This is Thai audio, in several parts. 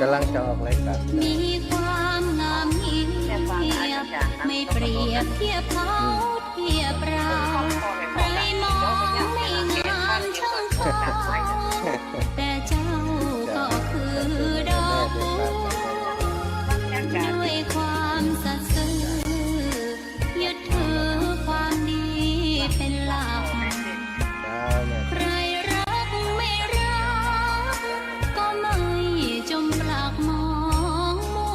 กำลังจะออกรายการมีความงามเงียบไม่เปรียบเทียบเขาเทียบเราใครมองไม่งามช่างเขาแต่เจ้าก็คือดอกบัวด้วยความสัตย์ซื่อยึดถือความดีเป็นหลักใครรักไม่รักก็ไม่จมปลักมองมั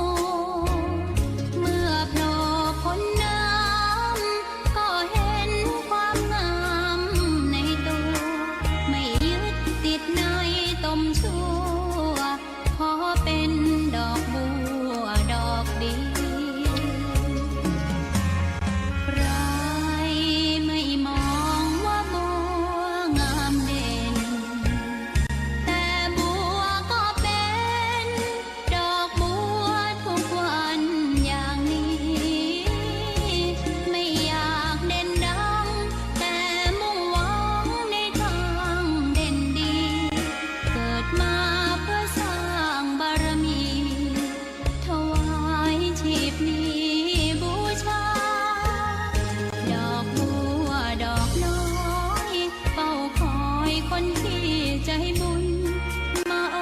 วเมื่อโผล่พ้นน้ำก็เห็นความงามในตัวไม่ยึดติดในตมชั่วขอเป็นดอกบัวดอกดีใครไม่มองว่าบัวงามเด่นแต่บัวก็เป็นดอกบัวทุกวันอย่างนี้ไม่อยากเด่นดังแต่มุ่งหวังในทางเด่นดีเกิดมาเพื่อสร้างบารมีถวายชีพนี้บูชาดอกบัวดอกน้อยเฝ้าคอยคนที่ใจบุญมาโอ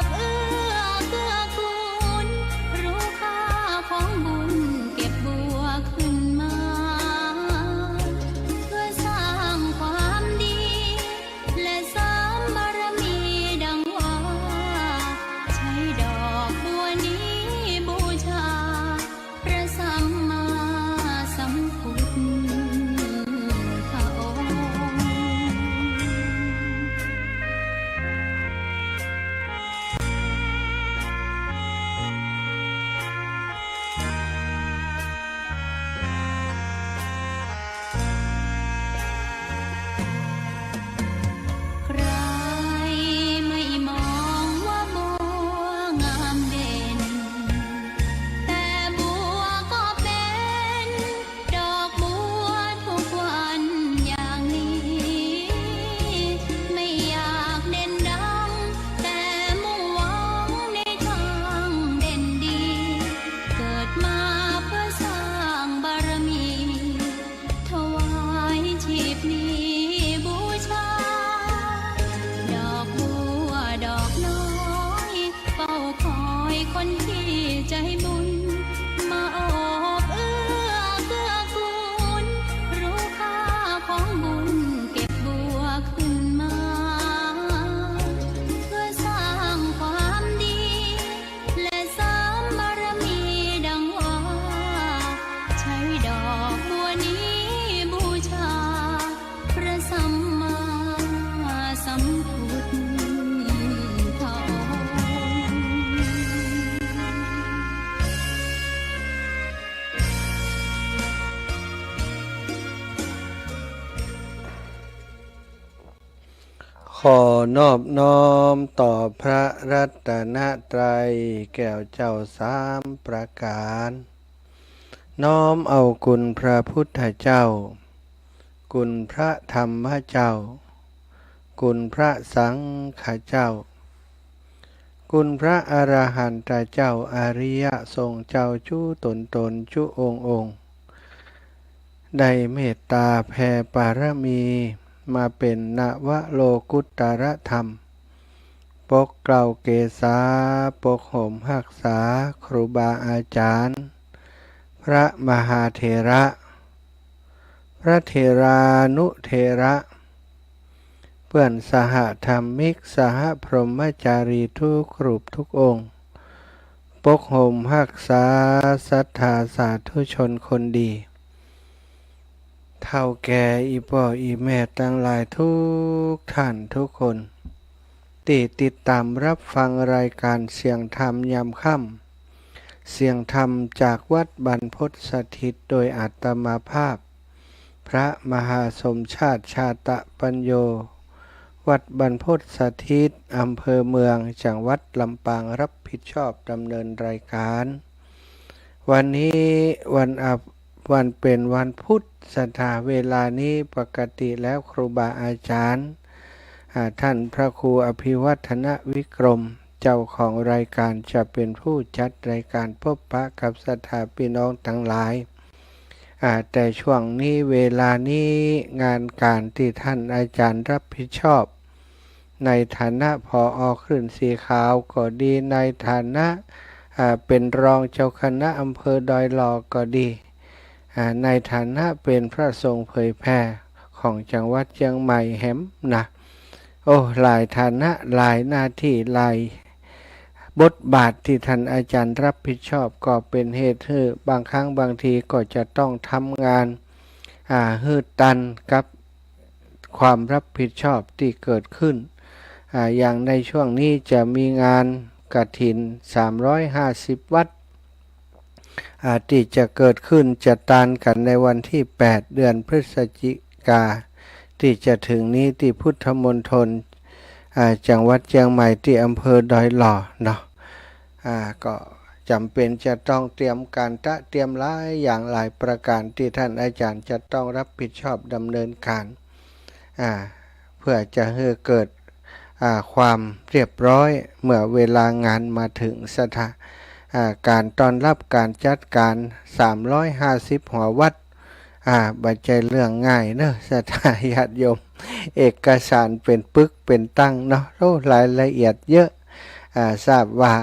บเอื้อเกื้อกูลรู้ค่าของบุญเก็บบัวขึ้นมาเพื่อสร้างความดีและเสริมบารมีดังว่าใช้ดอกบัวนี้บูชาพระสัมมาสัมพุทธองค์ ใครไม่มองว่าบัวงามเด่นแต่บัวก็เป็นดอกบัวทุกวันอย่างนี้ไม่อยากเด่นดังแต่มุ่งหวังในทางเด่นดีเกิดมาเพื่อสร้างบารมีถวายชีพนี้บูชาดอกบัวดอกน้อยเฝ้าคอยคนที่ใจบุญมาโอบเอื้อเกื้อกูลรู้ค่าของบุญเก็บบัวขึ้นมาเพื่อสร้างความดีและเสริมบารมีดังว่าใช้ดอกบัวนี้บูชาพระสัมมาสัมพุทธองค์ ขอนอบน้อมต่อพระรัตนตรัยแก้วเจ้าสามประการ น้อมเอาคุณพระพุทธเจ้า คุณพระธรรมเจ้า คุณพระสังฆเจ้า คุณพระอรหันตเจ้าอริยสงฆ์เจ้าจุตนจุองค์ ได้เมตตาแผ่ปารมีมาเป็นนวโลกุตตรธรรม ปกเกล้าเกษาปกห่มหักษาครูบาอาจารย์ พระมหาเถระ พระเถรานุเถระ เพื่อนสหธรรมิกสหพรหมจารีทุกรูปทุกองค์ ปกห่มหักษาศรัทธาสาธุชนคนดีเฒ่าแก่อีพ่ออีแม่ทั้งหลายทุกท่านทุกคนที่ติดตามรับฟังรายการเสียงธรรมยามค่ำเสียงธรรมจากวัดบรรพตสถิตโดยอาตมาภาพ พระมหาสมชาติชาตปัญโย วัดบรรพตสถิตอำเภอเมืองจังหวัดลำปางรับผิดชอบดำเนินรายการ วันนี้วันเป็นวันพุธสถานเวลานี้ปกติแล้วครูบาอาจารย์ ท่านพระครูอภิวัฒนวิกรม เจ้าของรายการจะเป็นผู้จัดรายการพบปะกับศรัทธาพี่น้องทั้งหลายแต่ช่วงนี้เวลานี้งานการที่ท่านอาจารย์รับผิดชอบในฐานะผอ.คลื่นสีขาวก็ดีในฐานะเป็นรองเจ้าคณะอำเภอดอยหลอก็ดีในฐานะเป็นพระทรงเผยแผ่ของจังหวัดเชียงใหม่แหมนะโอ้หลายฐานะหลายหน้าที่หลายบทบาทที่ท่านอาจารย์รับผิดชอบก็เป็นเหตุให้บางครั้งบางทีก็จะต้องทำงานฮืดตันกับความรับผิดชอบที่เกิดขึ้นอย่างในช่วงนี้จะมีงานกฐิน350 วัดที่จะเกิดขึ้นจะตานกันในวันที่8 เดือนพฤศจิกาที่จะถึงนี้ที่พุทธมณฑลจังหวัดเชียงใหม่ที่อำเภอดอยหล่อเนาะก็จำเป็นจะต้องเตรียมการเตรียมหลายอย่างหลายประการที่ท่านอาจารย์จะต้องรับผิดชอบดำเนินการเพื่อจะให้เกิดความเรียบร้อยเมื่อเวลางานมาถึงสถานการต้อนรับการจัดการ350 หัววัดบัจจัยเรื่องง่ายเนอะสถาญาติโยมเอกสารเป็นปึกเป็นตั้งเนาะรายละเอียดเยอะทราบว่า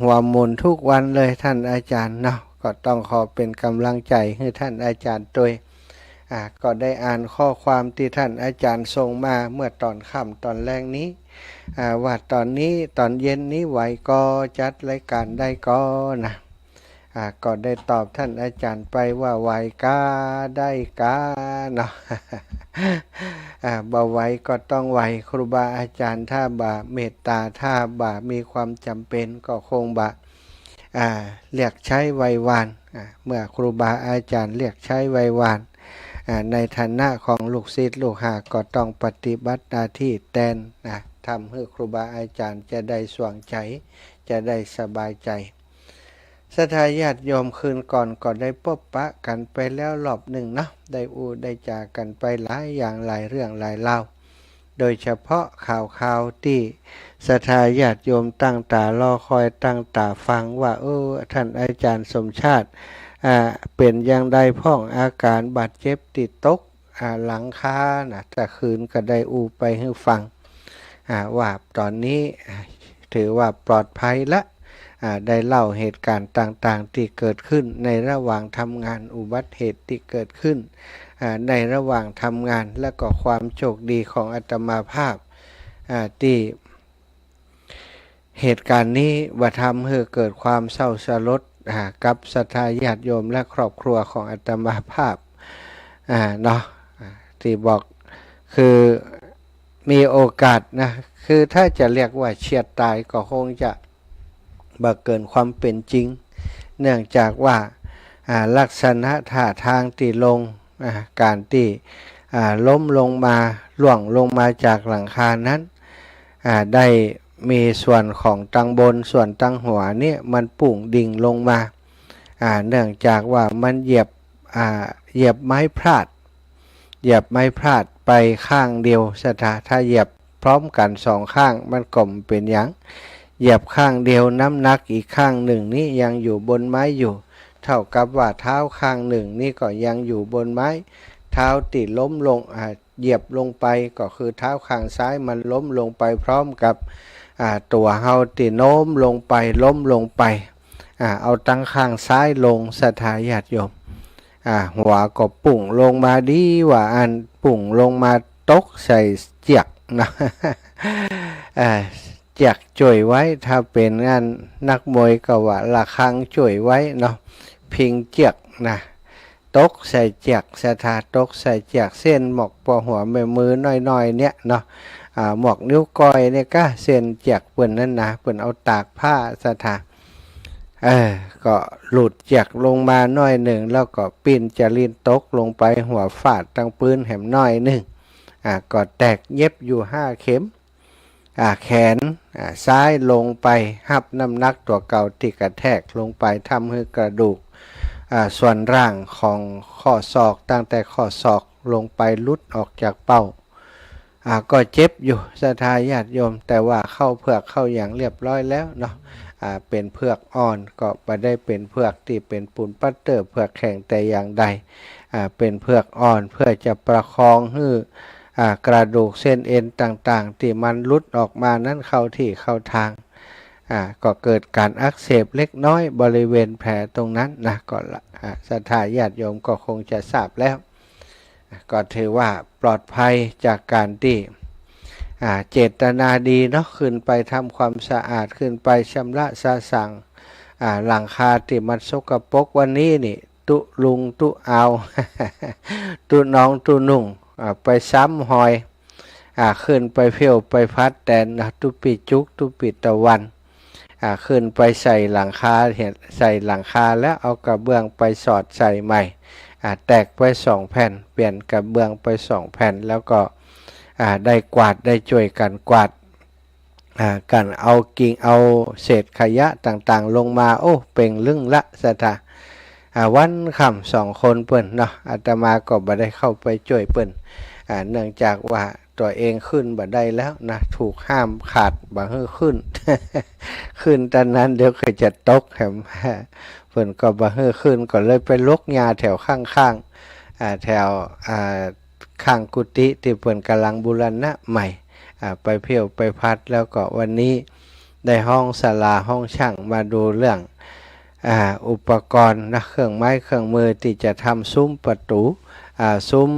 หัวมุนทุกวันเลยท่านอาจารย์เนาะก็ต้องขอเป็นกำลังใจให้ท่านอาจารย์ด้วยก็ได้อ่านข้อความที่ท่านอาจารย์ส่งมาเมื่อตอนค่ำตอนแรกนี้ว่าตอนเย็นนี้ไหวก็จัดรายการได้ก็นะก็ได้ตอบท่านอาจารย์ไปว่าไหวกาได้กาเนาะบ่ไหวก็ต้องไหวครูบาอาจารย์ถ้าบ่เมตตาถ้าบ่มีความจำเป็นก็คงบ่เรียกใช้ไว้วานเมื่อครูบาอาจารย์เรียกใช้ไว้วานในฐานะของลูกศิษย์ลูกหาก็ต้องปฏิบัติหน้าที่แทนทำให้ครูบาอาจารย์จะได้สว่างใจจะได้สบายใจศรัทธาญาติโยมคืนก่อนก็ได้พบปะกันไปแล้วรอบหนึ่งเนาะได้จากกันไปหลายอย่างหลายเรื่องหลายเล่าโดยเฉพาะข่าวที่ศรัทธาญาติโยมตั้งตารอคอยตั้งตาฟังว่าท่านอาจารย์สมชาติเป็นอย่างใดพ้องอาการบาดเจ็บติดตกหลังคาแต่คืนก็ได้ไปให้ฟังว่าตอนนี้ถือว่าปลอดภัยละได้เล่าเหตุการณ์ต่างๆที่เกิดขึ้นในระหว่างทำงานอุบัติเหตุที่เกิดขึ้นในระหว่างทำงานและก็ความโชคดีของอาตมาภาพที่เหตุการณ์นี้ว่าทำให้เกิดความเศร้าสลดกับศรัทธาญาติโยมและครอบครัวของอาตมาภาพเนาะที่บอกคือมีโอกาสนะคือถ้าจะเรียกว่าเฉียดตายก็คงจะบ่เกินความเป็นจริงเนื่องจากว่าลักษณะท่าทางที่ลงการที่ล้มลงมาล่วงลงมาจากหลังคานั้นได้มีส่วนของตั้งบนส่วนตั้งหัวเนี่ยมันปุ่งดิ่งลงมาเนื่องจากว่ามันเหยียบไม้พลาดไปข้างเดียวถ้าเหยียบพร้อมกันสองข้างมันก็เป็นอย่างเหยียบข้างเดียวน้ำหนักอีกข้างหนึ่งนี่ยังอยู่บนไม้อยู่เท่ากับว่าเท้าข้างหนึ่งนี่ก็ยังอยู่บนไม้เท้าติดล้มลงเหยียบลงไปก็คือเท้าข้างซ้ายมันล้มลงไปพร้อมกับตัวเฮาติโน้มลงไปล้มลงไปเอาตั้งข้างซ้ายลงศรัทธาญาติโยมหัวก็ปุ่งลงมาดีว่าอันปุ่งลงมาตกใส่เจียกนะเจียกจ่วยไว้ถ้าเป็นงานนักมวยก็ว่าละครังจ่วยไว้เนาะพิงเจียกนะตกใส่เจียกศรัทธาตกใส่เจียกเส้นหมอกปอหัวแม่มือน้อยๆเนี่ยเนาะหมอกนิ้วก้อยเนี่ยก็เส้นเจียกเปิ่นนั่นนะเปิ่นเอาตากผ้าศรัทธาก็หลุดเจียกลงมาน้อยหนึ่งแล้วก็ปีนจะลินตกลงไปหัวฟาดตั้งปืนแหมน้อยหนึ่งก็แตกเย็บอยู่5 เข็มแขนซ้ายลงไปหับน้ำหนักตัวเก่าที่กระแทกลงไปทำให้กระดูกส่วนร่างของข้อศอกตั้งแต่ข้อศอกลงไปลุดออกจากเป้า ก็เจ็บอยู่ศรัทธาญาติโยมแต่ว่าเข้าเผือกเข้าอย่างเรียบร้อยแล้วเนาะเป็นเผือกอ่อนก็ไม่ได้เป็นเผือกที่เป็นปูนปัตเตอร์เผือกแข็งแต่อย่างใดเป็นเผือกอ่อนเพื่อจะประคองให้กระดูกเส้นเอ็นต่างๆที่มันหลุดออกมานั้นเข้าที่เข้าทางก็เกิดการอักเสบเล็กน้อยบริเวณแผลตรงนั้นนะก็ศรัทธาญาติโยมก็คงจะทราบแล้วก็ถือว่าปลอดภัยจากการที่เจตนาดีเนาะขึ้นไปทำความสะอาดขึ้นไปชำระสะสั่งหลังคาที่มันสกปรกวันนี้นี่ตุลุงตุเอา ตุน้องตุนุ่งไปซ้ำหอยขึ้นไปเพียวไปพัดแตนตุปีจุกตุปีตะวันขึ้นไปใส่หลังคาเห็นใส่หลังคาแล้วเอากระเบื้องไปสอดใส่ใหม่แตกไป2 แผ่นเปลี่ยนกระเบื้องไป2 แผ่นแล้วก็ได้กวาดได้ช่วยกันกวาดกันเอากิ่งเอาเศษขยะต่างๆลงมาโอ้เป่งลึ่งละสถาวันค่ำ2 คนเปิ้นเนาะอาตมาก็บ่ได้เข้าไปช่วยเปิ้นเนื่องจากว่าตัวเองขึ้นบ่ได้แล้วนะถูกห้ามขาดบ่ให้ขึ้น ขึ้นตอนนั้นเดี๋ยวก็จะตกแหมเพิ่นก็บ่ให้ขึ้นก็เลยไปลกหญ้าแถวข้างๆแถวข้างกุฏิที่เพิ่นกำลังบูรณะใหม่ไปเพียวไปพัดแล้วก็วันนี้ได้ห้องศาลาห้องช่างมาดูเรื่องอุปกรณ์นะเครื่องไม้เครื่องมือที่จะทำซุ้มประตูซุ้ม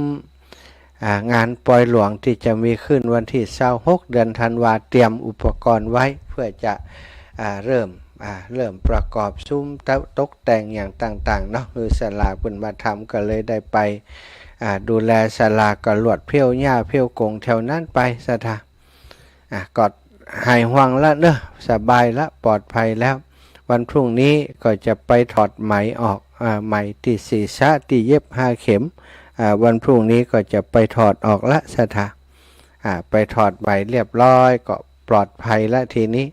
งานปล่อยหลวงที่จะมีขึ้นวันที่26 เดือนธันวาเตรียมอุปกรณ์ไว้เพื่อจะเริ่มประกอบซุ้มตกแต่งอย่างต่างๆเนาะคือศาลาเพิ่นมาทำก็เลยได้ไปดูแลศาลากระลวดเพี้ยวหญ้าเพี้ยวกงแถวนั้นไปสถากอดหายห่วงแล้วเนอะสบายละปลอดภัยแล้ววันพรุ่งนี้ก็จะไปถอดไหมออกไหมที่ศีรษะที่เย็บ5 เข็มวันพรุ่งนี้ก็จะไปถอดออกละสถาไปถอดไหมเรียบร้อยก็ปลอดภัยละทีนี้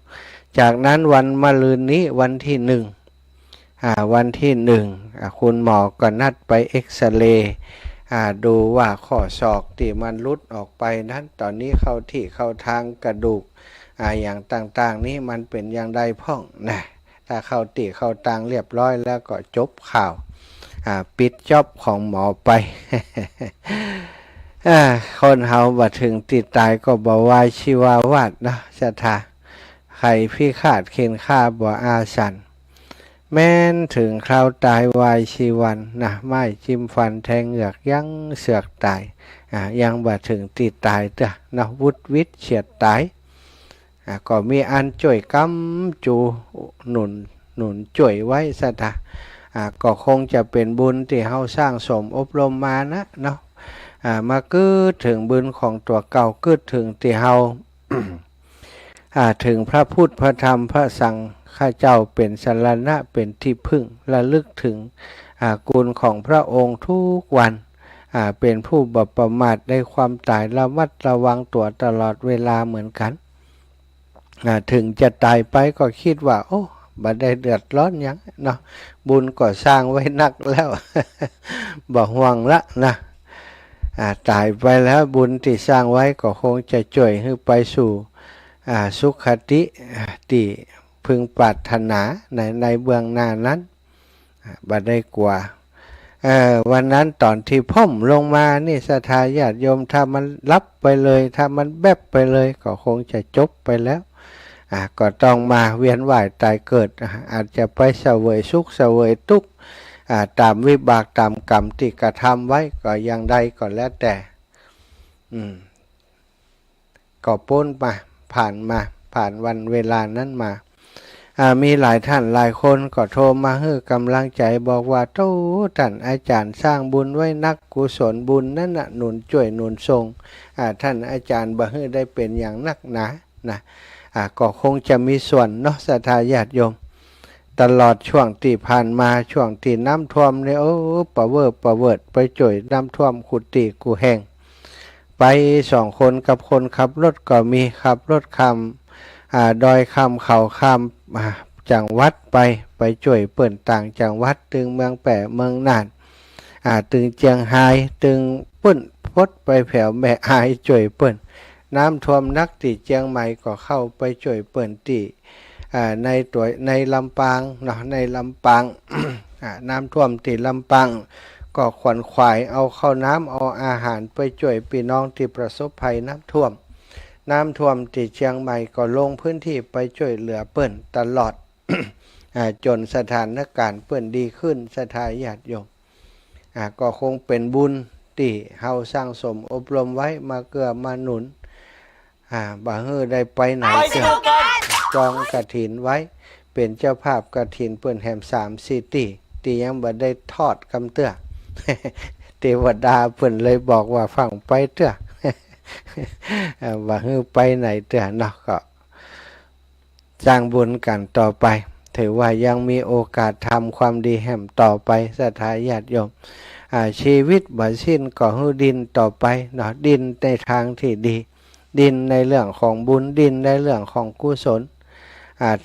จากนั้นวันมะรืนนี้วันที่วันที่คุณหมอก็นัดไปเอ็กซเรย์ดูว่าข้อศอกที่มันรุดออกไปนั้นตอนนี้เข้าที่เข้าทางกระดูกอย่างต่างๆนี้มันเป็นอย่างใดพ่องนะถ้าเข้าที่เข้าทางเรียบร้อยแล้วก็จบข่าวปิดจ็อบของหมอไป คนเฮาบัดถึงติดตายก็บ่วายชีวาวาดนะศรัทธาใครพี่ขาดเข็นฆ่าบ่อาสันแม้นถึงคราวตายวายชีวันนะไม่จิ้มฟันแทงเหงือกยังเสือกตายยังบ่ถึงติดตายเถอะนะวุดวิทย์เฉียดตายก็มีอันจ่วยกำจูหนุนจ่วยไว้ศรัทธาก็คงจะเป็นบุญที่เฮาสร้างสมอบรมมานะเนาะมาเกิดถึงบุญของตัวเก่าเกิดถึงที่เฮา ถึงพระพุทธพระธรรมพระสังฆข้าเจ้าเป็นสรณะเป็นที่พึ่งระลึกถึงคุณของพระองค์ทุกวันเป็นผู้บ่ประมาทในความตายระมัดระวังตัวตลอดเวลาเหมือนกันถึงจะตายไปก็คิดว่าโอ้บ่ได้เดือดร้อนยังเนาะบุญก็สร้างไว้นักแล้ว บ่ห่วงละนะตายไปแล้วบุญที่สร้างไว้ก็คงจะช่วยให้ไปสู่สุขติที่พึงปรารถนาในเบื้องหน้านั้นบ่ได้กลัววันนั้นตอนที่พ่มลงมานี่ศรัทธาญาติโยมถ้ามันรับไปเลยถ้ามันแบไปเลยก็คงจะจบไปแล้วก็ต้องมาเวียนว่ายตายเกิดอาจจะไปเสวยสุขเสวยทุกข์ตามวิบากตามกรรมที่กระทำไว้ก็ยังใดก็แล้วแต่ก็พ้นมาผ่านวันเวลานั้นมามีหลายท่านหลายคนก็โทรมาให้กำลังใจบอกว่าโต้ท่านอาจารย์สร้างบุญไว้นักกุศลบุญนั่นน่ะหนุนช่วยหนุนทรงท่านอาจารย์บ่ให้ได้เป็นอย่างนักหนานะก็คงจะมีส่วนเนาะศรัทธาญาติโยมตลอดช่วงที่ผ่านมาช่วงที่น้ำท่วมเนี่ยโอ้ประเวิดไปจ่วยน้ำท่วมขุติกูแห้งไป2 คนกับคนขับรถก็มีขับรถคำดอยคำเขาคำจังหวัดไปจ่วยเปิ่นต่างจังหวัดตึงเมืองแปะเมืองน่านตึงเจียงไฮ้ตึงปุ่นพดไปแผ่วแม่อายจ่วยเปิ่น น้ำท่วมนักที่เชียงใหม่ก็เข้าไปช่วยเปิ่นที่ในลำปางเนาะในลำปาง น้ำท่วมที่ลำปางก็ขวนขวายเอาข้าวน้ำเอาอาหารไปช่วยพี่น้องที่ประสบภัยน้ำท่วมที่เชียงใหม่ก็ลงพื้นที่ไปช่วยเหลือเปิ้นตลอด จนสถานการณ์เปิ้นดีขึ้นสถาญาติโยมก็คงเป็นบุญที่เฮาสร้างสมอบรมไว้มาเกื้อมาหนุนบ่ฮื้อได้ไปไหนเสียจองกฐินไว้เป็นเจ้าภาพกฐินเปิ้นแหม3-4ตียังบ่ได้ทอดกำเตื้อ เทวดาเพิ่นเลยบอกว่าฟังไปเตื้อ ว่าฮื้อไปไหนเตื้อเนาะก็สร้างบุญกันต่อไปถือว่ายังมีโอกาสทำความดีแห่มต่อไปศรัทธาญาติโยมชีวิตบ่สิ้นก็ฮื้อดินต่อไปเนาะดินในทางที่ดีดินในเรื่องของบุญดินในเรื่องของกุศล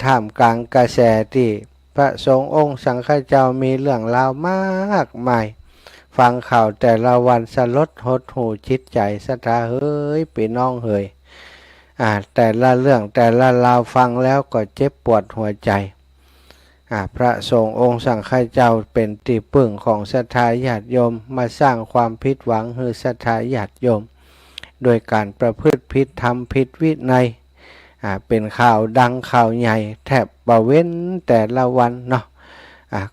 ท่ามกลางกระแสที่พระสงฆ์องค์สังฆเจ้ามีเรื่องราวมากมายฟังข่าวแต่ละวันสลดหดหูจิตใจศรัทธาเฮ้ยพี่น้องเฮ้ยแต่ละเรื่องแต่ละราวฟังแล้วก็เจ็บปวดหัวใจพระสงฆ์องค์สังฆเจ้าเป็นที่พึ่งของศรัทธาญาติโยมมาสร้างความผิดหวังให้ศรัทธาญาติโยมโดยการประพฤติผิดธรรมผิดวินัยเป็นข่าวดังข่าวใหญ่แทบบ่เว้นแต่ละวันเนาะ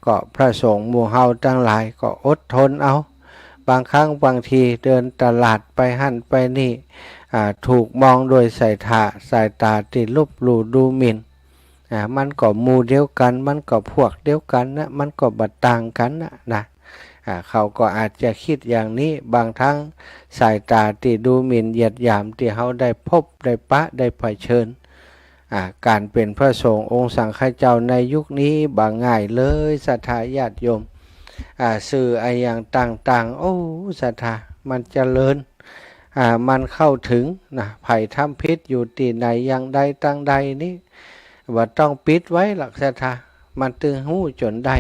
ก็พระสงฆ์หมู่เฮาทั้งหลายก็อดทนเอาบางครั้งบางทีเดินตลาดไปหั่นไปนี่ถูกมองโดยสายตาที่ลบหลู่ดูหมิ่นมันก็หมู่เดียวกันมันก็พวกเดียวกันนะมันก็บัดต่างกันนะเขาก็อาจจะคิดอย่างนี้บางทั้งสายตาที่ดูหมิ่นเหยียดหยามที่เขาได้พบได้ปะได้เผชิญการเป็นพระสงฆ์องค์สังฆเจ้าในยุคนี้บางง่ายเลยศรัทธาญาติโยมสื่ออย่างต่างๆโอ้ศรัทธามันเจริญมันเข้าถึงภัยทำพิษอยู่ที่ไหนอย่างใดตั้งใดนี้ว่าต้องปิดไว้หลักศรัทธามันตึงหู้จนได้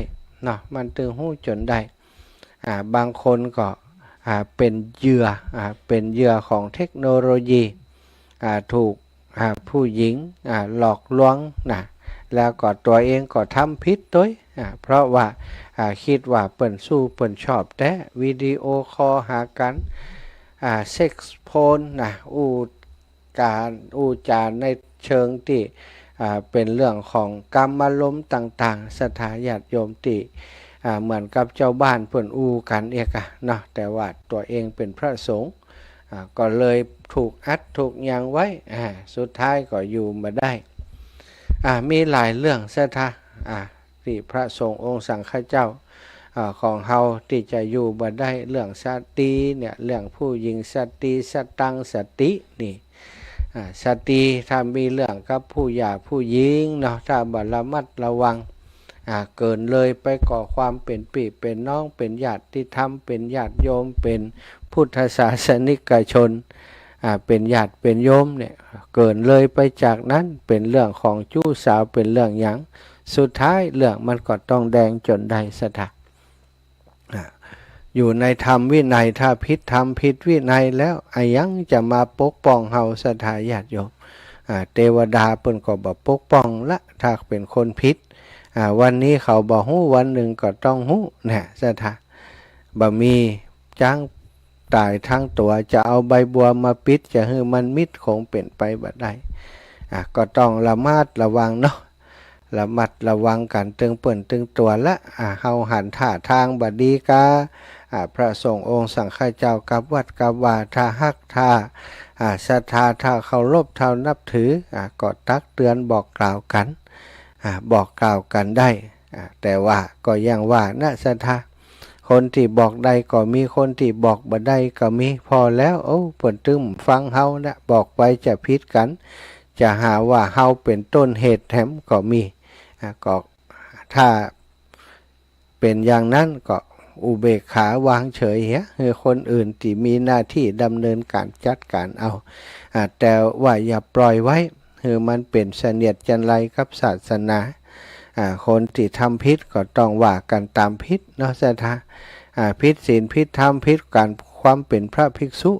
มันตึงหู้จนได้บางคนก็เป็นเหยื่อของเทคโนโลยีถูกผู้หญิงหลอกลวงแล้วก็ตัวเองก็ทำผิดด้วยเพราะว่าคิดว่าเปิ่นสู้เปิ่นชอบแต่วิดีโอคอลหากันเซ็กส์โพนอู้จาในเชิงที่เป็นเรื่องของกรรมารมณ์ต่างๆศรัทธาญาติโยมที่เหมือนกับเจ้าบ้านเปิ่นอู้กันเอกเนาะแต่ว่าตัวเองเป็นพระสงฆ์ก็เลยถูกอัดถูกยังไว้สุดท้ายก็อยู่มาได้มีหลายเรื่องศรัทธาที่พระสงฆ์องค์สังฆเจ้าของเฮาที่จะอยู่มาได้เรื่องสติเนี่ยเรื่องผู้หญิงสติสตังสตินี่สติถ้ามีเรื่องกับผู้หญิงผู้หญิงเนาะถ้าบ่ระมัดระวังเกินเลยไปก่อความเป็นพี่เป็นน้องเป็นญาติธรรมเป็นญาติโยมเป็นพุทธศาสนิกชนเป็นญาติเป็นโยมเนี่ยเกินเลยไปจากนั้นเป็นเรื่องของชู้สาวเป็นเรื่องหยังสุดท้ายเรื่องมันก็ต้องแดงจนได้ศรัทธาอยู่ในธรรมวินัยถ้าผิดธรรมผิดวินัยแล้วยังจะมาปกป้องเฮาศรัทธาญาติโยมเทวดาเปิ้นก็บ่ปกป้องละถ้าเป็นคนผิดวันนี้เขาบ่ฮู้วันหนึ่งก็ต้องฮู้เนี่ยศรัทธาบ่มีจ้างตายทั้งตัวจะเอาใบบัวมาปิดจะให้มันมิดคงเป็นไปบ่ได้ก็ต้องระมัดระวังเนาะระมัดระวังกันตึงเปิ่นตึงตัวละเฮาหันท่าทางบ่ดีกาพระสงฆ์องค์สังฆเจ้ากับวัดกับว่าถ้าฮักท่าศรัทธาถ้าเคารพเท่านับถือก็ตักเตือนบอกกล่าวกันบอกกล่าวกันได้แต่ว่าก็ยังว่านะศรัทธาคนที่บอกได้ก็มีคนที่บอกบ่ได้ก็มีพอแล้วเปิ่นตึมฟังเฮานะบอกไปจะผิดกันจะหาว่าเฮาเป็นต้นเหตุแถมก็มีก็ถ้าเป็นอย่างนั้นก็อุเบกขาวางเฉยให้คนอื่นที่มีหน้าที่ดำเนินการจัดการเอาแต่ว่าอย่าปล่อยไว้คือมันเป็นเสนียดจันไรกับศาสนาคนที่ทำผิดก็ต้องว่ากันตามผิดเนาะศรัทธาผิดศีลผิดธรรมผิดการความเป็นพระภิกษุ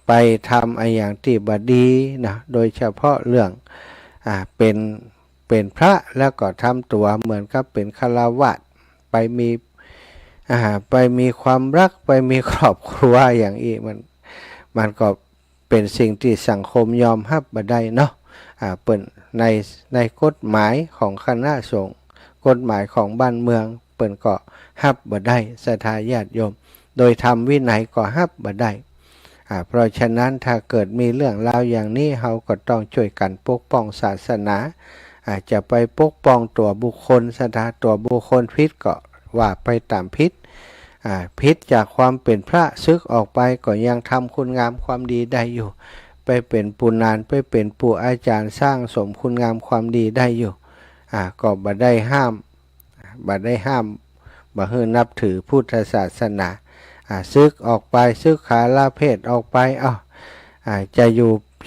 ไปทำอย่างที่บดีนะโดยเฉพาะเรื่องเป็นพระแล้วก็ทำตัวเหมือนกับเป็นฆราวาสไปมีความรักไปมีครอบครัวอย่างอีมันก็เป็นสิ่งที่สังคมยอมรับบ่ได้เนาะเปิ่นในกฎหมายของคณะสงฆ์กฎหมายของบ้านเมืองเปิ่นก็รับบ่ได้ศรัทธาญาติโยมโดยธรรมวินัยก็รับบ่ได้เพราะฉะนั้นถ้าเกิดมีเรื่องราวอย่างนี้เราก็ต้องช่วยกันปกป้องศาสนาจะไปปกป้องตัวบุคคลศรัทธาตัวบุคคลผิดก็ว่าไปตามผิดผิดจากความเป็นพระซึกออกไปก็ยังทำคุณงามความดีได้อยู่ไปเป็นปุณานไปเป็นปู่อาจารย์สร้างสมคุณงามความดีได้อยู่ก็บ่ได้ห้ามบ่ให้นับถือพุทธศาสนาซึกออกไปซึกขาลาเพศออกไป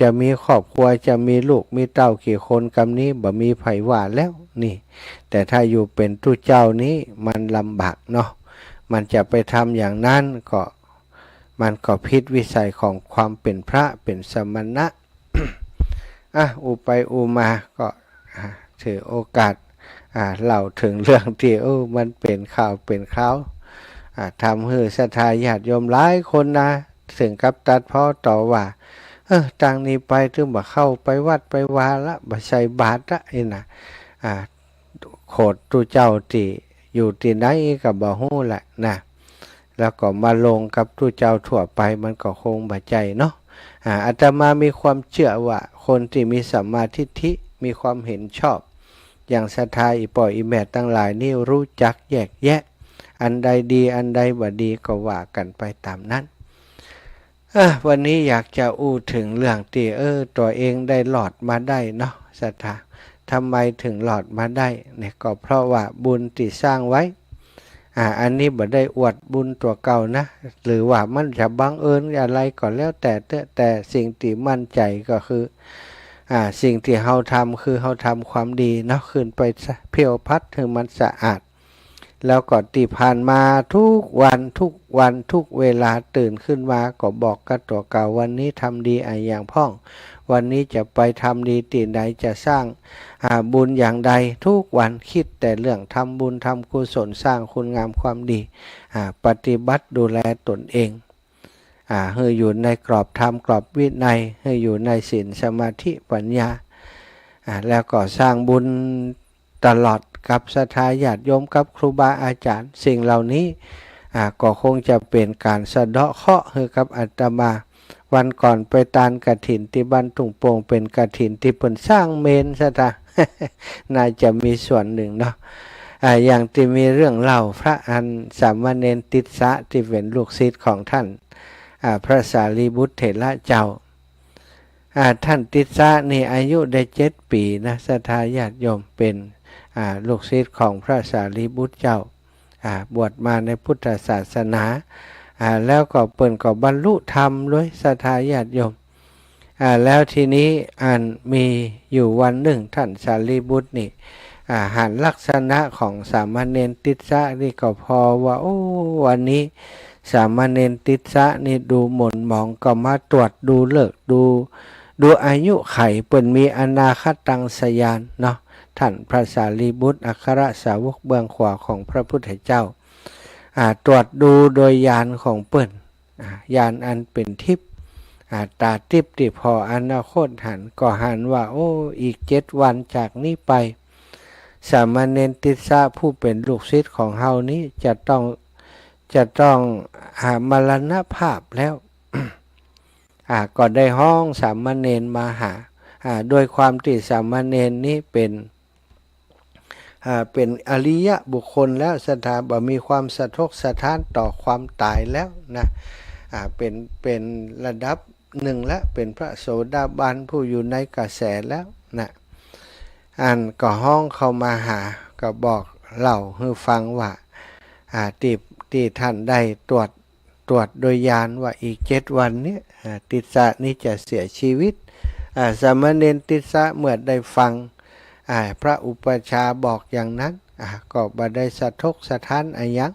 จะมีครอบครัวจะมีลูกมีเต้ากี่คนกำนี้บ่มีไผว่าแล้วนี่แต่ถ้าอยู่เป็นตู้เจ้านี้มันลำบากเนาะมันจะไปทำอย่างนั้นมันก็ผิดวิสัยของความเป็นพระเป็นสมณะ อุไปอุมาก็ถือโอกาสเล่าถึงเรื่องที่มันเป็นข่าวเป็นคราวทำให้ศรัทธาญาติโยมหลายคนนะถึงกับตัดพ้อต่อว่าต่างนี้ไปถึงบ่เข้าไปวัดไปวาละบ่ใส่บาตรละนะโคตรตู้เจ้าที่อยู่ที่ไหนก็บ่ฮู้แหละนะแล้วก็มาลงกับตู้เจ้าทั่วไปมันก็คงบ่ใจเนาะอาตมามีความเชื่อว่าคนที่มีสัมมาทิฏฐิมีความเห็นชอบอย่างศรัทธาอีป่ออีแม่ทั้งหลายนี่รู้จักแยกแยะอันใดดีอันใดบ่ดีก็ว่ากันไปตามนั้นวันนี้อยากจะอู้ถึงเรื่องที่ตัวเองได้หลอดมาได้เนาะศรัทธาทำไมถึงหลอดมาได้เนี่ยก็เพราะว่าบุญที่สร้างไว้อันนี้บ่ได้อวดบุญตัวเก่านะหรือว่ามันจะบังเอิญอะไรก็แล้วแต่สิ่งที่มั่นใจก็คือสิ่งที่เราทำคือเราทำความดีเนาะขึ้นไปเพียวพัดถึงมันสะอาดแล้วก็ที่ผ่านมาทุกวันทุกเวลาตื่นขึ้นมาก็บอกกับตัวเก่าวันนี้ทำดีอย่างพ่องวันนี้จะไปทำดีที่ใดจะสร้างบุญอย่างใดทุกวันคิดแต่เรื่องทำบุญทำกุศลสร้างคุณงามความดีปฏิบัติดูแลตนเองให้อยู่ในกรอบธรรมกรอบวินัยให้อยู่ในศีลสมาธิปัญญาแล้วก็สร้างบุญตลอดกับศรัทธาญาติโยมกับครูบาอาจารย์สิ่งเหล่านี้ก็คงจะเป็นการสะเดาะเคราะห์ให้กับอาตมาวันก่อนไปตานกฐินที่บ้านทุ่งโป่งเป็นกฐินที่เพิ่นสร้างเมนศรัทธา น่าจะมีส่วนหนึ่งเนาะอย่างที่มีเรื่องเล่าพระอันสามเณรติสสะที่เป็นลูกศิษย์ของท่านพระสารีบุตรเถระเจ้าท่านติสสะนี่อายุได้7 ปีนะศรัทธาญาติโยมเป็นลูกศิษย์ของพระสารีบุตรเจ้าบวชมาในพุทธศาสนาแล้วก็เปิ่นก็บรรลุธรรมด้วยศรัทธาญาติโยมแล้วทีนี้มีอยู่วันหนึ่งท่านสารีบุตรนี่หันลักษณะของสามเณรติสสะนี่ก็พอว่าวันนี้สามเณรติสสะนี่ดูหม่นหมองก็มาตรวจดูเลิกดูอายุไขเปิ่นมีอนาคตังสยานเนาะท่านพระสารีบุตรอัครสาวกเบื้องขวาของพระพุทธเจ้าตรวจดูโดยญาณของเปิ่นญาณอันเป็นทิพย์ตาทิพย์ที่พออนาคตหันว่าอีก7 วันจากนี้ไปสามเณรติสสะผู้เป็นลูกศิษย์ของเฮานี้จะต้องมรณภาพแล้ว ก็ได้ห้องสามเณรมาหาโดยความที่สามเณรนี้เป็นอริยะบุคคลแล้วศรัทธาบ่มีความสะทกสะท้านต่อความตายแล้วนะเป็นระดับหนึ่งแล้วเป็นพระโสดาบันผู้อยู่ในกระแสแล้วนะก็ห้องเข้ามาหาก็บอกเล่าให้ฟังว่าที่ท่านได้ตรวจโดยญาณว่าอีก7 วันนี้ติสสะนี้จะเสียชีวิตสามเณรติสสะเมื่อได้ฟังพระอุปัชฌาย์บอกอย่างนั้นก็บ่ได้สะทกสะท้านอะไรยัง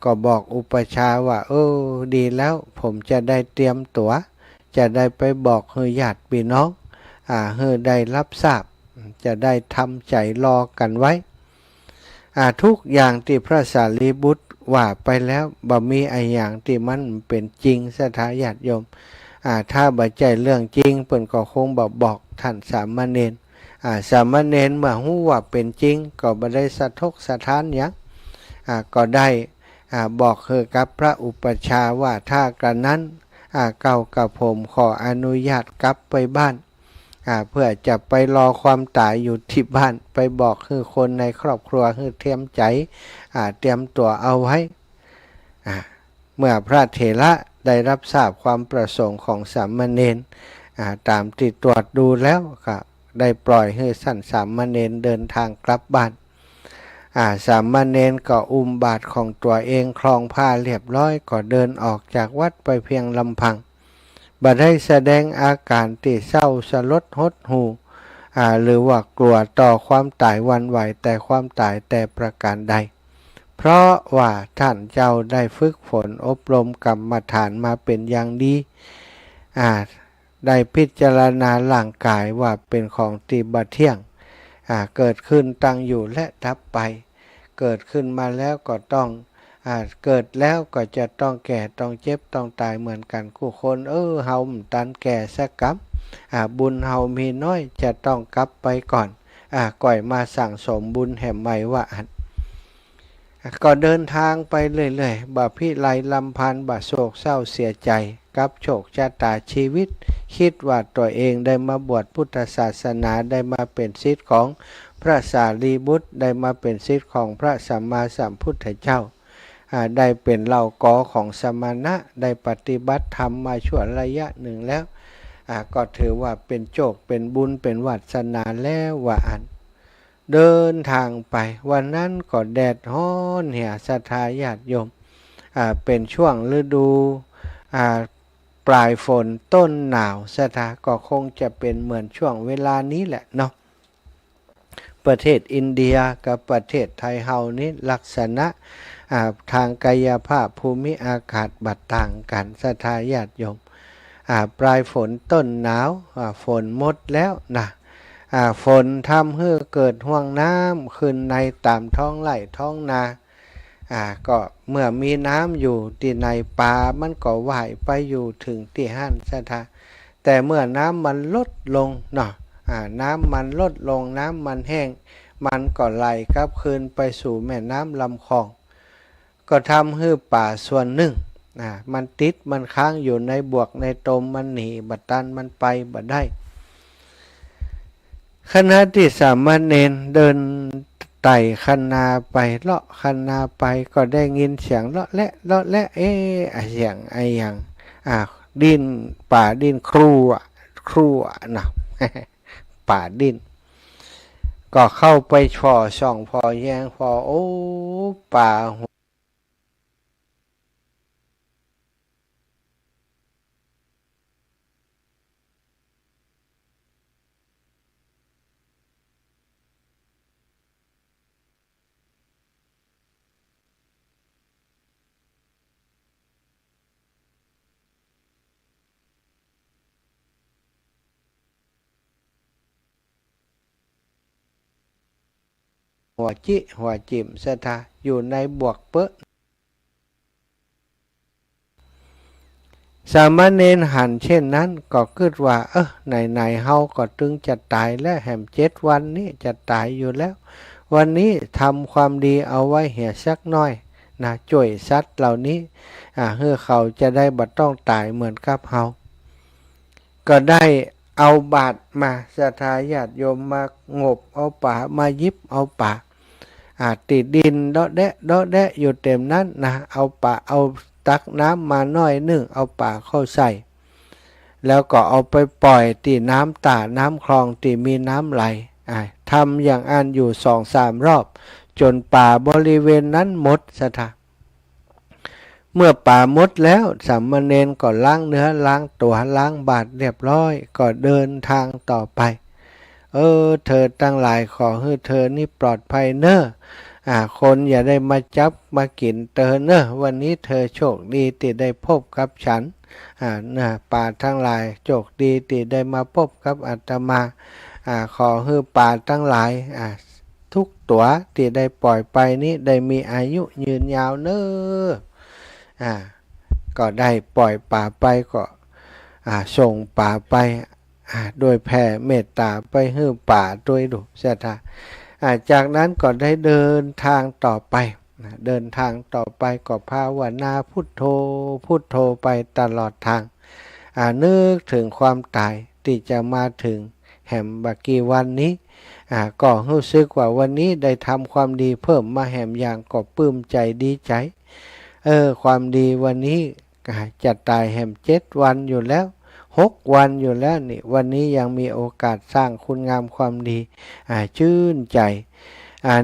ก็บอกอุปชฌาย์ว่าดีแล้วผมจะได้เตรียมตัวจะได้ไปบอกให้ญาติพี่น้องให้ได้รับทราบจะได้ทำใจรอกันไว้ทุกอย่างที่พระสารีบุตรว่าไปแล้วบ่มีไออย่างที่มันเป็นจริงสถาญาติโยมถ้าบ่ใจเรื่องจริงเพิ่นก็คงบอกท่านสามเณรสามเณรเมื่อฮู้ว่าเป็นจริงก็บ่ได้สะทกสะท้านหยังก็ได้บอกคือกับพระอุปชฌาย์ว่าถ้ากระนั้นเก่ากับผมขออนุญาตกลับไปบ้านเพื่อจะไปรอความตายอยู่ที่บ้านไปบอกคือคนในครอบครัวคือเตรียมใจเตรียมตัวเอาไว้เมื่อพระเถระได้รับทราบความประสงค์ของสามเณรตามที่ตรวจดูแล้วก็ได้ปล่อยให้ท่านสามเณรเดินทางกลับบ้านสามเณรก็อุ้มบาตรของตัวเองคลองผ้าเรียบร้อยก็เดินออกจากวัดไปเพียงลำพังบ่ได้แสดงอาการที่เศร้าสลดหดหู่หรือว่ากลัวต่อความตายหวั่นไหวแต่ความตายแต่ประการใดเพราะว่าท่านเจ้าได้ฝึกฝนอบรมกรรมฐานมาเป็นอย่างดีได้พิจารณาร่างกายว่าเป็นของที่บ่เที่ยงเกิดขึ้นตั้งอยู่และดับไปเกิดขึ้นมาแล้วก็ต้องเกิดแล้วก็จะต้องแก่ต้องเจ็บต้องตายเหมือนกันคู่คนเฮาตันแก่สักกับบุญเฮามีน้อยจะต้องกลับไปก่อนก่อยมาสั่งสมบุญแห่งใหม่ว่าก็เดินทางไปเรื่อยๆบ่พิไลลำพันธ์บ่โศกเศร้าเสียใจกับโชคชะตาชีวิตคิดว่าตัวเองได้มาบวชพุทธศาสนาได้มาเป็นศิษย์ของพระสารีบุตรได้มาเป็นศิษย์ของพระสัมมาสัมพุทธเจ้าได้เป็นเหล่ากอของสมณะได้ปฏิบัติธรรมมาชั่วระยะหนึ่งแล้วก็ถือว่าเป็นโชคเป็นบุญเป็นวาสนาแล้วว่าเดินทางไปวันนั้นก็แดดร้อนเหี่ยศรัทธาญาติโยมเป็นช่วงฤดูปลายฝนต้นหนาวศรัทธาก็คงจะเป็นเหมือนช่วงเวลานี้แหละเนาะประเทศอินเดียกับประเทศไทยเฮานี้ลักษณะทางกายภาพภูมิอากาศบัดต่างกันศรัทธาญาติโยมปลายฝนต้นหนาวฝนหมดแล้วนะฝนทำให้เกิดห่วงน้ำขึ้นในตามท้องไร่ท้องนาก็เมื่อมีน้ำอยู่ที่ในป่ามันก็ว่ายไปอยู่ถึงที่ห้านศรัทธาแต่เมื่อน้ำมันลดลงเนาะน้ำมันลดลงน้ำมันแห้งมันก็ไหลกลับคืนไปสู่แม่น้ำลำคลองก็ทำให้ป่าส่วนหนึ่งมันติดมันค้างอยู่ในบวกในตมมันหนีบัดตันมันไปบัดได้ขณะที่สามเณรเดินไต่คันนาไปเลาะคันนาไปก็ได้ยินเสียงเลาะและเสียงอย่างดินป่าดินครัวนะ ป่าดินก็เข้าไปช่องพอแยงพอป่าหัวจิมศรัทธาอยู่ในบวกเปะสามเณรหันเช่นนั้นก็คิดว่าไหนเฮาก็ตึงจะตายแล้วแหม7 วันนี้จะตายอยู่แล้ววันนี้ทำความดีเอาไว้เหี่ยสักน้อยนะช่วยสัตว์เหล่านี้เพื่อเขาจะได้บ่ต้องตายเหมือนกับเฮาก็ได้เอาบาตรมาศรัทธาญาติโยมมางบเอาป่ามายิบเอาป่าติดดินเดาะแดะอยู่เต็มนั้นนะเอาป่าเอาตักน้ำมาน้อยนึงเอาป่าเข้าใส่แล้วก็เอาไปปล่อยที่น้ำน้ำคลองที่มีน้ำไหลทำอย่างอันอยู่2-3 รอบจนป่าบริเวณนั้นหมดศรัทธาเมื่อป่าหมดแล้วสามเณรก็ล้างเนื้อล้างตัวล้างบาตรเรียบร้อยก็เดินทางต่อไปเธอทั้งหลายขอให้เธอนี่ปลอดภัยเนอะ คนอย่าได้มาจับมากินเตอเนอะวันนี้เธอโชคดีที่ได้พบกับฉันป่าทั้งหลายโชคดีที่ได้มาพบกับอาตมาขอให้ป่าทั้งหลายทุกตัวที่ได้ปล่อยไปนี้ได้มีอายุยืนยาวเนอะก็ได้ปล่อยป่าไปก็ส่งป่าไปโดยแผ่เมตตาไปให้ป่าโดยดุศรัทธาจากนั้นก็ได้เดินทางต่อไปเดินทางต่อไปก็ภาวนาพุทโธพุทโธไปตลอดทางนึกถึงความตายที่จะมาถึงแห่มบักกี่วันนี้ก็รู้สึกว่าวันนี้ได้ทำความดีเพิ่มมาแห่มอย่างก็ปลื้มใจดีใจความดีวันนี้จะตายแห่ม7 วันอยู่แล้ว6 วันอยู่แล้วนี่วันนี้ยังมีโอกาสสร้างคุณงามความดีชื่นใจ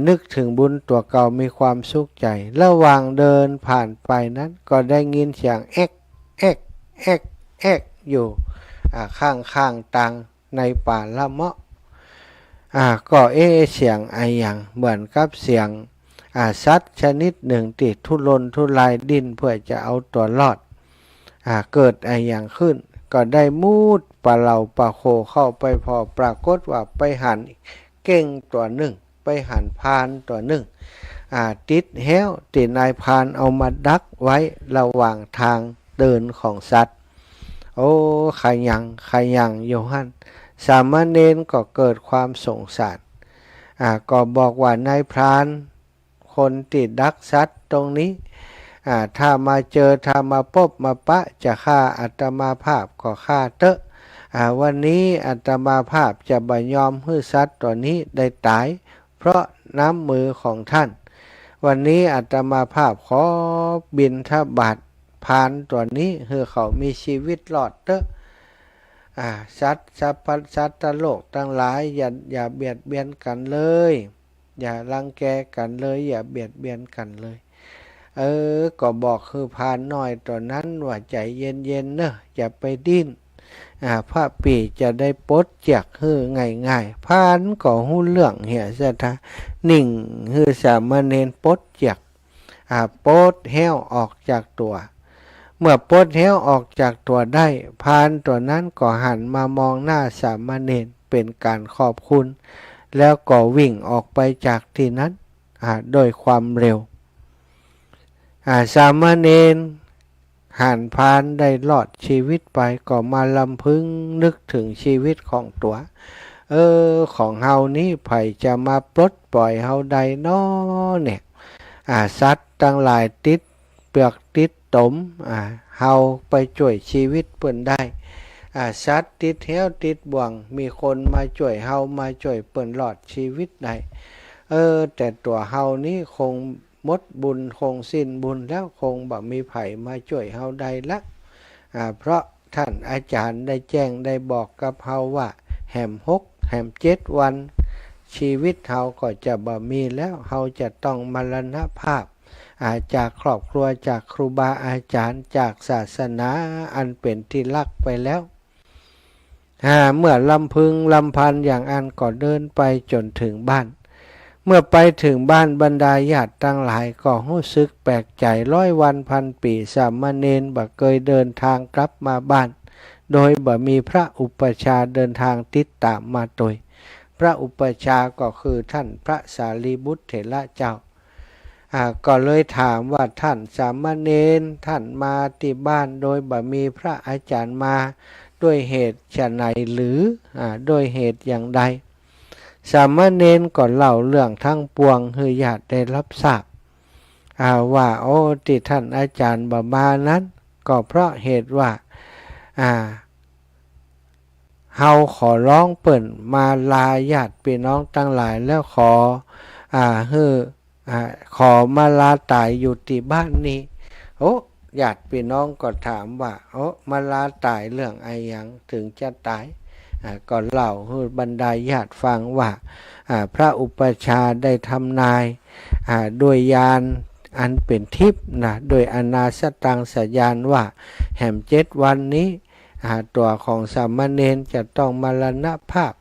นึกถึงบุญตัวเก่ามีความสุขใจระหว่างเดินผ่านไปนั้นก็ได้ยินเสียงเอ็กเอ็กเอ็กเอ็กอยู่ข้างตังในป่าละเมาะก็เสียงอย่างเหมือนกับเสียงสัตว์ชนิดหนึ่งติดทุรนทุรายดิ้นเพื่อจะเอาตัวรอดเกิดอย่างขึ้นก็ได้มูดปลาเหล่าปลาโคเข้าไปพอปรากฏว่าไปหันเก้งตัวหนึ่งไปหันพานตัวหนึ่งติดแห้วติดนายพานเอามาดักไว้ระหว่างทางเดินของสัตว์โอ้ขยังโยฮันสามเณรก็เกิดความสงสารก็บอกว่านายพรานคนติดดักสัตว์ตรงนี้ถ้ามาเจอถ้ามาพบมาปะจะฆ่าอาตมาภาพก็ฆ่าเตอะวันนี้อาตมาภาพจะบ่ยอมให้สัตว์ตัวนี้ได้ตายเพราะน้ำมือของท่านวันนี้อาตมาภาพขอบิณฑบาตพานตัวนี้ให้เขามีชีวิตรอดเตอะสัตว์สัตว์โลกทั้งหลายอย่าเบียดเบียนกันเลยอย่ารังแกกันเลยอย่าเบียดเบียนกันเลยก็บอกคือพานน้อยตัวนั้นว่าใจเย็นๆเนอะอย่าไปดิ้นพระปีจะได้ปลดจากฮือง่ายๆพานก็หู้เรื่องเหียซะทะนิ่งฮือสามเณรปลดจากปลดแห้วออกจากตัวเมื่อปลดแห้วออกจากตัวได้พานตัวนั้นก็หันมามองหน้าสามเณรเป็นการขอบคุณแล้วก็วิ่งออกไปจากที่นั้นโดยความเร็วสามเณรหันพานได้รอดชีวิตไปก็มาลำพึงนึกถึงชีวิตของตัวของเฮานี้ไผจะมาปลดปล่อยเฮาใดน้อเนี่ยสัตว์ทั้งหลายติดเปลือกติดตมเฮาไปช่วยชีวิตเพิ่นได้สัตว์ติดแหวติดบ่วงมีคนมาช่วยเฮามาช่วยเพิ่นรอดชีวิตได้แต่ตัวเฮานี้คงหมดบุญคงสิ้นบุญแล้วคงบ่มีไผมาช่วยเฮาได้ละเพราะท่านอาจารย์ได้แจ้งได้บอกกับเฮาว่าแหม6แหม7 วันชีวิตเฮาก็จะบ่มีแล้วเฮาจะต้องมรณภาพจากครอบครัวจากครูบาอาจารย์จากศาสนาอันเป็นที่รักไปแล้วเมื่อลำพึงลำพันอย่างอันก็เดินไปจนถึงบ้านเมื่อไปถึงบ้านบรรดาญาติทั้งหลายก็รู้สึกแปลกใจ100 วันพันปีสามเณรบ่เคยเดินทางกลับมาบ้านโดยบ่มีพระอุปัชฌาย์เดินทางติดตามมาโดยพระอุปัชฌาย์ก็คือท่านพระสารีบุตรเถระเจ้าก็เลยถามว่าท่านสามเณรท่านมาที่บ้านโดยบ่มีพระอาจารย์มาด้วยเหตุไฉนหรือด้วยเหตุอย่างใดสามเณรก็เล่าเรื่องทั้งปวงให้ญาติได้รับทราบว่าที่ท่านอาจารย์บ่มานั้นก็เพราะเหตุว่าเฮาขอร้องเปิ่นมาลาญาติพี่น้องทั้งหลายแล้วขอมาลาตายอยู่ที่บ้านนี้ญาติพี่น้องก็ถามว่ามาลาตายเรื่องอะไรยังถึงจะตายก็เล่าให้บรรดาญาติฟังว่าพระอุปัชฌาย์ได้ทำนายด้วยญาณอันเป็นทิพย์โดยอนาสตังสญาณว่าแห่ม7 วันนี้ตัวของสามเณรจะต้องมรณภาพ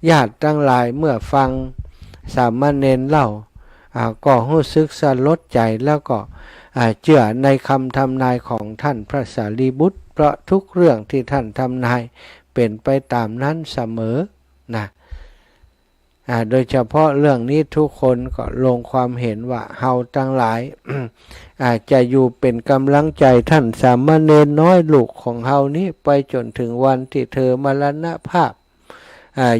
ญาติทั้งหลายเมื่อฟังสามเณรเล่า ก็รู้สึกสลดใจแล้วก็เชื่อในคำทำนายของท่านพระสารีบุตรเพราะทุกเรื่องที่ท่านทำนายเป็นไปตามนั้นเสมอนะโดยเฉพาะเรื่องนี้ทุกคนก็ลงความเห็นว่าเฮาทั้งหลาย จะอยู่เป็นกำลังใจท่านสามเณรน้อยลูกของเฮานี้ไปจนถึงวันที่เธอมรณภาพ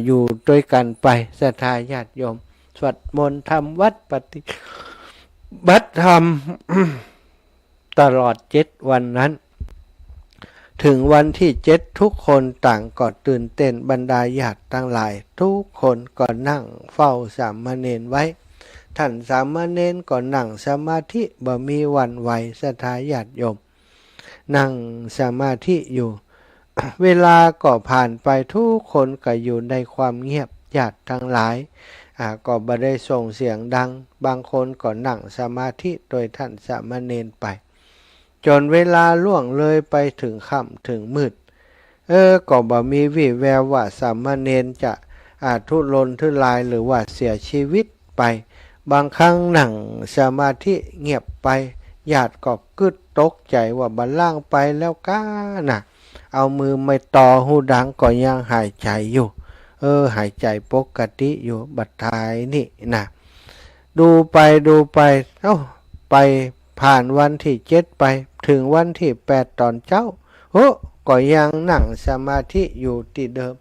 อยู่ด้วยกันไปศรัทธาญาติโยมสวดมนต์ทำวัดปฏิบัติธรรม ตลอด7 วันนั้นถึงวันที่7ทุกคนต่างก็ตื่นเต้นบรรดาญาติทั้งหลายทุกคนก็นั่งเฝ้าสามเณรไว้ท่านสามเณรก็นั่งสมาธิบ่มีวันไหวศรัทธาญาติโยมนั่งสมาธิอยู่ เวลาก็ผ่านไปทุกคนก็อยู่ในความเงียบญาติทั้งหลายก็บ่ได้ส่งเสียงดังบางคนก็นั่งสมาธิโดยท่านสามเณรไปจนเวลาล่วงเลยไปถึงค่ำถึงมืดก็บ่มีวี่แววว่าสามเณรจะทุรนทุรายหรือว่าเสียชีวิตไปบางครั้งนั่งสมาธิเงียบไปญาติก็กึดตกใจว่าบัลลังก์ไปแล้วก้าน่ะเอามือไม่ต่อหูดังก็ยังหายใจอยู่หายใจปกติอยู่บัดท้ายนี่นะดูไปไปผ่านวันที่7ไปถึงวันที่8ตอนเจ้าก็ยังนั่งสมาธิอยู่ที่เดิม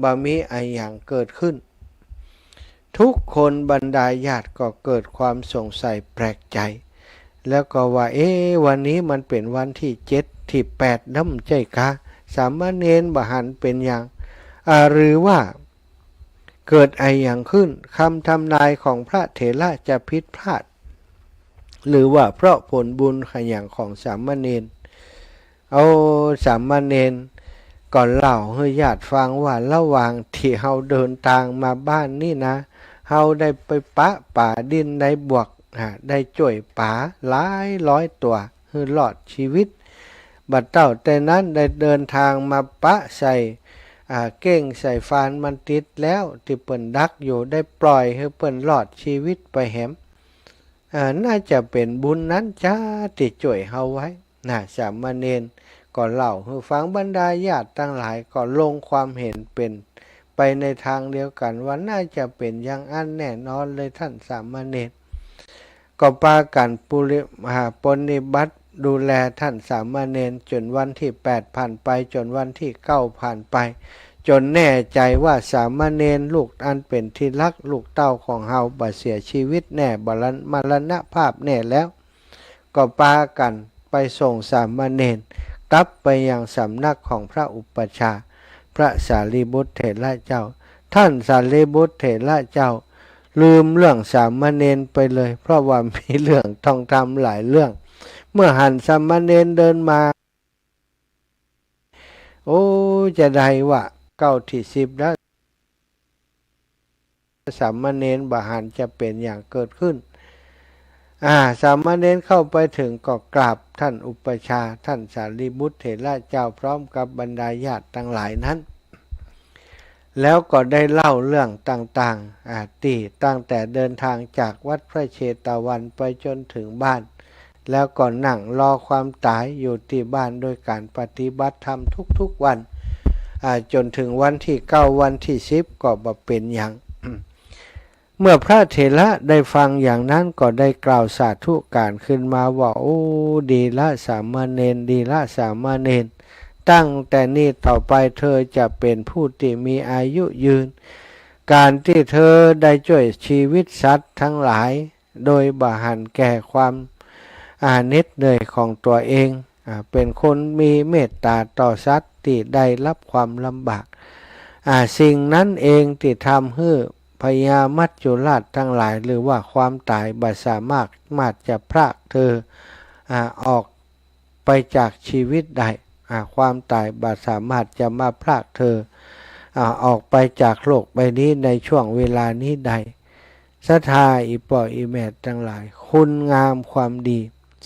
บ่มีอะไรอย่างเกิดขึ้นทุกคนบรรดาญาติก็เกิดความสงสัยแปลกใจแล้วก็ว่าวันนี้มันเป็นวันที่7ที่8น้ำใจคะสามเณรบ่หันเป็นอย่างหรือว่าเกิดอะไรอย่างขึ้นคำทำนายของพระเถระจะผิดพลาดหรือว่าเพราะผลบุญขยันของสามเณรสามเณรก่อนเล่าให้ญาติฟังว่าระหว่างที่เฮาเดินทางมาบ้านนี่นะเฮาได้ไปปะป่าดินในบวกได้จ่วยป่าหลายร้อยตัวเพื่อรอดชีวิตบัดเต้าแต่นั้นได้เดินทางมาปะใส่เก้งใส่ฟานมันติดแล้วที่เปิ้นดักอยู่ได้ปล่อยให้เปิ้นรอดชีวิตไปแหมน่าจะเป็นบุญนั้นจ้าที่จ่วยเฮาไว้สามเณรก็เล่าให้ฟังบรรดาญาติทั้งหลายก็ลงความเห็นเป็นไปในทางเดียวกันว่าน่าจะเป็นอย่างอันแน่นอนเลยท่านสามเณรก็พากันปฏิบัติดูแลท่านสามเณรจนวันที่8ผ่านไปจนวันที่9ผ่านไปจนแน่ใจว่าสามเณรลูกอันเป็นที่รักลูกเต้าของเฮาบ่เสียชีวิตแน่บ่มรณภาพแน่แล้วก็พากันไปส่งสามเณรกลับไปยังสำนักของพระอุปัชฌาย์พระสารีบุตรเถระเจ้าท่านสารีบุตรเถระเจ้าลืมเรื่องสามเณรไปเลยเพราะว่ามีเรื่องต้องทำหลายเรื่องเมื่อหันสามเณรเดินมาจะได้ว่า9ที่10แล้วสามเณรบหันจะเป็นอย่างเกิดขึ้นสามเณรเข้าไปถึงก็กราบท่านอุปัชฌาย์ท่านสารีบุตรเถระเจ้าพร้อมกับบรรดาญาติทั้งหลายนั้นแล้วก็ได้เล่าเรื่องต่างๆตั้งแต่เดินทางจากวัดพระเชตวันไปจนถึงบ้านแล้วก็นั่งรอความตายอยู่ที่บ้านโดยการปฏิบัติธรรมทุกๆวันจนถึงวันที่9วันที่10ก็บ่เป็นอย่าง เมื่อพระเถระได้ฟังอย่างนั้นก็ได้กล่าวสาธุการขึ้นมาว่าดีละสามเณรดีละสามเณรตั้งแต่นี้ต่อไปเธอจะเป็นผู้ที่มีอายุยืนการที่เธอได้ช่วยชีวิตสัตว์ทั้งหลายโดยบ่หันแก่ความเหน็ดเหนื่อยของตัวเองเป็นคนมีเมตตาต่อสัตว์ที่ได้รับความลำบากสิ่งนั้นเองที่ทำให้พญามัจจุราชทั้งหลายหรือว่าความตายบ่สามารถจะพรากเธอออกไปจากชีวิตได้ความตายบ่สามารถจะมาพรากเธอออกไปจากโลกใบนี้ในช่วงเวลานี้ใดศรัทธาอีป่ออีแม่ทั้งหลายคุณงามความดี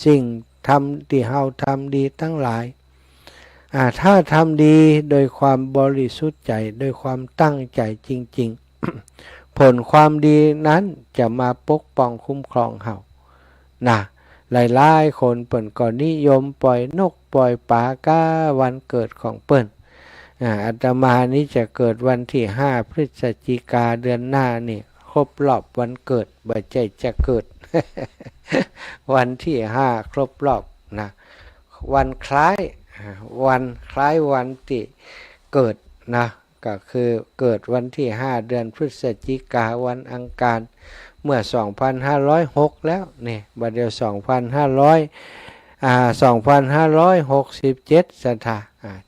สิ่งทำที่เฮาทำดีทั้งหลายถ้าทำดีโดยความบริสุทธิ์ใจโดยความตั้งใจจริงๆ ผลความดีนั้นจะมาปกป้องคุ้มครองเฮานะหลายๆคนเปิ่นก็นิยมปล่อยนกปล่อยปลาก้าวันเกิดของเปิ่นอาตมานี้จะเกิดวันที่5 พฤศจิกาเดือนหน้านี่ครบรอบวันเกิดบ่ใจจะเกิด วันที่5ครบรอบนะวันคล้ายวันที่เกิดนะก็คือเกิดวันที่5 เดือนพฤศจิกาวันอังคารเมื่อ2506แล้วนี่บัดเดียว2567สถา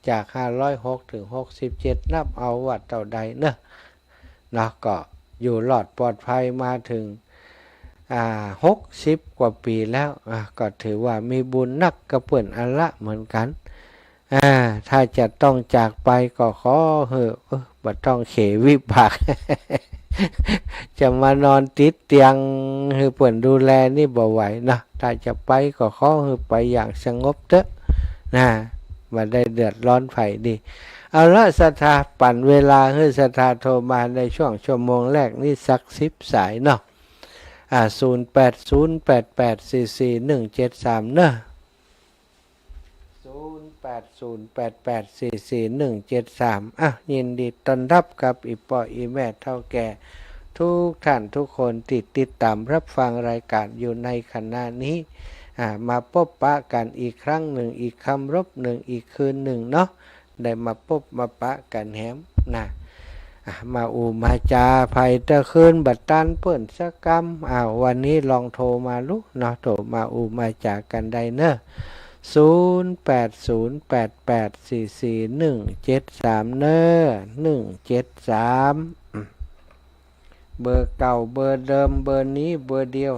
จาก506ถึง67นับเอาว่าเท่าใดเนอะก็อยู่รอดปลอดภัยมาถึง60 กว่าปีแล้วก็ถือว่ามีบุญนักกระเปิ่นอันละเหมือนกันถ้าจะต้องจากไปก็ขอบ่ต้องเขวิบาก จะมานอนติดเตียงให้เปิ่นดูแลนี่บ่ไหวนะถ้าจะไปก็ขอให้ไปอย่างสงบเถอะนะมาได้เดือดร้อนไผดีเอาละศรัทธาปั่นเวลาให้ศรัทธาโทรมาในช่วงชั่วโมงแรกนี่สัก10 สายเนาะ0808844173เนอะ0808844173ยินดีต้อนรับกับอีพ่ออีแม่เฒ่าแก่ทุกท่านทุกคนติดตามรับฟังรายการอยู่ในขณะนี้มาพบปะกันอีกครั้งหนึ่งอีกคำรบหนึ่งอีกคืนหนึ่งเนาะได้มาพบมาปะกันแฮมนะมามาจาภัยตะคืนบัดตันเปิ่นสักกรรมวันนี้ลองโทรมาลุเนาะโทรมามาจากันได้เนอะ0808844173เนอะ173เบอร์เก่าเบอร์เดิมเบอร์นี้เบอร์เดียว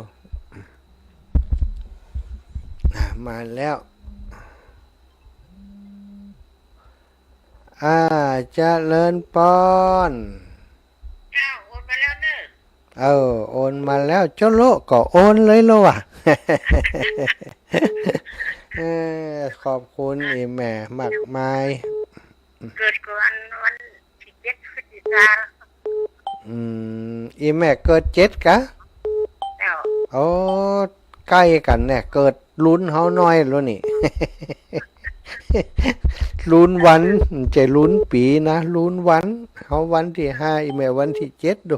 มาแล้วเจริญปอนโอนมาแล้วเนอะโอนมาแล้วเจ้าโลก็โอนเลยโลอ่ะ ขอบคุณอีแม่มากมายเกิดก่อนวันที่7 พฤศจิกาอีแม่เกิด7กะโอ้ใกล้กันเนี่ยเกิดลุ้นเฮาน้อยแล้วนี่ ลุ้นวันจะลุ้นปีนะลุ้นวันเฮาวันที่5อีแม่วันที่7ดู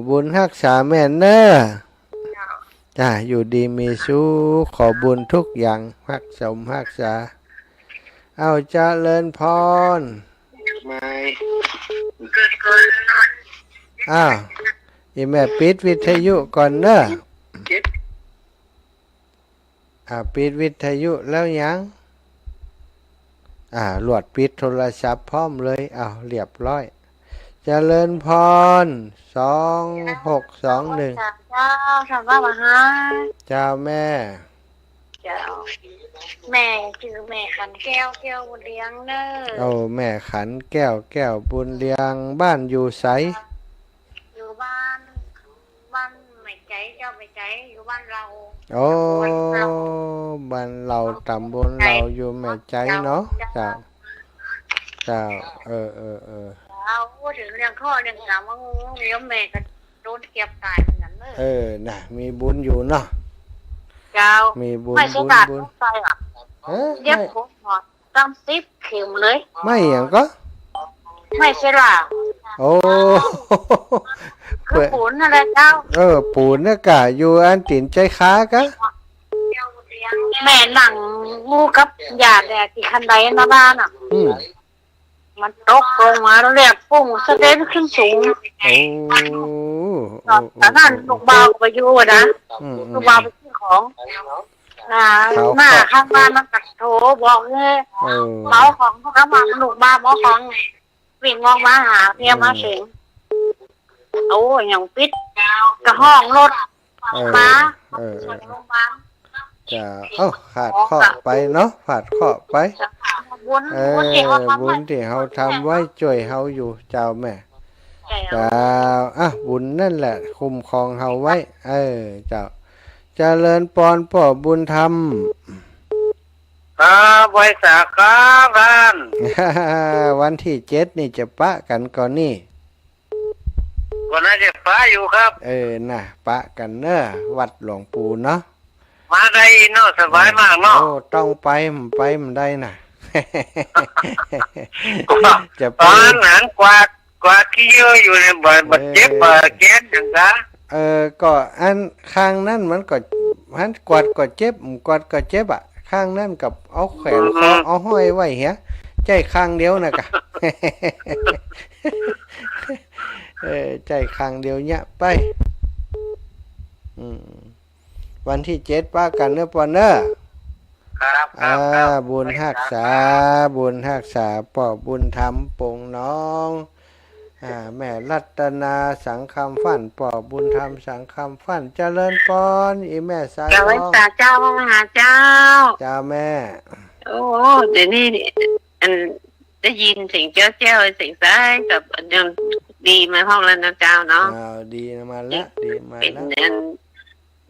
บุญรักษาแม่เน้ออยู่ดีมีสุขขอบุญทุกอย่างรักสมรักษาเจริญพรไม่เกิดก่อนอีแม่ปิดวิทยุก่อนเน้อปิดวิทยุแล้วยังหลวดปิดโทรศัพท์พร้อมเลยเรียบร้อยเจริญพร2621เจ้าสวัสดีค่ะเจ้าแม่เจ้าแม่ชื่อแม่ขันแก้วบุญเลี้ยงเน้อแม่ขันแก้วบุญเลี้ยงบ้านอยู่ไสอยู่บ้านไม่ใจเจ้าไม่ใจอยู่บ้านเราบ้านเราตำบลเราอยู่แม่ใจเนาะเจ้าพูดถึงเรื่องข้อเรื่องสามว่างูเลี้ยงแม่ก็โดนเก็บตายเหมือนกันเลยน่ะมีบุญอยู่เนาะเจ้ามีบุญไม่ใช่การต้องใส่เย็บผมหมดตั้ง10 เข็มเลยไม่อย่างก็ไม่ใช่ล่ะคือปูนอะไรเจ้าปูนน่ะกะอยู่อันตีนใจค้ากะแม่หนังงูกับหยาดแดดที่คันไดหน้าบ้านมันตกลงมาแล้วแหลกปุ้งสะเด็นขึ้นสูงแต่นั่นลูกบ่าวไปอยู่นะลูกบ่าวไปซื้อของหน้าข้างบ้านมันตัดโถบอกเลยเมาของพวกเขามาลูกบ่าวเมาของวิ่งมองมาหาเมียมาเสียงอย่างปิดกระห้องรถมาโรงพยาบาลขาดข้อไปเนาะขาดข้อไปบุญที่เฮาทำไว้ช่วยเฮาอยู่เจ้าแม่เจ้าบุญนั่นแหละคุ้มครองเฮาไว้เจ้าเจริญปอนพ่อบุญธรรมไว้สาครับท่านวันที่7นี่จะปะกันก่อนนี่ ก็น่าจะฟ้าอยู่ครับ น่ะปะกันเนอะวัดหลวงปู่เนาะ มาได้เนาะสบายมากเนาะ โอ้ต้องไปมันได้น่ะ จะไป ตอนนั้นกวาดขี้เยอะอยู่ในบ่เจ็บแก๊สอย่างกะ ก็อันข้างนั้นมันก็อันกวาดก็เจ็บกวาดก็เจ็บอ่ะข้างนั้นกับเอาแขวนคอเอาห้อยไว้เหี้ยใจข้างเดียวนะกะ ใจข้างเดียวเนี่ยไปวันที่7ป้ากันเนอะปอนเนอะ ครับ บุญรักษาป่อบุญธรรมปงน้องแม่รัตนาสังคำฟันป่อบุญธรรมสังคำฟันเจริญปอนอีแม่สาย เจ้าไว้ตาเจ้ามหาเจ้า จ้าแม่ โอ้เดี๋ยวนี้อันได้ยินเสียงเจ้าเสียงซ้ายกับยังดีมาห้องแล้วนะเจ้าเนาะ ดีมาแล้วดีมา เป็น แล้ว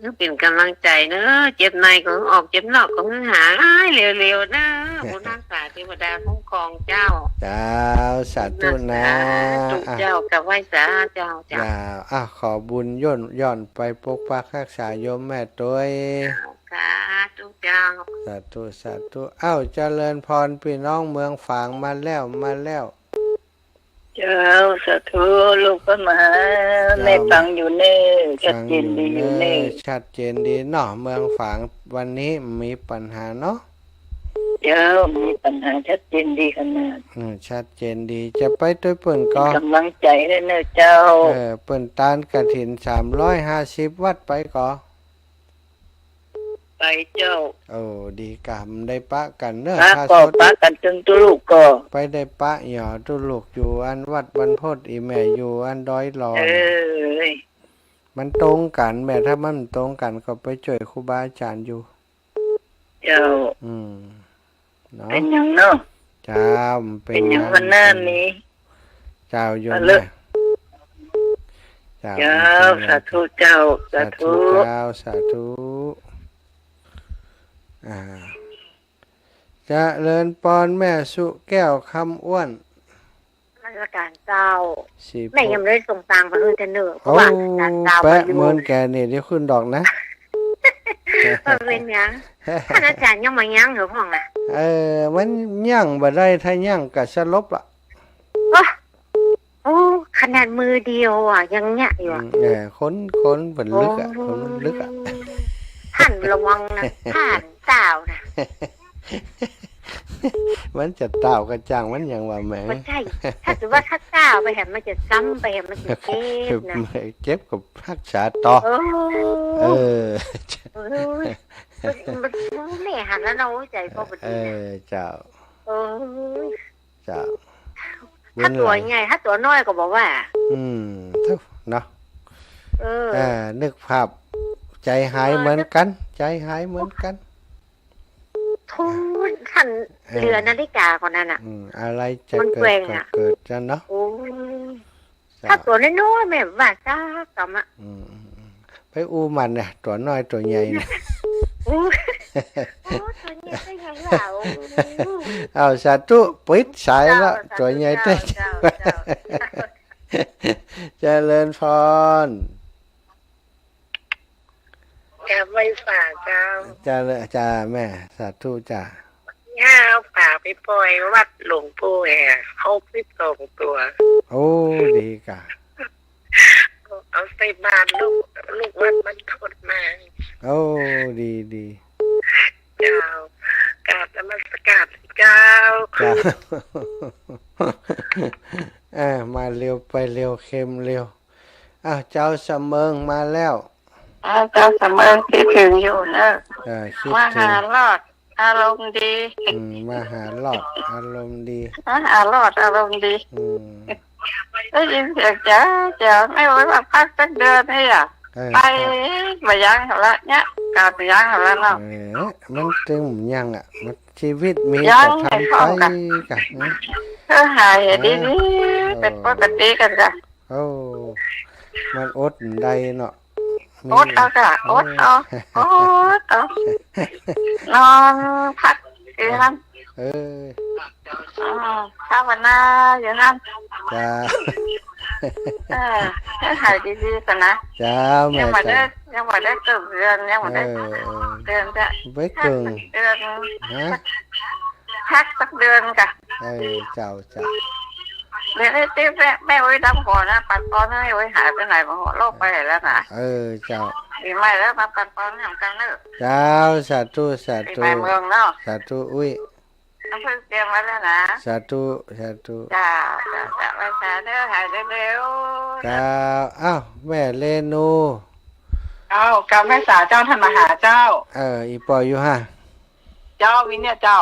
อันเป็นกำลังใจเนอะเจ็บในก็ออกเจ็บนอกก็หายเร็วๆนะบุญรักษาเทวดาคุ้มครองเจ้า จ้าสาธุนะ เจ้ากับไหว้สาเจ้า จ้าขอบุญย่อนไปปกปักรักษาโยมแม่ตัว สาธุเจ้า สาธุเจริญพรพี่น้องเมืองฝางมาแล้วเจ้าสาธุลูกก็มาแม่ฟังอยู่เน่ชัดเจนดีอยู่เน่ ชัดเจนดีเนาะเมืองฝางวันนี้มีปัญหาเนาะ เจ้ามีปัญหาชัดเจนดีขนาด ชัดเจนดีจะไปด้วยเปิ่นก็ กำลังใจให้เน่เจ้า เปิ่นตานกฐิน350วัดไปก็ ไปเจ้า ดีกรรมได้ปะกันเนอะ ปะก็ปะกันจนตัวลูกก็ ไปได้ปะหยอตุลูกอยู่อันวัดบรรพตอีแม่อยู่อันดอยหลอม ย มันตรงกันแม่ถ้ามันตรงกันก็ไปช่วยครูบาอาจารย์อยู่ เจ้า เนาะ เป็นยังเนาะ เจ้าเป็นยังวันหน้านี้ เจ้าอยู่ เอาเล นะ ย เจ้าสาธุเจ้าสาธุ เจ้าสาธุจะเลินปอนแม่สุแก้วคำอ้วน ราชการเจ้า สี แม่ยังไม่ได้ส่งตังค์มาเลยเทนเนอร์เพ โอ้ ราะว่าการเจ้า แปะเมินแกนี่เดี๋ยวขึ้นดอกนะ มันเป็นยังท่านอาจารย์ยังมายังเหรอพ่องอ่ะ มันย่างบ่ได้ถ้าย่างก็สลบล่ะ โอ้ขนาดมือเดียวอ่ะยังเนี่ยอยู่อ่ะ คนบนลึกอ่ะคนมันลึกอ่ะ ท่านระวังนะท่านเจ้านะ มันจะเต่ากระจังมันอย่างว่าแหม มันใช่ถ้าถือว่าถ้าเจ้าไปเห็นมันจะซ้ำไปเห็นมันจะเจ็บนะ เจ็บกับรักษาต่อ โอ้มันแม่หันแล้วเราใจพ่อพอดีนะ เจ้า เจ้า ถ้าตัวใหญ่ถ้าตัวน้อยก็บอกว่า ทุกเนาะนึกภาพใจหายเหมือนกัน ใจหายเหมือนกัน ทุนท่านเรือนาฬิกาคนนั้นอ่ะ อะไรจะเกิดก็เกิดจะเนาะ โอ้ถ้าตัวน้อยๆแม่ว่าซ่ากำอ่ะ ไปอู้มันเนี่ยตัวน้อยตัวใหญ่เนี่ย โอ้ตัวใหญ่ได้ยังไง เอาสาธุปิดสายแล้วตัวใหญ่เต้เจริญพร จะไม่ฝากเจ้า จ้าแม่สาธุจ้า ย่าเอาฝากไปปล่อยวัดหลวงปู่เขา12 ตัว โอ้ดีกะ เอาใส่บาตรลูกวัดมันทดมา โอ้ดี เจ้ากราบนมัสการเจ้า จ้ามาเร็วไปเร็วเค็มเร็วเจ้าเสมิงมาแล้ว เจ้าเสมอคิดถึงอยู่นะ คิด มา ถึ หาง รอดอารมณ์ดี มาหาหลอดอารมณ์ดี มาหารอดอารมณ์ดีได้ยินเสียงจ้าไม่ไว้มาพักสักเดือนให้ไปมายังเหรอเนี่ยกลับยังเหรอเนาะ มันตึงยังมันชีวิตมีแต่ทำไปกัน หายดีเป็นปกติกันจ้ะ โอ้มันอดได้เนาะ อดเอาจ้ะอดเอานอนพักอยู่นั่นภาวนาอยู่นั่น จ้า หายดีๆกันนะ เจ้าแม่ ยังมาได้ เจ้า ยังมาได้เกือบเดือนยังมาได้เดือนจะ ไว้กึ่ง เดือน ฮะ พักสักเดือนกะ เจ้า เดี๋ยวที่แม่ไว้ดำก่อนนะปัดปอนให้ไว้หายไปไหนมาหัวโลกไปไหนแล้วนะเจ้าปีใหม่แล้วมาปัดปอนทำกันเนอะ เจ้าสาธุ ปีใหม่เมืองเนาะ สาธุอุ้ย น้ำพึ่งเตรียมไว้แล้วนะ สาธุ จ้าไปสาเด้อหายเร็ว เจ้าอ้าวแม่เลนู เจ้ากับแม่สาเจ้าท่านมาหาเจ้า อีปออยู่ฮะ เจ้าวินเนี่ยเจ้า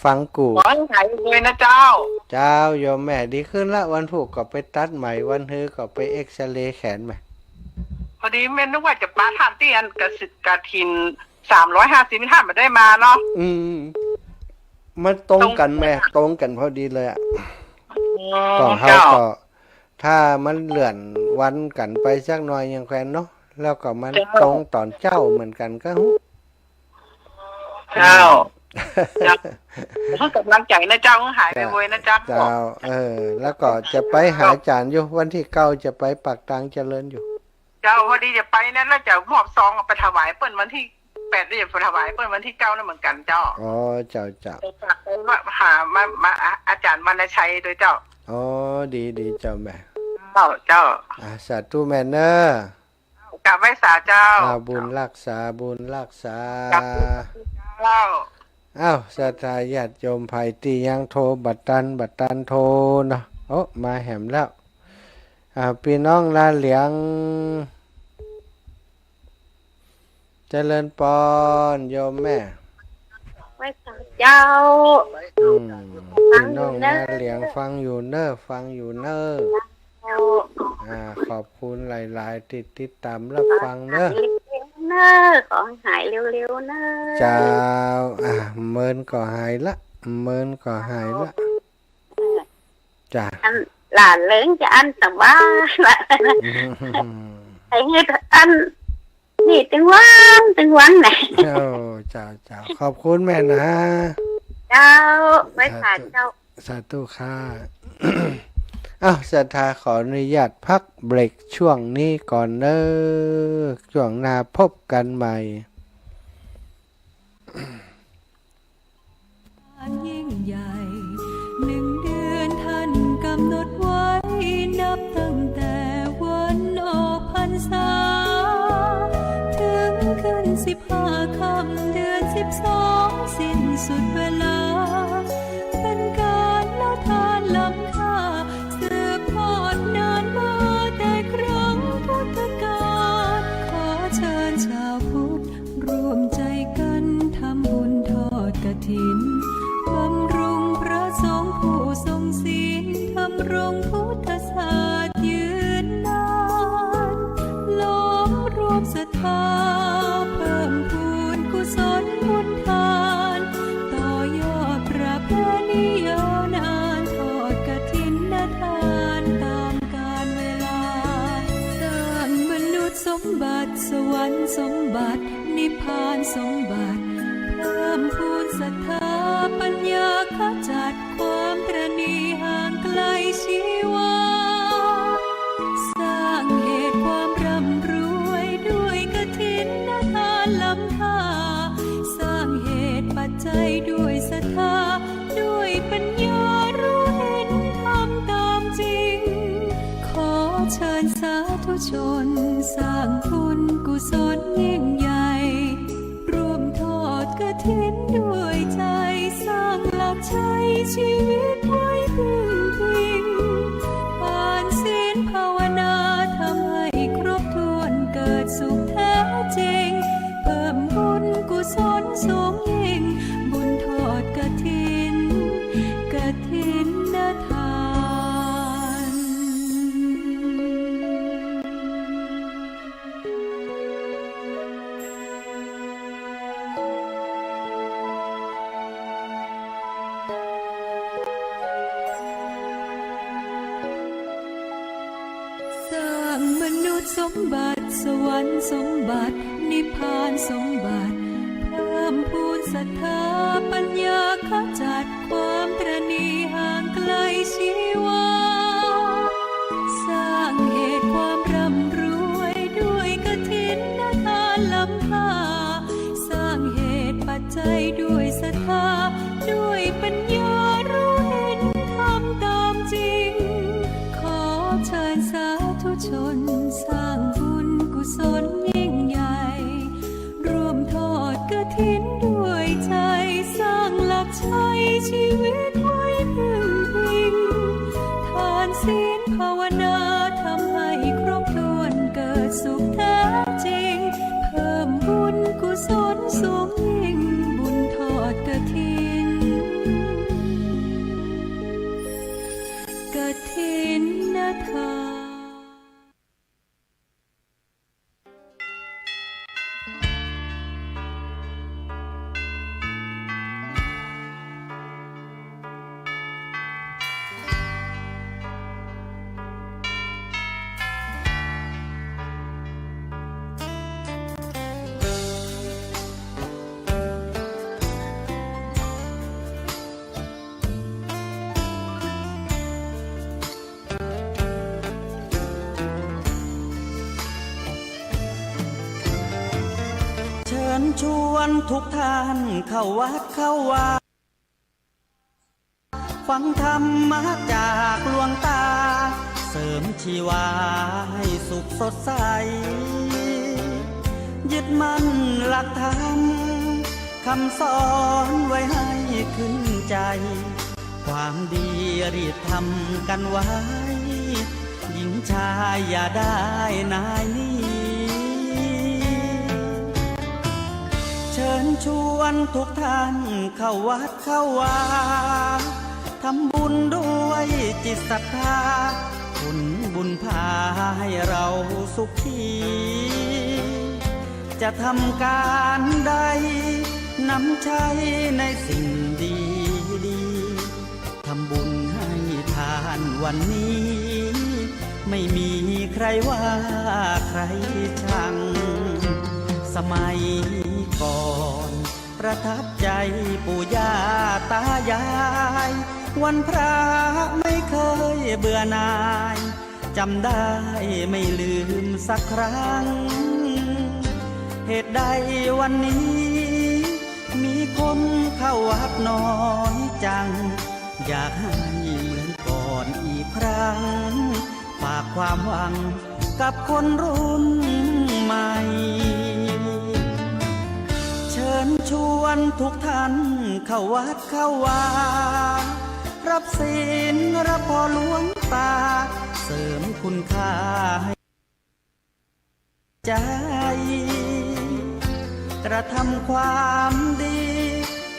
ฟังกู ขอให้หายเลยนะเจ้า เจ้าโยมแม่ดีขึ้นละวันผูกก็ไปตัดใหม่วันฮือก็ไปเอ็กซเรย์แขนใหม่ พอดีแม่นึกว่าจะป้าทานเตียนกระสิทธิ์กระทิน350ท่านมาได้มาเนาะ มันตรงกันแม่ตรงกันพอดีเลยอ่ะก็เฮา เจ้า ก็ถ้ามันเลื่อนวันกันไปสักหน่อยยังแควนเนาะแล้วก็มันตรงตอนเจ้าเหมือนกันก็ฮู้ เจ้าให้กำลังใจนะเจ้าหายไปเว้ยนะเจ้า เจ้าแล้วก็จะไปหาอาจารย์อยู่วันที่9จะไปปักตังเจริญอยู่ เจ้าพอดีจะไปนั่นแล้วจะมอบซองไปถวายเปิ้นวันที่8ได้จะถวายเปิ้นวันที่9นั่นเหมือนกันเจ้า อ๋อเจ้า ว่าหามาอาจารย์วรรณชัยโดยเจ้า อ๋อดีเจ้าแม่ เจ้า สาธุแม่เนอร์ กับแม่สาเจ้า บุญรักษา เจ้า อ้าวศรัทธาญาติโยมภัยตียังโทรบัตรตันโทรเนาะโอ้มาแหมแล้วพี่น้องลาเหลียงเจริญปอนโยมแม่ ไว้สาเจ้า พี่น้องลาเหลียงฟังอยู่เนอขอบคุณหลายๆติดตามรับฟังเนอะ เนอะขอให้หายเร็วๆเนอะ เจ้าเมินก็หายละจ้า อันหลานเลี้ยงจะอันแต่ว่าไอ้เฮ็ดอันนี่ตึงวันไหน เจ้าขอบคุณแม่นะ เจ้าไว้สาเจ้า สาธุค่ะ อ้าวศรัทธาขออนุญาตพักเบรกช่วงนี้ก่อนเนอะช่วงหน้าพบกันใหม่ ยิ่งใหญ่1 เดือนท่านกำหนดไว้นับตั้งแต่วันออกพรรษาถึงขึ้น15 ค่ำเดือน 12สิ้นสุดเวลาเป็นการละทานล้ำค่าสืบทอดนานมาแต่ครั้งพุทธกาลขอเชิญชาวพุทธร่วมใจกันทำบุญทอดกฐินบำรุงพระสงฆ์ผู้ทรงศีลทำรงพุทธศาสตร์ยืนนานล้อมรวมศรัทธาเพิ่มพูนกุศลบุญทานต่อยอดประเพณียาวนานทอดกฐินทานตามกาลเวลาสร้างมนุษย์สมบัติสวรรค์สมบัตินิพพานสมบัติเพิ่มพูนศรัทธาปัญญาขจัดความตระหนี่ห่างไกลชีวาสร้างเหตุความร่ำรวยด้วยกฐินทานล้ำค่าสร้างเหตุปัจจัยด้วยศรัทธาด้วยปัญญารู้เห็นทำตามจริงขอเชิญสาธุชนสร้างบุญกุศลยิ่งใหญ่ร่วมทอดกฐินด้วยใจสร้างหลักใช้ชีวิตไว้พึ่งพิงผ่านศีลภาวนาทำให้ครบถ้วนเกิดสุขแท้จริงเพิ่มบุญกุศลสูงยิ่งบุญทอดกฐินทาน สร้างมนุษย์สมบัติสวรรค์สมบัตินิพพานสมบัติเพิ่มพูนศรัทธาปัญญาขจัดความตระหนี่ห่างไกลชีวา ดสุขแท้จริงเพิ่มบุญกุศลสูงยิ่งบุญทอดกฐินกฐินทาน เชิญชวนทุกท่านเข้าวัดเข้าวาฟังธรรมะจากหลวงตาเสริมชีวาให้สุขสดใสยึดมั่นหลักธรรมคำสอนไว้ให้ขึ้นใจความดีรีบทำกันไว้หญิงชายอย่าได้นายนี้เชิญชวนทุกท่านเข้าวัดเข้าวาทำบุญด้วยจิตศรัทธาผลบุญพาให้เราสุขีจะทำการใดนำใช้ในสิ่งดีดีทำบุญให้ทานวันนี้ไม่มีใครว่าใครชังสมัยก่อนประทับใจปู่ย่าตายายวันพระไม่เคยเบื่อหน่ายจำได้ไม่ลืมสักครั้งเหตุใดวันนี้มีคนเข้าวัดน้อยจังอยากให้เหมือนก่อนอีกครั้งฝากความหวังกับคนรุ่นใหม่เชิญชวนทุกท่านเข้าวัดเข้าวารับศีลรับพรหลวงตาเสริมคุณค่าให้ใจกระทำความดี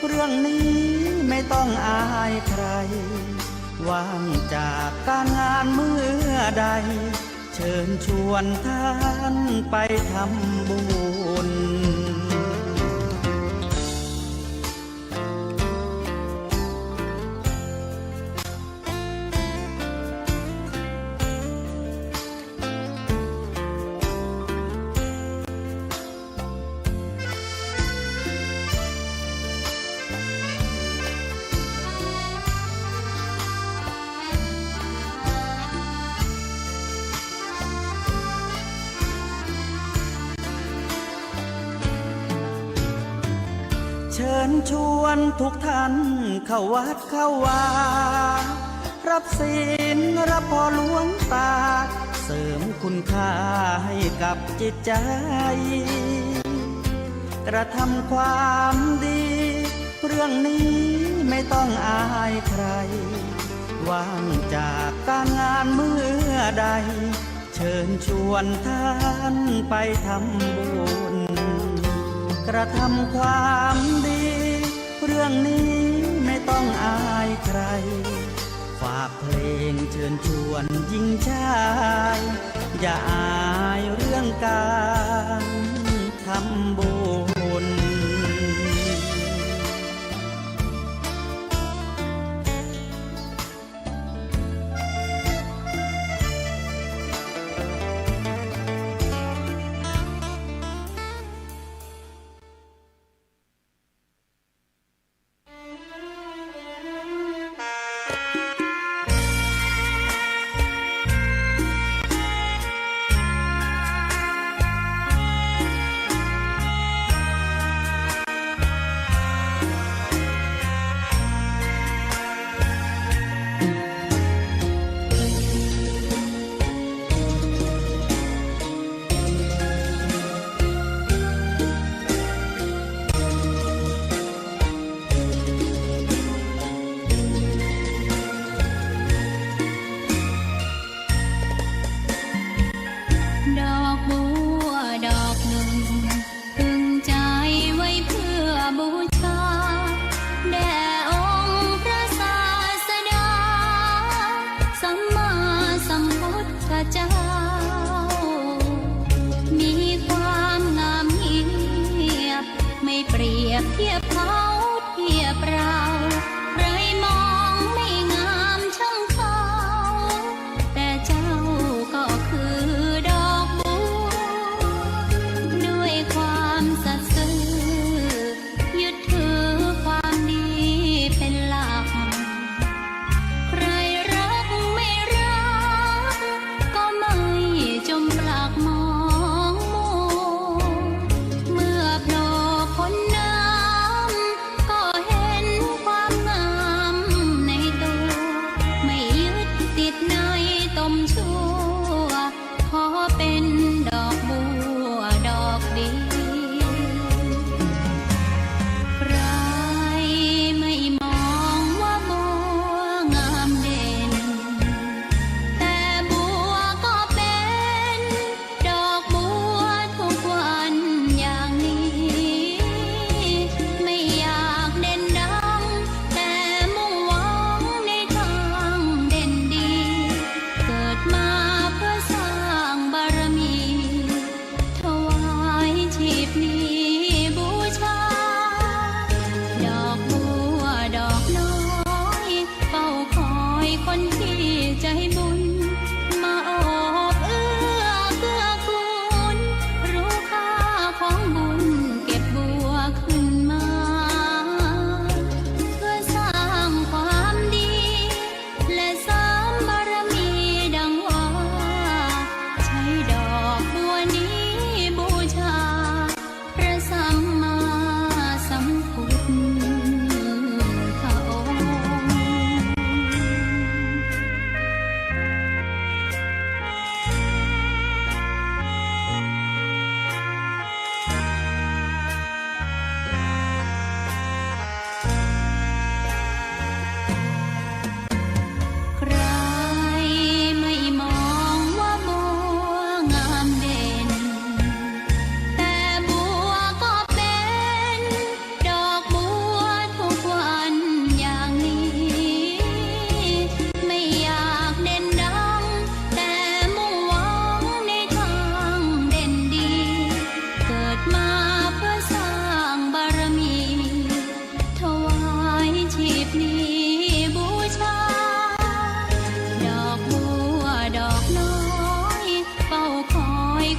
เรื่องนี้ไม่ต้องอายใครว่างจากการงานเมื่อใดเชิญชวนท่านไปทำบุญเชิญชวนทุกท่านเข้าวัดเข้าวารับศีลรับพรหลวงตาเสริมคุณค่าให้กับจิตใจกระทำความดีเรื่องนี้ไม่ต้องอายใครว่างจากการงานเมื่อใดเชิญชวนท่านไปทำบุญกระทำความดีเรื่องนี้ไม่ต้องอายใครฝากเพลงเชิญชวนหญิงชายอย่าอายเรื่องการทำบุญ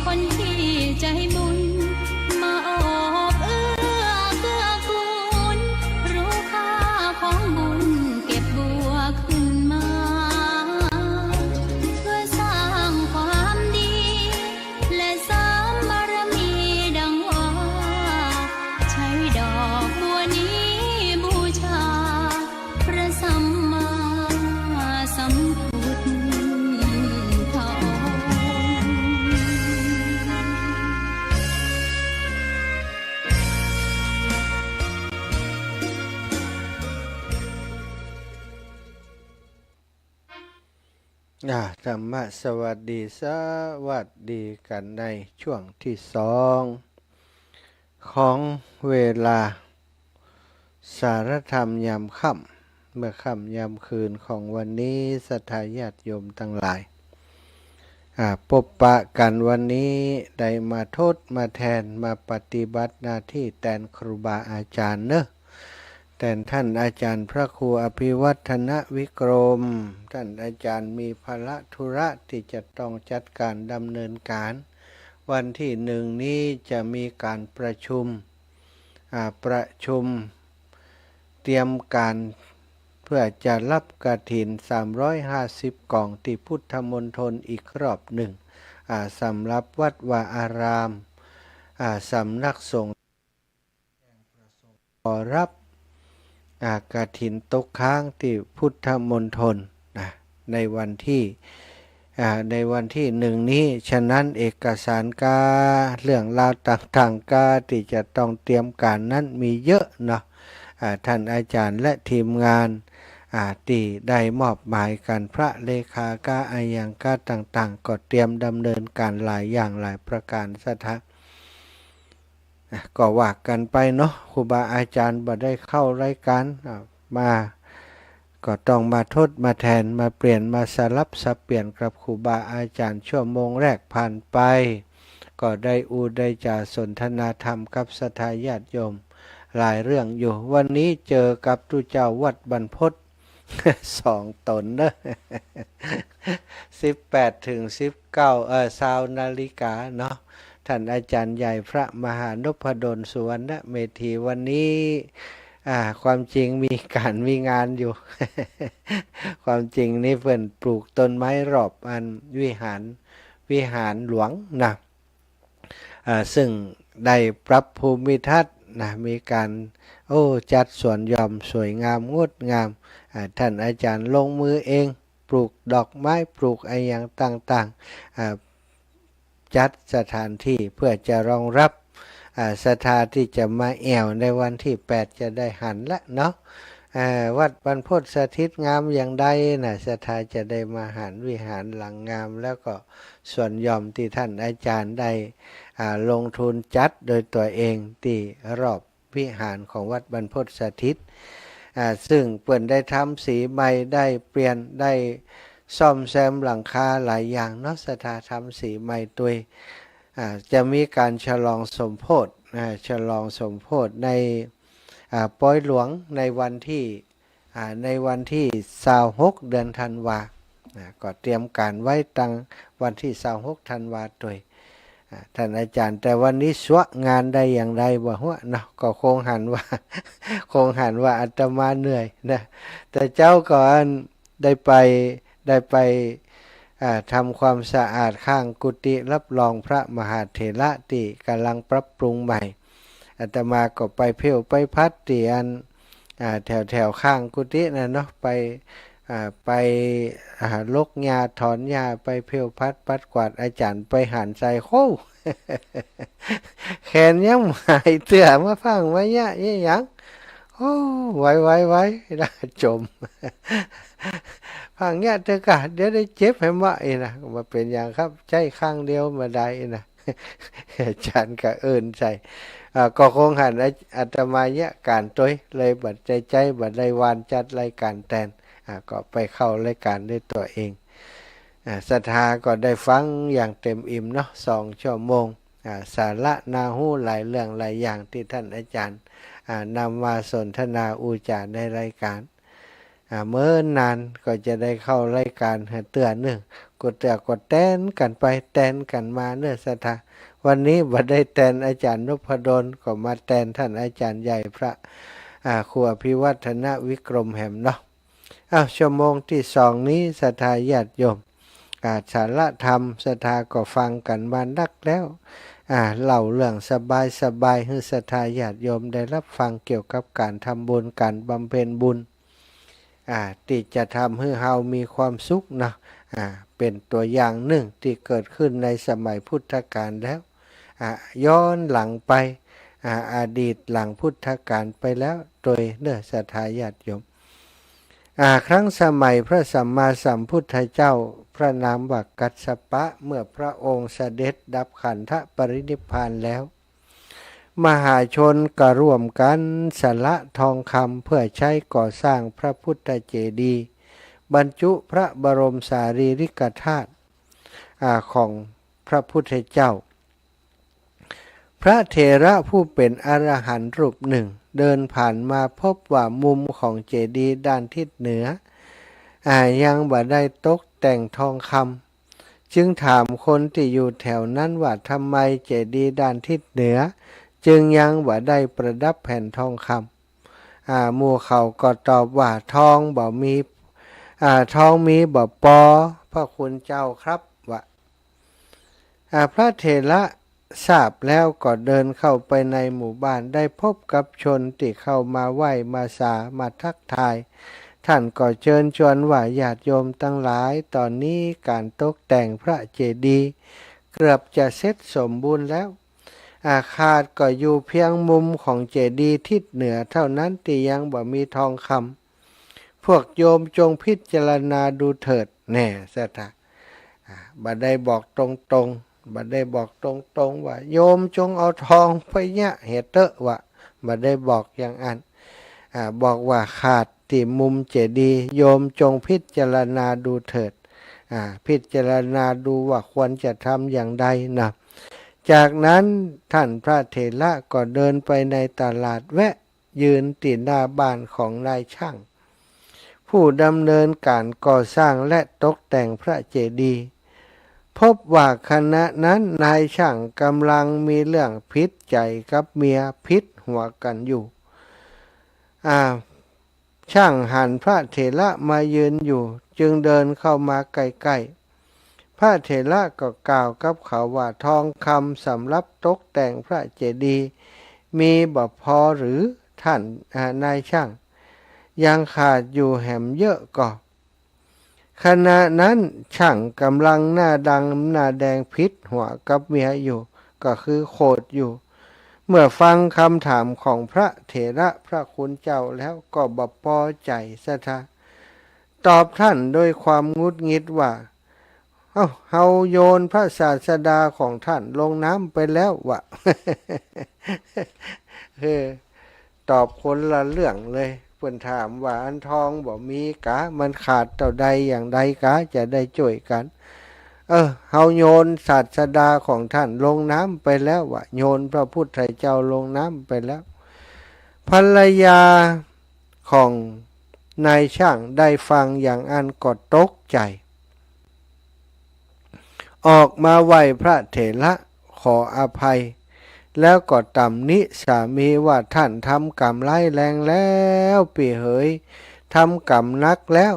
คนที่ใจบุญมาโอบเอื้อเกื้อกูลรู้ค่าของบุญเก็บบัวขึ้นมาเพื่อสร้างความดีและสร้างบารมีดังว่าใช้ดอกบัวนี้บูชาพระสัมมาสัมพุทธองค์ ธรรมะสวัสดีกันในช่วงที่สองของเวลาสารธรรมยามค่ำเมื่อค่ำยามคืนของวันนี้ศรัทธาญาติโยมทั้งหลายพบปะกันวันนี้ได้มาทดมาแทนมาปฏิบัติหน้าที่แทนครูบาอาจารย์เนอะแต่ท่านอาจารย์พระครูอภิวัฒนวิกรมท่านอาจารย์มีภาระธุระที่จะต้องจัดการดำเนินการวันที่หนึ่งนี้จะมีการประชุมเตรียมการเพื่อจะรับกฐิน350 กล่องที่พุทธมณฑลอีกรอบหนึ่งสำหรับวัดวาอารามสำนักสงฆ์ขอรับกฐินตกค้างที่พุทธมณฑลในวันที่หนึ่งนี้ฉะนั้นเอกสารเรื่องราวต่างๆที่จะต้องเตรียมการนั้นมีเยอะเนาะท่านอาจารย์และทีมงานที่ได้มอบหมายกันพระเลขาอายังต่างๆก็เตรียมดำเนินการหลายอย่างหลายประการสถาก็ว่ากันไปเนาะครูบาอาจารย์บ่ได้เข้ารายการมาก็ต้องมาทดมาแทนมาเปลี่ยนมาสลับสับเปลี่ยนกับครูบาอาจารย์ชั่วโมงแรกผ่านไปก็ได้ได้จาสนทนาธรรมกับศรัทธาญาติโยมหลายเรื่องอยู่วันนี้เจอกับตุเจ้าวัดบรรพต 2 ตนเนอะ18 ถึง 19 20 นาฬิกาเนาะท่านอาจารย์ใหญ่พระมหานพดลสุวรรณเมธีวันนี้ความจริงมีการมีงานอยู่ ความจริงนี่เพิ่นปลูกต้นไม้รอบอันวิหารหลวงนะซึ่งได้ปรับภูมิทัศน์มีการจัดสวนหย่อมสวยงามงดงามท่านอาจารย์ลงมือเองปลูกดอกไม้ปลูกอะไรอย่างต่างๆจัดสถานที่เพื่อจะรองรับศรัทธาที่จะมาแอวในวันที่8จะได้หันละเนาะวัดบรรพตสถิตงามอย่างใดศรัทธาจะได้มาหันวิหารหลังงามแล้วก็ส่วนหย่อมที่ท่านอาจารย์ได้ลงทุนจัดโดยตัวเองที่รอบวิหารของวัดบรรพตสถิตซึ่งเปิ่นได้ทำสีใหม่ได้เปลี่ยนได้ซ่อมแซมหลังคาหลายอย่างเนาะศรัทธาทำสีใหม่ตัวจะมีการฉลองสมโภชในปอยหลวงในวันที่26 เดือนธันวาก็เตรียมการไว้ตั้งวันที่26 ธันวาตัวท่านอาจารย์แต่วันนี้สวะงานได้อย่างไรบ่ฮะเนาะก็คงหันว่าอาตมาเหนื่อยนะแต่เจ้าก็ได้ไปทำความสะอาดข้างกุฏิรับรองพระมหาเถระที่กำลังปรับปรุงใหม่อาตมาก็ไปเพ่วไปพัดที่แถวข้างกุฏินะเนาะไปลกหญ้าถอนหญ้าไปเพ่วพัดปัดกวาดอาจารย์ไปหันใจโค้ แขนยังหายเตื่อมาฟังไว้เนี่ยยังไว้นะจม ฟังเนี่ยเถอะกะเดี๋ยวได้เจ็บให้มานะมาเป็นอย่างครับใจข้างเดียวมาได้นะ อาจารย์ก็เอินใจก็คงหันอาตมาเนี่ยการต้วยเลยบัดใจบัดได้วานจัดรายการแทนก็ไปเข้ารายการด้วยตัวเองศรัทธาก็ได้ฟังอย่างเต็มอิ่มเนาะ2 ชั่วโมงสาระนาหูหลายเรื่องหลายอย่างที่ท่านอาจารย์นำมาสนทนาอุจาในรายการเมื่อนานก็จะได้เข้ารายการเตือนหนึ่ง กดแต่กดแต้นกันไปแต้นกันมาเนื้อศรัทธาวันนี้บัดได้แต้นอาจารย์นพดลก็มาแต้นท่านอาจารย์ใหญ่พระครูอภิวัฒนวิกรมแหมเนาะชั่วโมงที่2นี้ศรัทธาญาติโยมสาระธรรมศรัทธาก็ฟังกันมานักแล้วเล่าเรื่องสบายให้ศรัทธาญาติโยมได้รับฟังเกี่ยวกับการทำบุญการบำเพ็ญบุญที่จะทำให้เฮามีความสุขนะเป็นตัวอย่างหนึ่งที่เกิดขึ้นในสมัยพุทธกาลแล้วย้อนหลังไปอดีตหลังพุทธกาลไปแล้วโดยเนื้อศรัทธาญาติโยมครั้งสมัยพระสัมมาสัมพุทธเจ้าพระนามว่ากัสสปะเมื่อพระองค์เสด็จดับขันธปรินิพพานแล้วมหาชนก็ร่วมกันสละทองคำเพื่อใช้ก่อสร้างพระพุทธเจดีย์บรรจุพระบรมสารีริกธาตุของพระพุทธเจ้าพระเถระผู้เป็นอรหันต์รูปหนึ่งเดินผ่านมาพบว่ามุมของเจดีย์ด้านทิศเหนือยังบ่ได้ตกแต่งทองคำจึงถามคนที่อยู่แถวนั้นว่าทำไมเจดีย์ด้านทิศเหนือจึงยังบ่ได้ประดับแผ่นทองคำหมู่เขาก็ตอบว่าทองบ่มีทองมีบ่พอพระคุณเจ้าครับว่าพระเถระทราบแล้วก็เดินเข้าไปในหมู่บ้านได้พบกับชนที่เข้ามาไหว้มาสามาทักทายท่านก็เชิญชวนว่าญาติโยมทั้งหลายตอนนี้การตกแต่งพระเจดีย์เกือบจะเสร็จสมบูรณ์แล้วขาดก็อยู่เพียงมุมของเจดีย์ทิศเหนือเท่านั้นที่ยังบ่มีทองคำพวกโยมจงพิจารณาดูเถิดแน่ศรัทธาบ่ได้บอกตรงๆบ่ได้บอกตรงๆว่าโยมจงเอาทองไปเนี่ยเหตุเตอะว่าบ่ได้บอกอย่างนั้นบอกว่าขาดที่มุมเจดีย์โยมจงพิจารณาดูเถิดพิจารณาดูว่าควรจะทำอย่างใดนะจากนั้นท่านพระเถระก็เดินไปในตลาดแวะยืนติดหน้าบ้านของนายช่างผู้ดำเนินการก่อสร้างและตกแต่งพระเจดีย์พบว่าขณะนั้นนายช่างกำลังมีเรื่องพิษใจกับเมียพิษหัวกันอยู่ช่างหันพระเถระมายืนอยู่จึงเดินเข้ามาใกล้ๆพระเถระก็กล่าวกับเขาว่าทองคำสำหรับตกแต่งพระเจดีย์มีบ่พอหรือท่านนายช่างยังขาดอยู่แหมเยอะก็ขณะนั้นช่างกำลังหน้าดังหน้าแดงพิษหัวกับเมียอยู่ก็คือโคตรอยู่เมื่อฟังคำถามของพระเถระพระคุณเจ้าแล้วก็บ่พอใจซะท่าตอบท่านโดยความงุดงิดว่าเฮาโยนพระศาสดาของท่านลงน้ำไปแล้ววะ ตอบคนละเรื่องเลยเพิ่นถามว่าอันทองบ่มีกะมันขาดเท่าใดอย่างใดกะจะได้ช่วยกันเฮาโยนศาสดาของท่านลงน้ำไปแล้ววะโยนพระพุทธเจ้าลงน้ำไปแล้วภรรยาของนายช่างได้ฟังอย่างอันก็ตกใจออกมาไหว้พระเถระขออภัยแล้วก็ตำหนิสามีว่าท่านทำกรรมร้ายแรงแล้วปีเหยทำกรรมนักแล้ว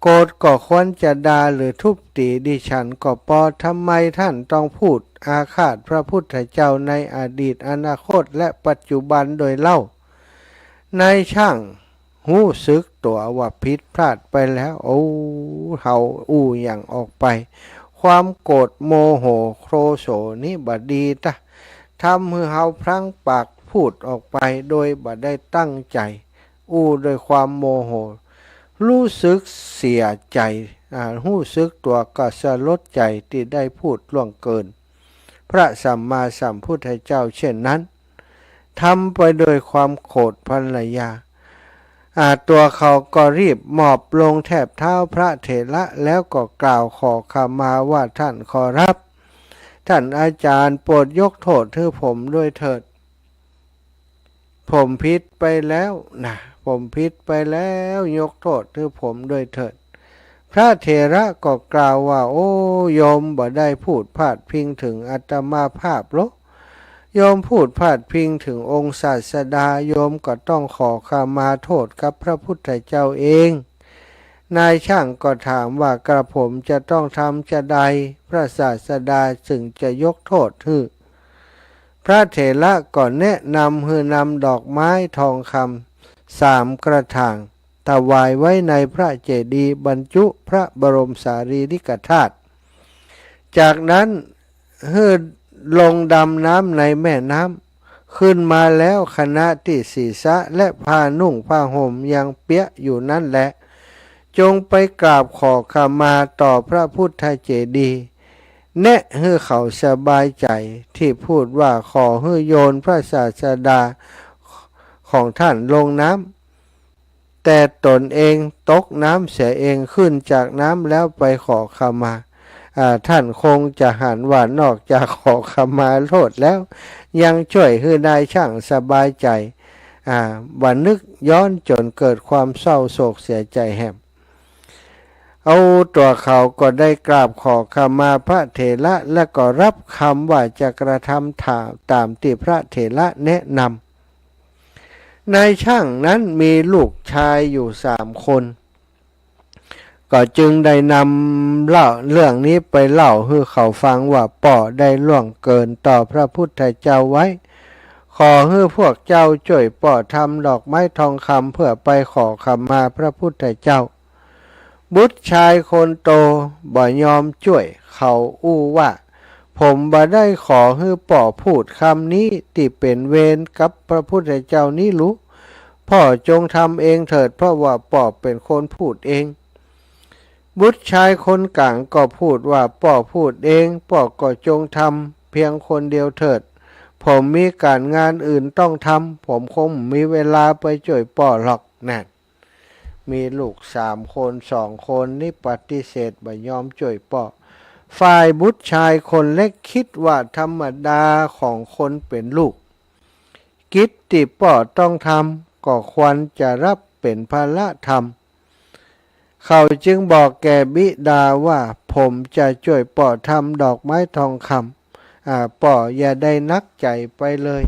โกรธก็ควรจะด่าหรือทุบตีดิฉันก็พอทำไมท่านต้องพูดอาฆาตพระพุทธเจ้าในอดีตอนาคตและปัจจุบันโดยเล่านายช่างหู้สึกตัวว่าผิดพลาดไปแล้วเฮาอย่างออกไปความโกรธโมโหโครโสนี้บ่ดีทำให้เฮาพลั้งปากพูดออกไปโดยบ่ได้ตั้งใจโดยความโมโหรู้สึกเสียใจรู้สึกตัวก็สลดใจที่ได้พูดล่วงเกินพระสัมมาสัมพุทธเจ้าเช่นนั้นทำไปโดยความโกรธภรรยาตัวเขาก็รีบหมอบลงแทบเท้าพระเถระแล้วก็กล่าวขอขมาว่าท่านขอรับท่านอาจารย์โปรดยกโทษให้ผมด้วยเถิดผมผิดไปแล้วนะผมผิดไปแล้วยกโทษให้ผมด้วยเถิด พระเถระก็กล่าวว่าโอ้โยมบ่ได้พูดพาดพิงถึงอาตมาภาพหรอกโยมพูดพาดพิงถึงองค์ศาสดาโยมก็ต้องขอขมาโทษกับพระพุทธเจ้าเองนายช่างก็ถามว่ากระผมจะต้องทำจะใดพระศาสดาจึงจะยกโทษให้พระเถระก็แนะนำให้นำดอกไม้ทองคำ3 กระถางถวายไว้ในพระเจดีย์บรรจุพระบรมสารีริกธาตุจากนั้นให้ลงดำน้ำในแม่น้ำขึ้นมาแล้วคณะที่ศีรษะและผ้านุ่งผ้าห่มยังเปียกอยู่นั่นแหละจงไปกราบขอขมาต่อพระพุทธเจดีย์แนะให้เขาสบายใจที่พูดว่าขอให้โยนพระศาสดาของท่านลงน้ำแต่ตนเองตกน้ำเสียเองขึ้นจากน้ำแล้วไปขอขมาท่านคงจะหันว่านอกจากขอขมาโทษแล้วยังช่วยให้นายช่างสบายใจวันนึกย้อนจนเกิดความเศร้าโศกเสียใจแหบเอาตัวเขาก็ได้กราบขอขมาพระเถระและก็รับคำว่าจะกระทำตามที่พระเถระแนะนำนายช่างนั้นมีลูกชายอยู่3 คนก็จึงได้นำเล่าเรื่องนี้ไปเล่าให้เขาฟังว่าป่อได้ล่วงเกินต่อพระพุทธเจ้าไว้ขอให้พวกเจ้าช่วยป่อทำดอกไม้ทองคำเพื่อไปขอขมาพระพุทธเจ้าบุตรชายคนโตบ่ยอมช่วยเขาอู้ว่าผมบ่ได้ขอให้ป่อพูดคำนี้ที่เป็นเวรกับพระพุทธเจ้านี่รู้พ่อจงทำเองเถิดเพราะว่าป่อเป็นคนพูดเองบุตรชายคนกลางก็พูดว่าป่อพูดเองป่อก็จงทำเพียงคนเดียวเถิดผมมีการงานอื่นต้องทำผมคงมีเวลาไปช่วยป่อหรอกนั่นมีลูก3 คน2 คนนี่ปฏิเสธไม่ยอมช่วยป่อฝ่ายบุตรชายคนเล็กคิดว่าธรรมดาของคนเป็นลูกกิจที่ป่อต้องทำก็ควรจะรับเป็นภาระธรรมเขาจึงบอกแก่บิดาว่าผมจะช่วยป่อทำดอกไม้ทองคำป่ออย่าได้นักใจไปเลย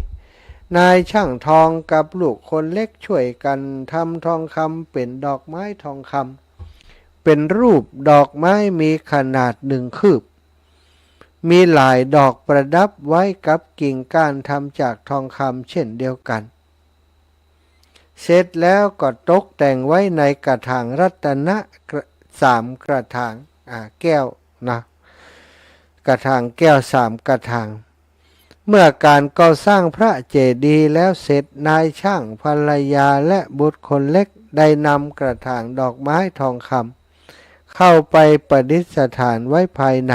นายช่างทองกับลูกคนเล็กช่วยกันทำทองคำเป็นดอกไม้ทองคำเป็นรูปดอกไม้มีขนาด1 คืบมีหลายดอกประดับไว้กับกิ่งก้านทำจากทองคำเช่นเดียวกันเสร็จแล้วก็ตกแต่งไว้ในกระถางรัตนะ3 กระถางแก้วนะกระถางแก้ว3 กระถางเมื่อการก่อสร้างพระเจดีย์แล้วเสร็จนายช่างภรรยาและบุตรคนเล็กได้นำกระถางดอกไม้ทองคำเข้าไปประดิษฐานไว้ภายใน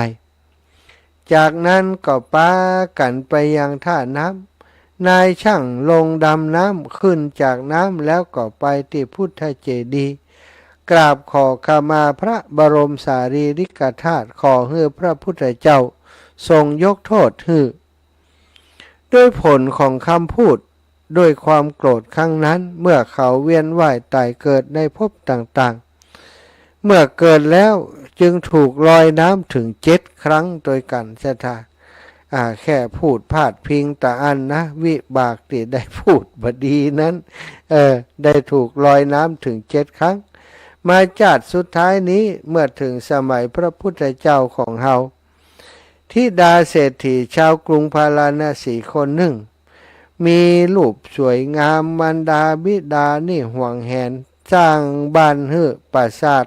จากนั้นก็พากันไปยังท่าน้ำนายช่างลงดำน้ำขึ้นจากน้ำแล้วก็ไปที่พุทธเจดีย์กราบขอขมาพระบรมสารีริกธาตุขอให้พระพุทธเจ้าทรงยกโทษให้ด้วยผลของคำพูดด้วยความโกรธครั้งนั้นเมื่อเขาเวียนว่ายตายเกิดในภพต่างๆเมื่อเกิดแล้วจึงถูกลอยน้ำถึง7 ครั้งโดยกันเสถาแค่พูดพาดพิงตาอันนะวิบากที่ได้พูดบดีนั้นได้ถูกลอยน้ำถึง7 ครั้งมาจาดสุดท้ายนี้เมื่อถึงสมัยพระพุทธเจ้าของเฮาธิดาเศรษฐีชาวกรุงพาราณสีคนหนึ่งมีรูปสวยงามมารดาบิดานี่ห่วงแหนสร้างบ้านปราสาท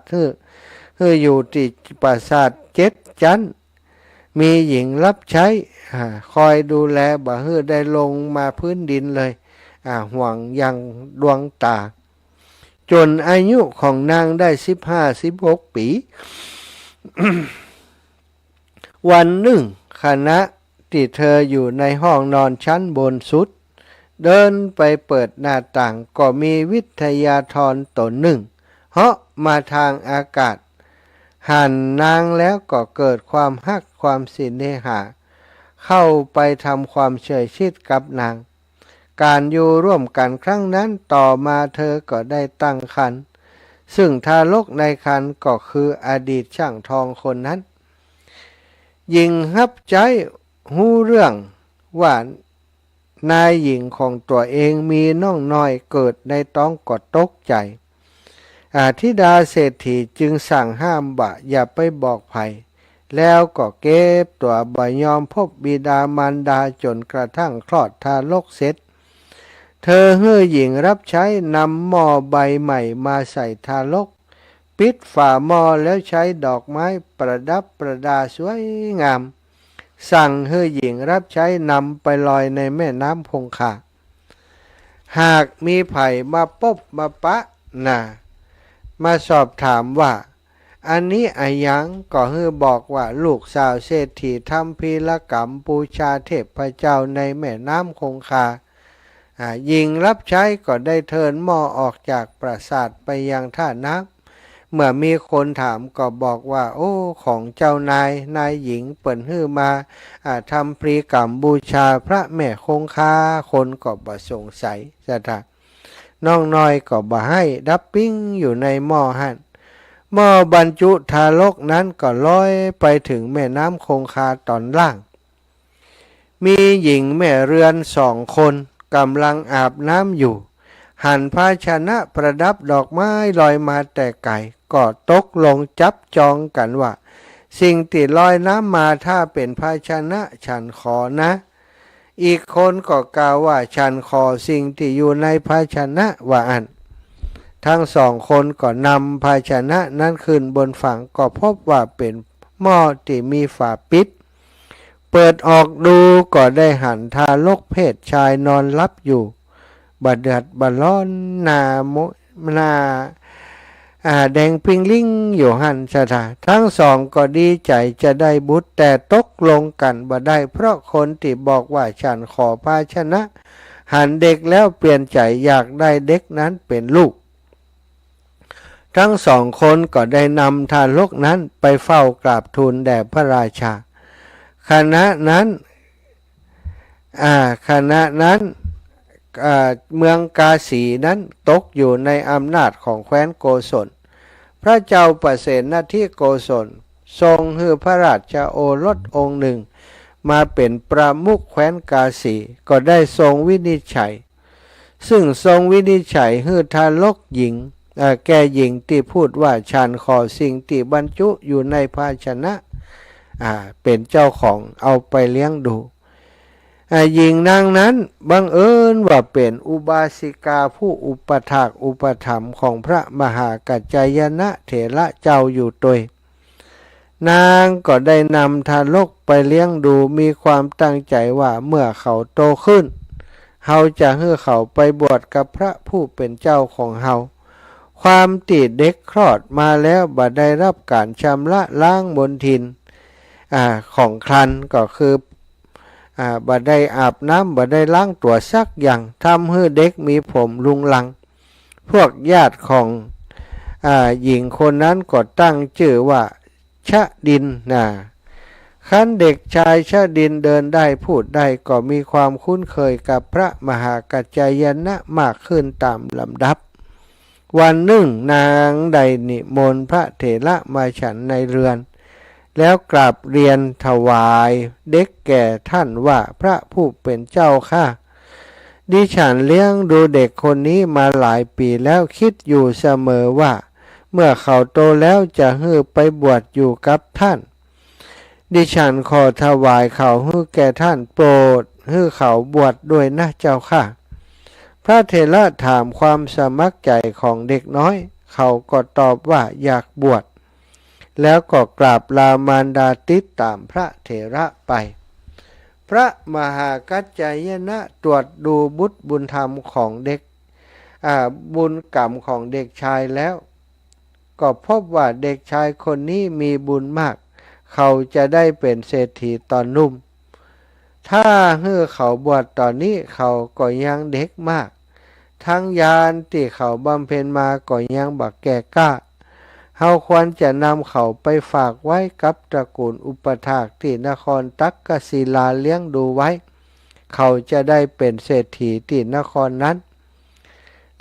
อยู่ที่ปราสาท7 ชั้นมีหญิงรับใช้คอยดูแลบ่ได้ลงมาพื้นดินเลยห่วงยังดวงตาจนอายุของนางได้15-16 ปี วันหนึ่งคณะที่เธออยู่ในห้องนอนชั้นบนสุดเดินไปเปิดหน้าต่างก็มีวิทยาธรตนหนึ่งเหาะมาทางอากาศหันนางแล้วก็เกิดความฮักความสิเนหาเข้าไปทำความเฉยชิดกับนางการอยู่ร่วมกันครั้งนั้นต่อมาเธอก็ได้ตั้งครรภ์ ซึ่งทารกในครรภ์ก็คืออดีตช่างทองคนนั้นหญิงฮับใจหู้เรื่องว่านายหญิงของตัวเองมีน้องน้อยเกิดในท้องก็ตกใจธิดาเศรษฐีจึงสั่งห้ามว่าอย่าไปบอกใครแล้วก็เก็บตัวบ่ยอมพบบิดามารดาจนกระทั่งคลอดทารกเสร็จเธอให้หญิงรับใช้นำหม้อใบใหม่มาใส่ทารกปิดฝาหม้อแล้วใช้ดอกไม้ประดับประดาสวยงามสั่งให้หญิงรับใช้นำไปลอยในแม่น้ำคงคาหากมีไผ่มาพบมาปะมาสอบถามว่าอันนี้อายังก็ให้บอกว่าลูกสาวเศรษฐีทำพีรกรรมบูชาเทพเจ้าในแม่น้ำคงคาหญิงรับใช้ก็ได้เทินหม้อออกจากปราสาทไปยังท่าน้ำเมื่อมีคนถามก็บอกว่าโอ้ของเจ้านายหญิงเปิ่นฮื้อมาทำพรีกรรมบูชาพระแม่คงคาคนก็บ่สงสัยซะทะน้องน้อยก็บ่ให้ดับปิ้งอยู่ในหม้อหั่นหม้อบรรจุทารกนั้นก็ลอยไปถึงแม่น้ำคงคาตอนล่างมีหญิงแม่เรือน2 คนกำลังอาบน้ำอยู่หันภาชนะประดับดอกไม้ลอยมาแต่ไกลก็ตกลงจับจองกันว่าสิ่งที่ลอยน้ำมาถ้าเป็นภาชนะฉันขอนะอีกคนก็กล่าวว่าฉันขอสิ่งที่อยู่ในภาชนะว่าอันทั้ง2 คนก็นำภาชนะนั้นขึ้นบนฝั่งก็พบว่าเป็นหม้อที่มีฝาปิดเปิดออกดูก็ได้หันทารกเพศชายนอนลับอยู่บัดเดือดบัดร้อนหน้าแดงปิงลิงอยู่หันสถาทั้ง2ก็ดีใจจะได้บุตรแต่ตกลงกันบ่ได้เพราะคนที่บอกว่าฉันขอภาชนะหันเด็กแล้วเปลี่ยนใจอยากได้เด็กนั้นเป็นลูกทั้ง2 คนก็ได้นำทารกนั้นไปเฝ้ากราบทูลแด่พระราชาขณะนั้นเมืองกาสีนั้นตกอยู่ในอำนาจของแคว้นโกศลพระเจ้าประเสนที่โกศลทรงให้พระราชโอรสองค์หนึ่งมาเป็นประมุขแคว้นกาสีก็ได้ทรงวินิจฉัยซึ่งทรงวินิจฉัยให้ทารกหญิงแก่หญิงที่พูดว่าฉันขอสิ่งที่บรรจุอยู่ในภาชนะเป็นเจ้าของเอาไปเลี้ยงดูหญิงนางนั้นบังเอิญว่าเป็นอุบาสิกาผู้อุปถากอุปถัมภ์ของพระมหากัจจายนะเถระเจ้าอยู่ตัวนางก็ได้นำทารกไปเลี้ยงดูมีความตั้งใจว่าเมื่อเขาโตขึ้นเฮาจะให้เขาไปบวชกับพระผู้เป็นเจ้าของเฮาความติดเด็กคลอดมาแล้วบ่ได้รับการชำระล้างมลทินของครรภ์ก็คือบ่ได้อาบน้ำบ่ได้ล้างตัวสักอย่างทำให้เด็กมีผมลุงลังพวกญาติของหญิงคนนั้นก็ตั้งชื่อว่าชะดินขั้นเด็กชายชะดินเดินได้พูดได้ก็มีความคุ้นเคยกับพระมหากัจจายนะมากขึ้นตามลำดับวันหนึ่งนางได้นิมนต์พระเถระมาฉันในเรือนแล้วกราบเรียนถวายเด็กแก่ท่านว่าพระผู้เป็นเจ้าข้าดิฉันเลี้ยงดูเด็กคนนี้มาหลายปีแล้วคิดอยู่เสมอว่าเมื่อเขาโตแล้วจะให้ไปบวชอยู่กับท่านดิฉันขอถวายเขาให้แก่ท่านโปรดให้เขาบวชด้วยนะเจ้าค่ะพระเถระถามความสมัครใจของเด็กน้อยเขาก็ตอบว่าอยากบวชแล้วก็กราบลามารดาติดตามพระเถระไปพระมหากัจจายนะตรวจดูบุตรบุญธรรมของเด็กบุญกรรมของเด็กชายแล้วก็พบว่าเด็กชายคนนี้มีบุญมากเขาจะได้เป็นเศรษฐีตอนนุ่มถ้าให้เขาบวชตอนนี้เขาก็ยังเด็กมากทั้งญาณที่เขาบำเพ็ญมาก็ยังบักแก่กล้าเฮาควรจะนำเขาไปฝากไว้กับตระกูลอุปถากที่นครตักกศิลาเลี้ยงดูไว้เขาจะได้เป็นเศรษฐีที่นครนั้น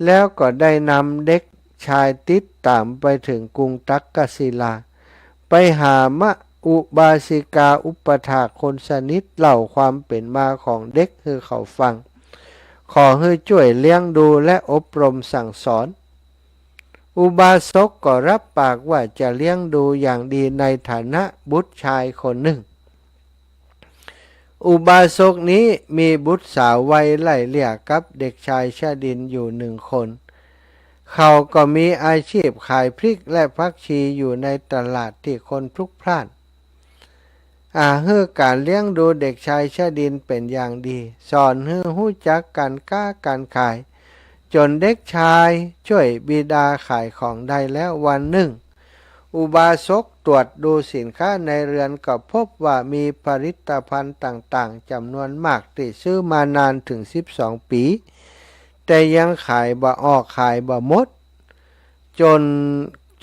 แล้วก็ได้นำเด็ก ชายติดตามไปถึงกรุงตักกศิลาไปหามะอุบาสิกาอุปถากคนสนิทเล่าความเป็นมาของเด็กให้เขาฟังขอให้ช่วยเลี้ยงดูและอบรมสั่งสอนอุบาสกก็รับปากว่าจะเลี้ยงดูอย่างดีในฐานะบุตรชายคนหนึ่งอุบาสกนี้มีบุตรสาววัยไล่เลี่ยกับเด็กชายชาดินอยู่1 คนเขาก็มีอาชีพขายพริกและผักชีอยู่ในตลาดที่คนพลุกพล่านให้การเลี้ยงดูเด็กชายชาดินเป็นอย่างดีสอนให้รู้จักการค้าการขายจนเด็กชายช่วยบิดาขายของได้แล้ววันหนึ่งอุบาสกตรวจดูสินค้าในเรือนก็พบว่ามีผลิตภัณฑ์ต่างๆจำนวนมากที่ซื้อมานานถึง12 ปีแต่ยังขายบ่ออกขายบ่หมดจน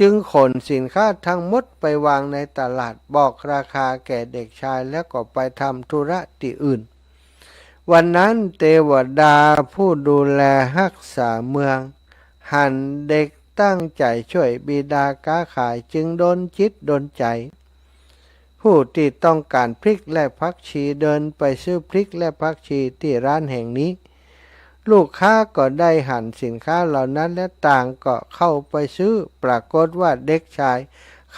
จึงขนสินค้าทั้งหมดไปวางในตลาดบอกราคาแก่เด็กชายแล้วก็ไปทำธุระที่อื่นวันนั้นเทวดาผู้ดูแลรักษาเมืองหันเด็กตั้งใจช่วยบิดาค้าขายจึงโดนจิตโดนใจผู้ที่ต้องการพริกและผักชีเดินไปซื้อพริกและผักชีที่ร้านแห่งนี้ลูกค้าก็ได้หันสินค้าเหล่านั้นและต่างก็เข้าไปซื้อปรากฏว่าเด็กชาย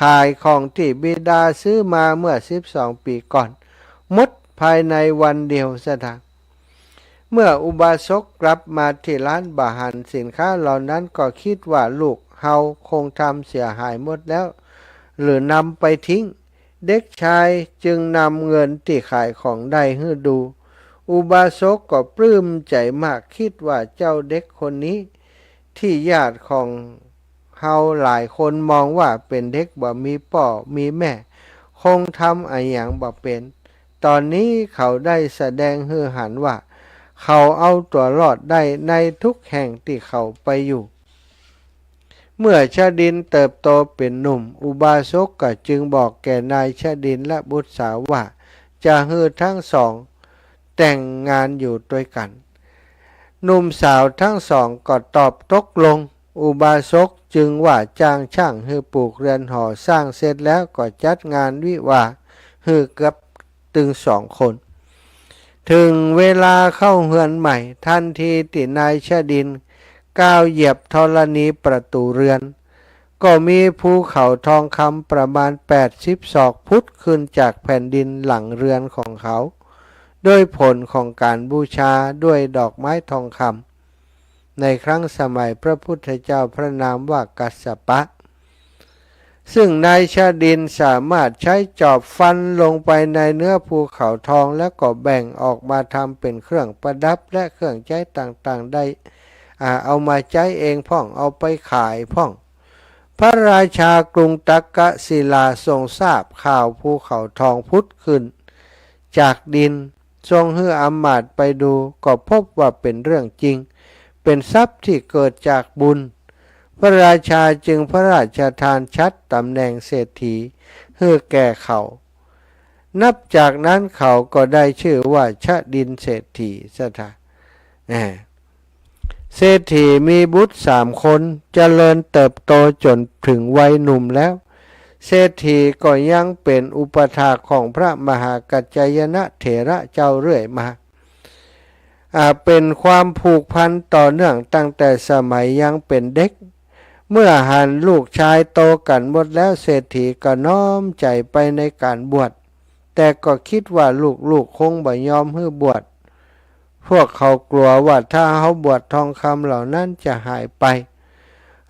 ขายของที่บิดาซื้อมาเมื่อ12 ปีก่อนหมดภายในวันเดียวซะทันเมื่ออุบาสกกลับมาที่ร้านบาหันสินค้าเหล่านั้นก็คิดว่าลูกเฮาคงทำเสียหายหมดแล้วหรือนำไปทิ้งเด็กชายจึงนำเงินที่ขายของได้ให้ดูอุบาสกก็ปลื้มใจมากคิดว่าเจ้าเด็กคนนี้ที่ญาติของเฮาหลายคนมองว่าเป็นเด็กบ่มีพ่อมีแม่คงทำอะไรอย่างบ่เป็นตอนนี้เขาได้แสดงให้เห็นว่าเขาเอาตัวรอดได้ในทุกแห่งที่เขาไปอยู่เมื่อชาดินเติบโตเป็นหนุ่มอุบาสกก็จึงบอกแก่นายชาดินและบุตรสาวว่าจะให้ทั้งสองแต่งงานอยู่ด้วยกันหนุ่มสาวทั้งสองก็ตอบตกลงอุบาสกจึงว่าจ้างช่างให้ปลูกเรือนหอสร้างเสร็จแล้วก็จัดงานวิวาห์ให้กับถึง2 คนถึงเวลาเข้าเรือนใหม่ทันทีที่นายชาดินก้าวเหยียบธรณีประตูเรือนก็มีภูเขาทองคำประมาณ80 ศอกพุทธขึ้นจากแผ่นดินหลังเรือนของเขาด้วยผลของการบูชาด้วยดอกไม้ทองคำในครั้งสมัยพระพุทธเจ้าพระนามว่ากัสสปะซึ่งนายชาดินสามารถใช้จอบฟันลงไปในเนื้อภูเขาทองแล้วก็แบ่งออกมาทำเป็นเครื่องประดับและเครื่องใช้ต่างๆได้เอามาใช้เองพ่องเอาไปขายพ่องพระราชากรุงตักกศิลาทรงทราบข่าวภูเขาทองพุทธขึ้นจากดินทรงให้อำมาตย์ไปดูก็พบว่าเป็นเรื่องจริงเป็นทรัพย์ที่เกิดจากบุญพระราชาจึงพระราชทานชัดตำแหน่งเศรษฐีให้แก่เขานับจากนั้นเขาก็ได้ชื่อว่าชดินเศรษฐีสถาเศรษฐีมีบุตร3 คนเจริญเติบโตจนถึงวัยหนุ่มแล้วเศรษฐีก็ยังเป็นอุปถากของพระมหากัจจายนะเถระเจ้าเรื่อยมาเป็นความผูกพันต่อเนื่องตั้งแต่สมัยยังเป็นเด็กเมื่อหันลูกชายโตกันหมดแล้วเศรษฐีก็น้อมใจไปในการบวชแต่ก็คิดว่าลูกคงบ่ยอมให้บวชพวกเขากลัวว่าถ้าเขาบวชทองคำเหล่านั้นจะหายไป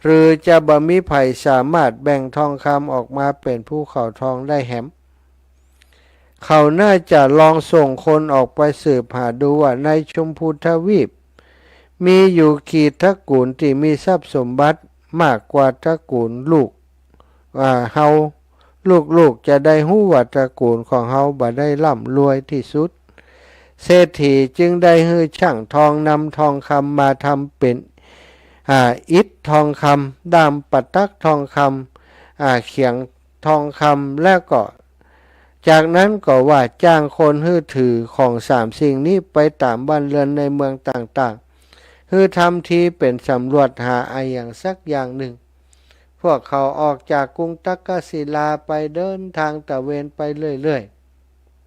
หรือจะบ่มีไผสามารถแบ่งทองคำออกมาเป็นภูเขาทองได้แหมเขาน่าจะลองส่งคนออกไปสืบหาดูว่าในชมพูทวีปมีอยู่กี่ตระกูลที่มีทรัพย์สมบัติมากกว่าตระกูลลูกเฮาลูกจะได้ฮู้ว่าตระกูลของเฮาบ่ได้ร่ำรวยที่สุดเศรษฐีจึงได้ให้ช่างทองนำทองคำมาทำเป็นอิฐทองคำดามปัตักทองคำเขียงทองคำแล้วก็จากนั้นก็ว่าจ้างคนให้ถือของ3 สิ่งนี้ไปตามบ้านเรือนในเมืองต่าง คือทำทีเป็นสำรวจหาอย่างสักอย่างหนึ่งพวกเขาออกจากกรุงตักกศิลาไปเดินทางตะเวนไปเรื่อย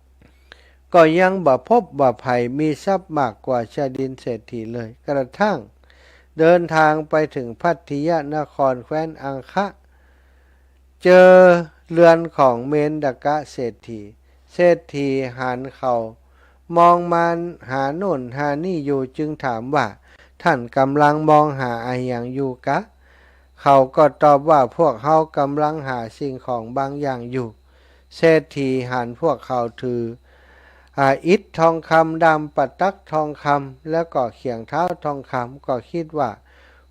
ๆก็ยังบ่พบบ่ไผ่มีทรัพย์มากกว่าชาดินเศรษฐีเลยกระทั่งเดินทางไปถึงพัทยนครแคว้นอังคะเจอเรือนของเมนดกะเศรษฐีหันเขามองมาหาโน่นหานี่อยู่จึงถามว่าท่านกำลังมองหาอะไรอย่างอยู่กะเขาก็ตอบว่าพวกเขากำลังหาสิ่งของบางอย่างอยู่เศรษฐีหันพวกเขาถืออิฐทองคำดำปัตักทองคำแล้วก็เขียงเท้าทองคำก็คิดว่า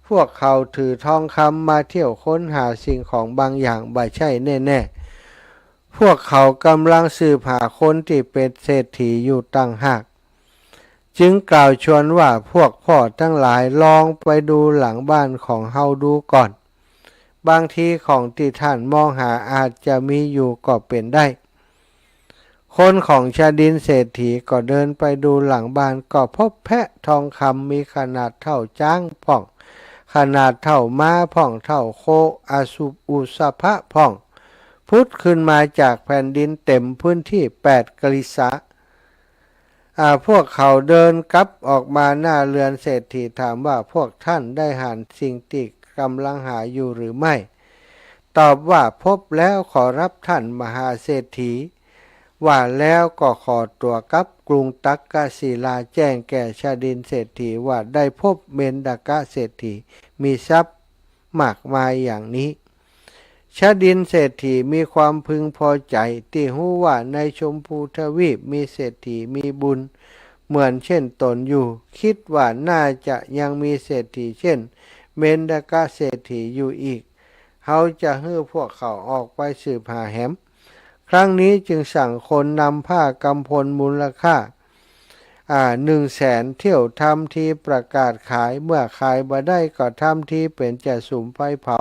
พวกเขาถือทองคำมาเที่ยวค้นหาสิ่งของบางอย่างบ่ใช่แน่ๆพวกเขากำลังสืบหาคนที่เป็นเศรษฐีอยู่ต่างหากจึงกล่าวชวนว่าพวกพ่อทั้งหลายลองไปดูหลังบ้านของเฮาดูก่อนบางทีของที่ท่านมองหาอาจจะมีอยู่ก็เป็นได้คนของชาดินเศรษฐีก็เดินไปดูหลังบ้านก็พบแพะทองคำมีขนาดเท่าจ้างพ่องขนาดเท่าม้าพ่องเท่าโคอาสุอุสภะพ่องพุทธขึ้นมาจากแผ่นดินเต็มพื้นที่8 กฤษะพวกเขาเดินกลับออกมาหน้าเรือนเศรษฐีถามว่าพวกท่านได้หาสิ่งที่กำลังหาอยู่หรือไม่ตอบว่าพบแล้วขอรับท่านมหาเศรษฐีว่าแล้วก็ขอตัวกลับกรุงตักกศิลาแจ้งแก่ชาดินเศรษฐีว่าได้พบเมนดกะเศรษฐีมีทรัพย์มากมายอย่างนี้ชาดินเศรษฐีมีความพึงพอใจที่หู้ว่าในชมพูทวีปมีเศรษฐีมีบุญเหมือนเช่นตนอยู่คิดว่าน่าจะยังมีเศรษฐีเช่นเมนดกะเศรษฐีอยู่อีกเขาจะให้พวกเขาออกไปสืบหาแหมครั้งนี้จึงสั่งคนนำผ้ากำพลมูลค่า100,000 เที่ยวทำทีประกาศขายเมื่อขายบ่ได้ก็ทำทีเป็นจะสุมไฟเผา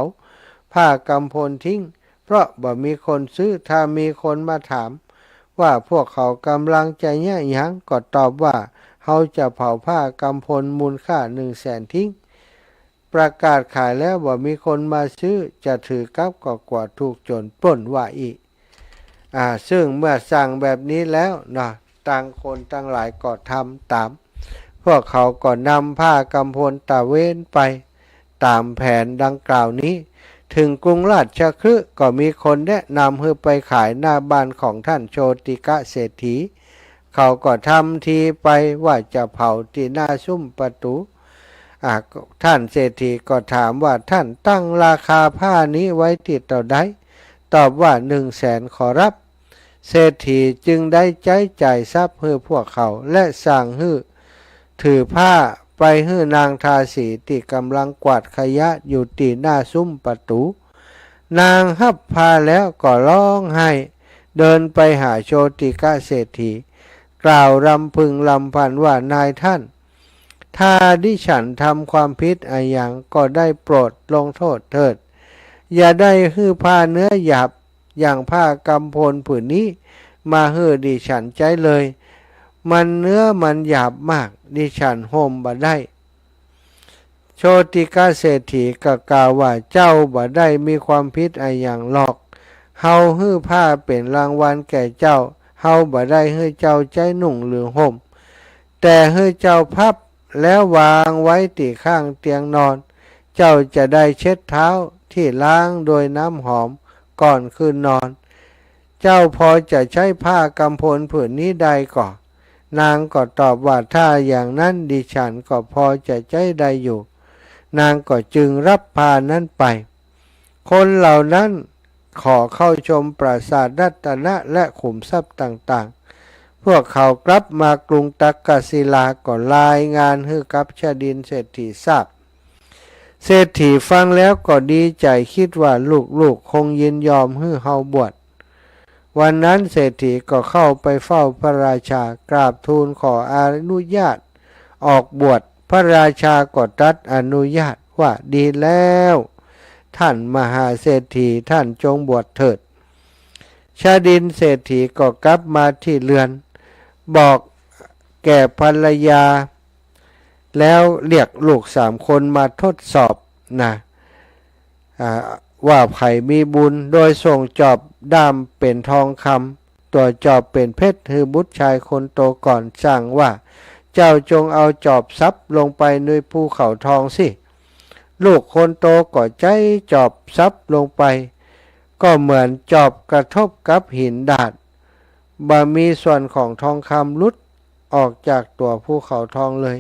ผ้ากำพลทิ้งเพราะบ่มีคนซื้อถ้ามีคนมาถามว่าพวกเขากำลังจะแย่ยังก็ตอบว่าเขาจะเผาผ้ากำพลมูลค่า100,000ทิ้งประกาศขายแล้วบ่มีคนมาซื้อจะถือกลับก็กว่าถูกโจรปล้นว่าอีกซึ่งเมื่อสั่งแบบนี้แล้วนะต่างคนต่างหลายก็ทำตามพวกเขาก็นำผ้ากำพลตะเวนไปตามแผนดังกล่าวนี้ถึงกรุงราชคฤห์ก็มีคนแนะนำให้ไปขายหน้าบ้านของท่านโชติกะเศรษฐีเขาก็ทำทีไปว่าจะเผาที่หน้าซุ้มประตูท่านเศรษฐีก็ถามว่าท่านตั้งราคาผ้านี้ไว้ที่เท่าใดตอบว่า100,000ขอรับเศรษฐีจึงได้จ่ายทรัพย์ให้พวกเขาและสั่งให้ถือผ้าไปให้นางทาสีที่กำลังกวาดขยะอยู่ที่หน้าซุ้มประตูนางหับผ้าแล้วก็ร้องไห้เดินไปหาโชติกะเศรษฐีกล่าวรำพึงรำพันว่านายท่านถ้าดิฉันทำความผิดอะไรอย่างก็ได้โปรดลงโทษเถิดอย่าได้ฮื้อผ้าเนื้อหยาบอย่างผ้ากำพลผืนนี้มาฮื้อดิฉันใจเลยมันเนื้อมันหยาบมากดิฉันห่มบ่ได้โชติกะเศรษฐีก็กล่าวว่าเจ้าบ่ได้มีความผิดอะไรอย่างหรอกเฮาฮื้อผ้าเป็นรางวัลแก่เจ้าเฮาบ่ได้ฮื้อเจ้าใจนุ่งหรือห่มแต่ฮื้อเจ้าพับแล้ววางไว้ที่ข้างเตียงนอนเจ้าจะได้เช็ดเท้าที่ล้างโดยน้ำหอมก่อนคืนนอนเจ้าพอจะใช้ผ้ากำพลผืนนี้ได้ก่อนางก็ตอบว่าถ้าอย่างนั้นดิฉันก็พอจะใช้ได้อยู่นางก็จึงรับผ้านั้นไปคนเหล่านั้นขอเข้าชมปราสาทรัตนะและขุมทรัพย์ต่างๆพวกเขากลับมากรุงตักกศิลาก็รายงานให้กับชาดินเศรษฐีทราบเศรษฐีฟังแล้วก็ดีใจคิดว่าลูกๆคงยินยอมให้เฮาบวชวันนั้นเศรษฐีก็เข้าไปเฝ้าพระราชากราบทูลขออนุญาตออกบวชพระราชาก็ตรัสอนุญาตว่าดีแล้วท่านมหาเศรษฐีท่านจงบวชเถิดชาดินเศรษฐีก็กลับมาที่เรือนบอกแก่ภรรยา แล้วเรียกลูก3 คนมาทดสอบนะว่าไผ่มีบุญโดยส่งจอบด้ามเป็นทองคำตัวจอบเป็นเพชรคือบุตรชายคนโตก่อนสั่งว่าเจ้าจงเอาจอบซับลงไปในภูเขาทองสิลูกคนโตก็ใจจอบซับลงไปก็เหมือนจอบกระทบกับหินดาดบ่มีส่วนของทองคำลุดออกจากตัวภูเขาทองเลย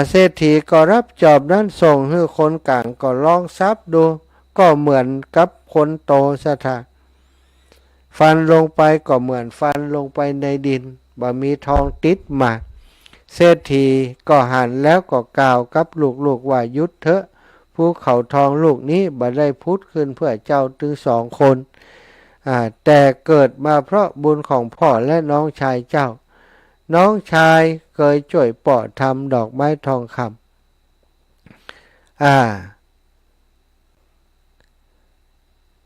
เศรษฐีก็รับจอบนั้นส่งให้คนกลางก็ลองซับดูก็เหมือนกับคนโตสถาฟันลงไปก็เหมือนฟันลงไปในดินบ่มีทองติดมาเศรษฐีก็หันแล้วก็กล่าวกับลูกๆว่าหยุดเถอะภูเขาทองลูกนี้บ่ได้พุทธขึ้นเพื่อเจ้าถึง2 คนแต่เกิดมาเพราะบุญของพ่อและน้องชายเจ้าน้องชายเคยช่วยป่อทำดอกไม้ทองคำ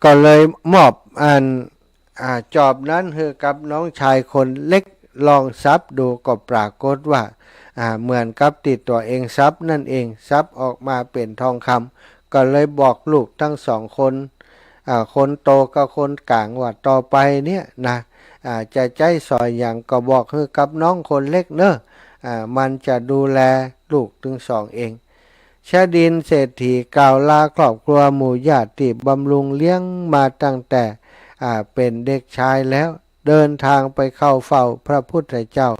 ก็เลยมอบจอบนั้นให้กับน้องชายคนเล็กลองซับดูก็ปรากฏว่าเหมือนกับติดตัวเองซับนั่นเองซับออกมาเป็นทองคำก็เลยบอกลูกทั้ง2 คนคนโตกับคนกลางว่าต่อไปเนี่ยนะจะใจสอยอย่างก็บอกให้กับน้องคนเล็กเนอะมันจะดูแลลูกถึง2 เองชาดินเศรษฐีกล่าวลาครอบครัวหมู่ญาติที่บำรุงเลี้ยงมาตั้งแต่เป็นเด็กชายแล้วเดินทางไปเข้าเฝ้าพระพุทธเจ้า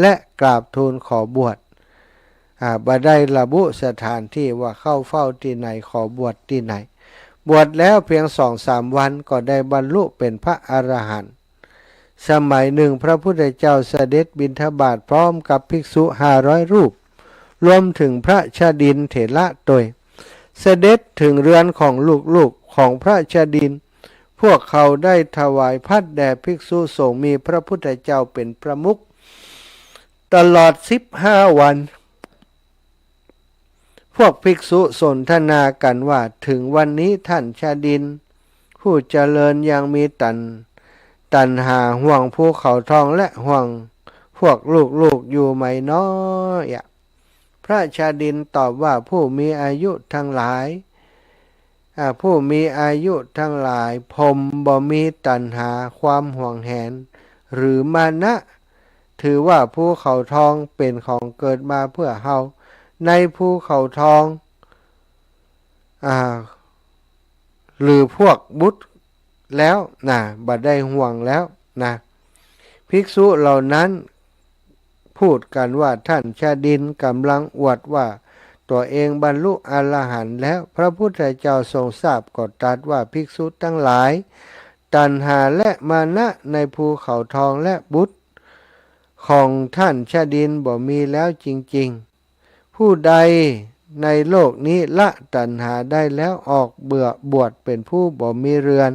และกราบทูลขอบวชบ่ได้ระบุสถานที่ว่าเข้าเฝ้าที่ไหนขอบวชที่ไหนบวชแล้วเพียง2-3 วันก็ได้บรรลุเป็นพระอรหันต์สมัยหนึ่งพระพุทธเจ้าเสด็จบิณฑบาตพร้อมกับภิกษุ500 รูปรวมถึงพระชาดินเถระตยเสด็จถึงเรือนของลูกๆของพระชาดินพวกเขาได้ถวายพัดแด่ภิกษุสงฆ์มีพระพุทธเจ้าเป็นประมุขตลอด15 วันพวกภิกษุสนทนากันว่าถึงวันนี้ท่านชาดินผู้เจริญยังมีตัณหาห่วงภูเขาทองและห่วงพวกลูกอยู่ไหมน้อยพระชาดินตอบว่าผู้มีอายุทั้งหลายผู้มีอายุทั้งหลายผมบ่มีตัณหาความห่วงแหนหรือมานะถือว่าภูเขาทองเป็นของเกิดมาเพื่อเฮาในภูเขาทองหรือพวกบุตรแล้วบ่ได้ห่วงแล้วภิกษุเหล่านั้นพูดกันว่าท่านชาดินกำลังอวดว่าตัวเองบรรลุอรหันต์แล้วพระพุทธเจ้าทรงทราบก็ตรัสว่าภิกษุทั้งหลายตัณหาและมานะในภูเขาทองและบุตรของท่านชาดินบ่มีแล้วจริงๆผู้ใดในโลกนี้ละตัณหาได้แล้วออกบวชเป็นผู้บ่มีเรือน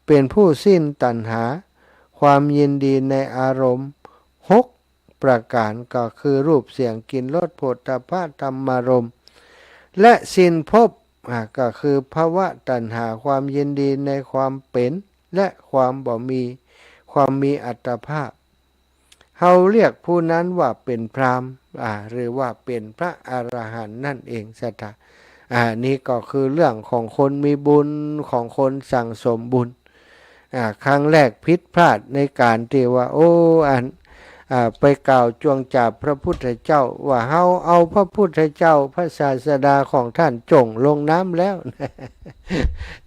เป็นผู้สิ้นตัณหาความยินดีในอารมณ์6 ประการก็คือรูปเสียงกลิ่นรสโผฏฐัพพะธรรมารมณ์และสิ้นภพก็คือภวตัณหาความยินดีในความเป็นและความบ่มีความมีอัตภาพเฮาเรียกผู้นั้นว่าเป็นพราหมณ์หรือว่าเป็นพระอรหันต์นั่นเองสัทธานี่ก็คือเรื่องของคนมีบุญของคนสั่งสมบุญครั้งแรกผิดพลาดในการที่ว่าไปกล่าวจวงจับพระพุทธเจ้าว่าเฮาเอาพระพุทธเจ้าพระศาสดาของท่านจงลงน้ำแล้ว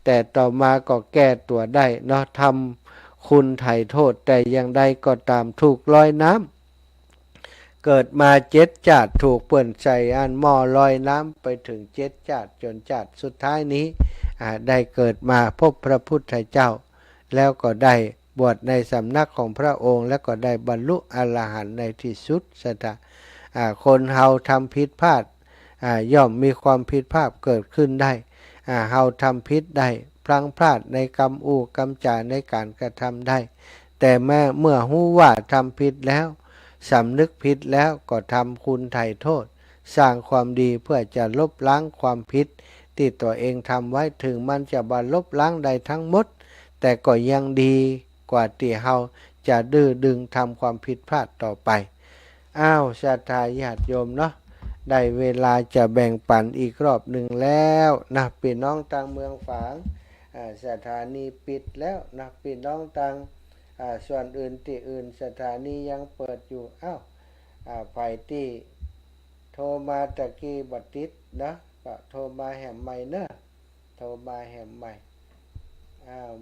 แต่ต่อมาก็แก้ตัวได้เนาะทำคุณไถ่โทษแต่อย่างใดก็ตามถูกลอยน้ำเกิดมา7 ชาติถูกเปื้อนใส่หม้อลอยน้ำไปถึง7 ชาติจนชาติสุดท้ายนี้ได้เกิดมาพบพระพุทธเจ้าแล้วก็ได้บวชในสำนักของพระองค์แล้วก็ได้บรรลุอรหันต์ในที่สุดสัตว์คนเฮาทำผิดพลาดย่อมมีความผิดพลาดเกิดขึ้นได้เฮาทำผิดได้พลั้งพลาดในกรรมกรรมจาในการกระทำได้แต่เมื่อรู้ว่าทำผิดแล้วสำนึกผิดแล้วก็ทำคุณไถ่โทษสร้างความดีเพื่อจะลบล้างความผิดที่ตัวเองทำไว้ถึงมันจะลบล้างได้ทั้งหมดแต่ก็ยังดีกว่าที่เฮาจะดื้อดึงทำความผิดพลาดต่อไปศรัทธาญาติโยมเนาะ ได้เวลาจะแบ่งปันอีกรอบหนึ่งแล้วนะพี่น้องต่างเมืองฝางสถานีปิดแล้วนะพี่น้องต่างส่วนอื่นที่อื่นสถานียังเปิดอยู่ไฟที่โทรมาตะกี้บัดติดนะก็โทรมาแหมใหม่เนอะโทรมาแหมใหม่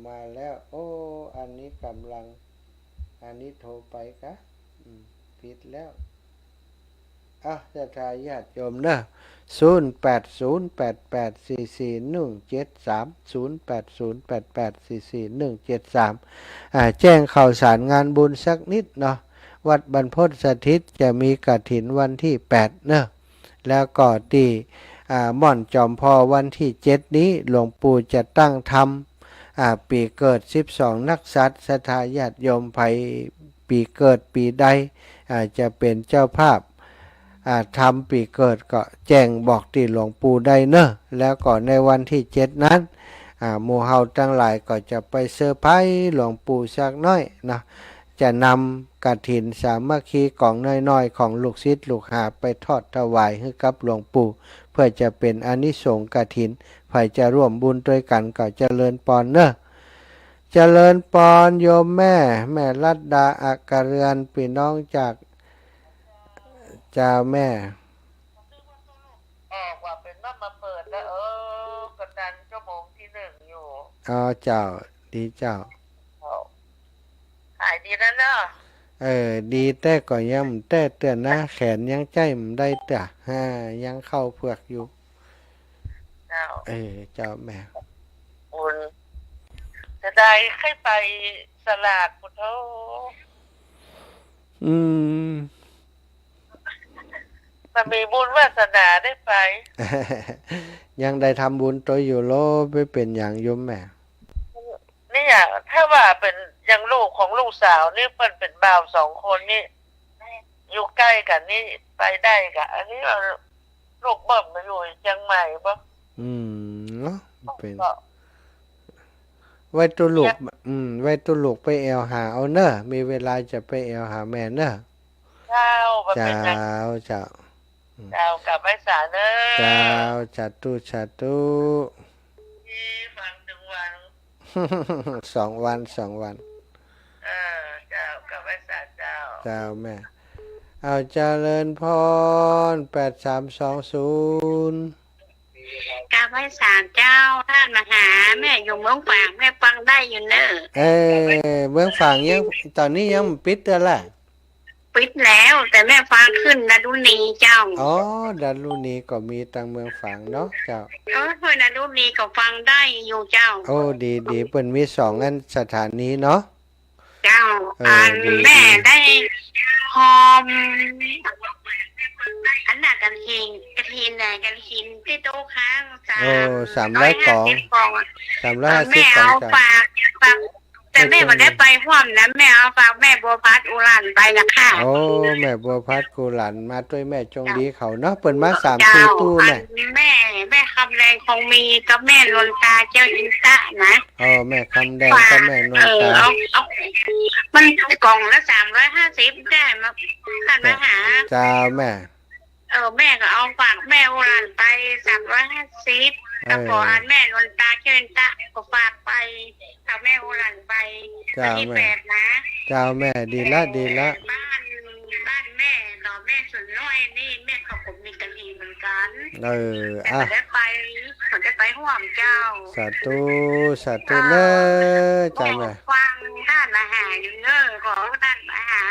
มาแล้วโอ้อันนี้กำลังอันนี้โทรไปกะปิดแล้วจะทายาทโยมเนอะ0808844173 แจ้งข่าวสารงานบุญสักนิดเนาะวัดบรรพตสถิตจะมีกฐินวันที่8เนอะแล้วก็ที่ม่อนจอมพอวันที่7นี้หลวงปู่จะตั้งธรรมปีเกิด12นักษัตริย์ศรัทธาญาติโยมไผปีเกิดปีใดจะเป็นเจ้าภาพทำปีเกิดก็แจ้งบอกที่หลวงปู่ได้เนอะแล้วก็ในวันที่7นั้นหมู่เฮาทั้งหลายก็จะไปเซอร์ไพรส์หลวงปู่สักน้อยนะจะนำกฐินสามัคคีกล่องน้อยๆของลูกศิษย์ลูกหาไปทอดถวายให้กับหลวงปู่เพื่อจะเป็นอานิสงส์กฐินใครจะร่วมบุญด้วยกันก็เจริญพรเนอะเจริญพรโยมแม่รัตดาอักเรือนพี่น้องจากจ้าแม่ว่าเป็นว่ามาเปิดแล้วกดดันชั่วโมงที่1อยู่เจ้าดีเจ้าขายดีแล้วเนาะดีแต่ก็ยังแต่เตือนนะแขนยังใจมันได้แต่ยังเข้าเผือกอยู่เจ้าเจ้าแม่บุญจะได้ให้ไปสลากพุทโธมันมีบุญวาสนาได้ไปยังได้ทำบุญตัวอยู่โลไปเป็นอย่างโยมแม่นี่อย่างถ้าว่าเป็นยังลูกของลูกสาวนี่เป็นบ่าว2 คนนี่อยู่ใกล้กันนี่ไปได้กะอันนี้ลูกเบิ่มมาอยู่เชียงใหม่ปะเนาะเป็นไว้ตัวลูกไว้ตัวลูกไปแอวหาเอาเนอะมีเวลาจะไปแอวหาแม่เนอะเจ้าเจ้ากลับไปศาลเนอะเจ้าจัตุฟังถึงวัน 2 วันเจ้ากลับไปศาลเจ้าแม่เอาเจริญพร8320กราบไหว้ศาลเจ้าท่านมหาแม่อยู่เมืองฝางแม่ฟังได้อยู่เนอะเมืองฝางยังตอนนี้ยังปิดแล้วล่ะปิดแล้วแต่แม่ฟังขึ้นดารุณีเจ้าดารุณีก็มีทางเมืองฝางเนาะเจ้าเพื่อนดารุณีก็ฟังได้อยู่เจ้าดีเปิ้นมี2อันสถานีเนาะเจ้าแม่ได้หอมอันน่ะกระทินที่โต๊ะค้าง300 กล่อง350 แม่เอาฝากแต่แม่ไม่ได้ไปห่วมนะแม่เอาฝากแม่บัวพัดอุรันไปละค่ะแม่บัวพัดกุหลันมาด้วยแม่จงดีเขาเนาะเปิดมา3-4 ตู้แม่คำแรงคงมีกับแม่นนตาเจ้าอินตะนะแม่คำแดงกับแม่นนตามันกล่องละ350ได้มาท่านมาหาจ้าแม่แม่ก็เอาฝากแม่อุรันไป350แล้วพออันแม่นนตาเจ้าอินตะก็ฝากไปกับแม่อุรันไปที่8นะเจ้าแม่ดีละบ้านแม่ต่อแม่ส่วนน้อยนี่แม่กับผมมีกันอีเหมือนกันแต่ได้ไปห่วงเจ้าสาธุเนอะจ้าแม่ฟังท่านมาหาอยู่เนอะขอท่านมาหา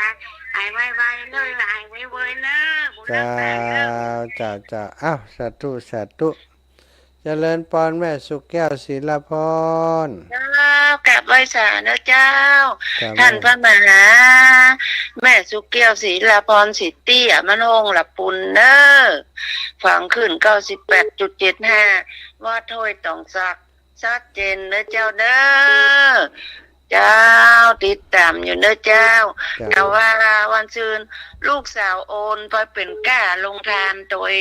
หายไวๆเลยหายไวๆเนอะจ้าสาธุเจริญพรแม่สุแก้วศิลพรกลับไหว้ศาลนะเจ้าท่านพระมหาแม่สุแก้วศิลพรสิทธิมันหงหลับปุนเนอฟังขึ้น 98.75 ว่าถ้วยต้องสักชัดเจนเนอะเจ้าเด้อเจ้าติดตามอยู่เนอะเจ้าแต่ว่าวันซืนลูกสาวโอนไปเป็นก้าลงทานโดย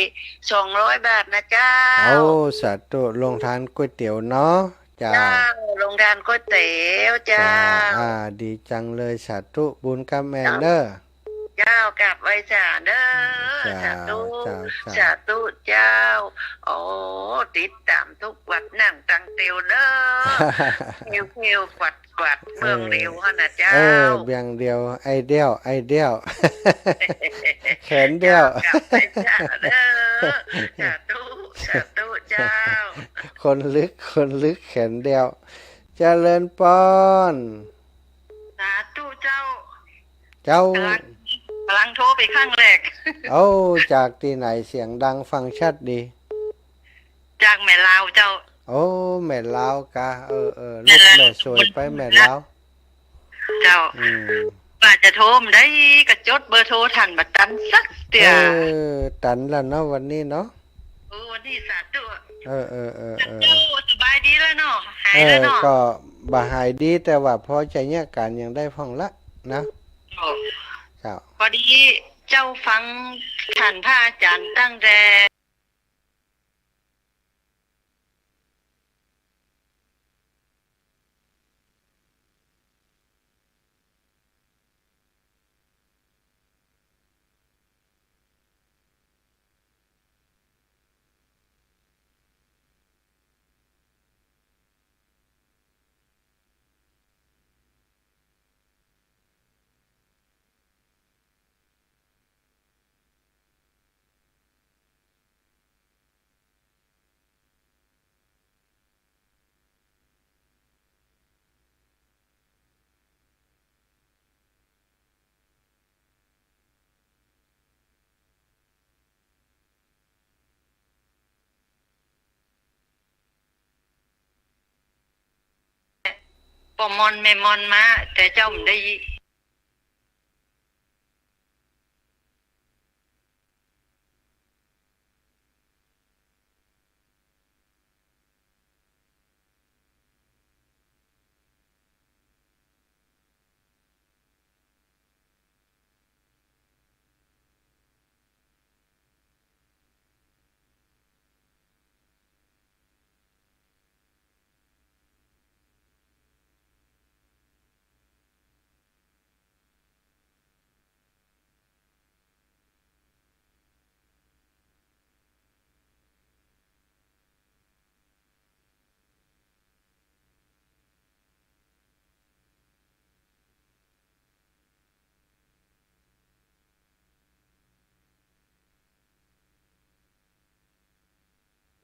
200 บาทนะเจ้าสาธุลงทานก๋วยเตี๋ยวเนาะจ้าลงทานก๋วยเตี๋ยวเจ้าดีจังเลยสาธุบุญกับแม่เนอะ เจ้ากลับไว้จ่าเด้อ เจ้า สาธุ เจ้า สาธุเจ้าโอ้ติดตามทุกวัดนั่งตังเตียวเด้อ เพียวกวัดเมืองเร็วฮะนะเจ้า เบียงเดียวไอเดียว แขนเดียว กลับไปจ่าเด้อสาธุเจ้า คนลึกแขนเดียวเจริญปอน สาธุเจ้า เจ้า กำลังโทรไปข้างแรก เอาจากที่ไหนเสียงดังฟังชัดดี จากแม่ลาวเจ้า โอ้แม่ลาวกะลูกแม่สวยไปแม่ลาว เจ้า อืม ว่าจะโทรมได้ก็จดเบอร์โทรทันบัดตันสักเตือ ตันแล้วเนาะวันนี้เนาะ วันนี้สาธุ เออ เจ้าสบายดีแล้วเนาะหายแล้วเนาะ ก็บ่หายดีแต่ว่าพอใจเนี่ยการยังได้พ่องละนะเจ้า พอดีเจ้าฟังท่านพระอาจารย์ตั้งแต่ปอมอนแม่มอนมาแต่เจ้าไม่ได้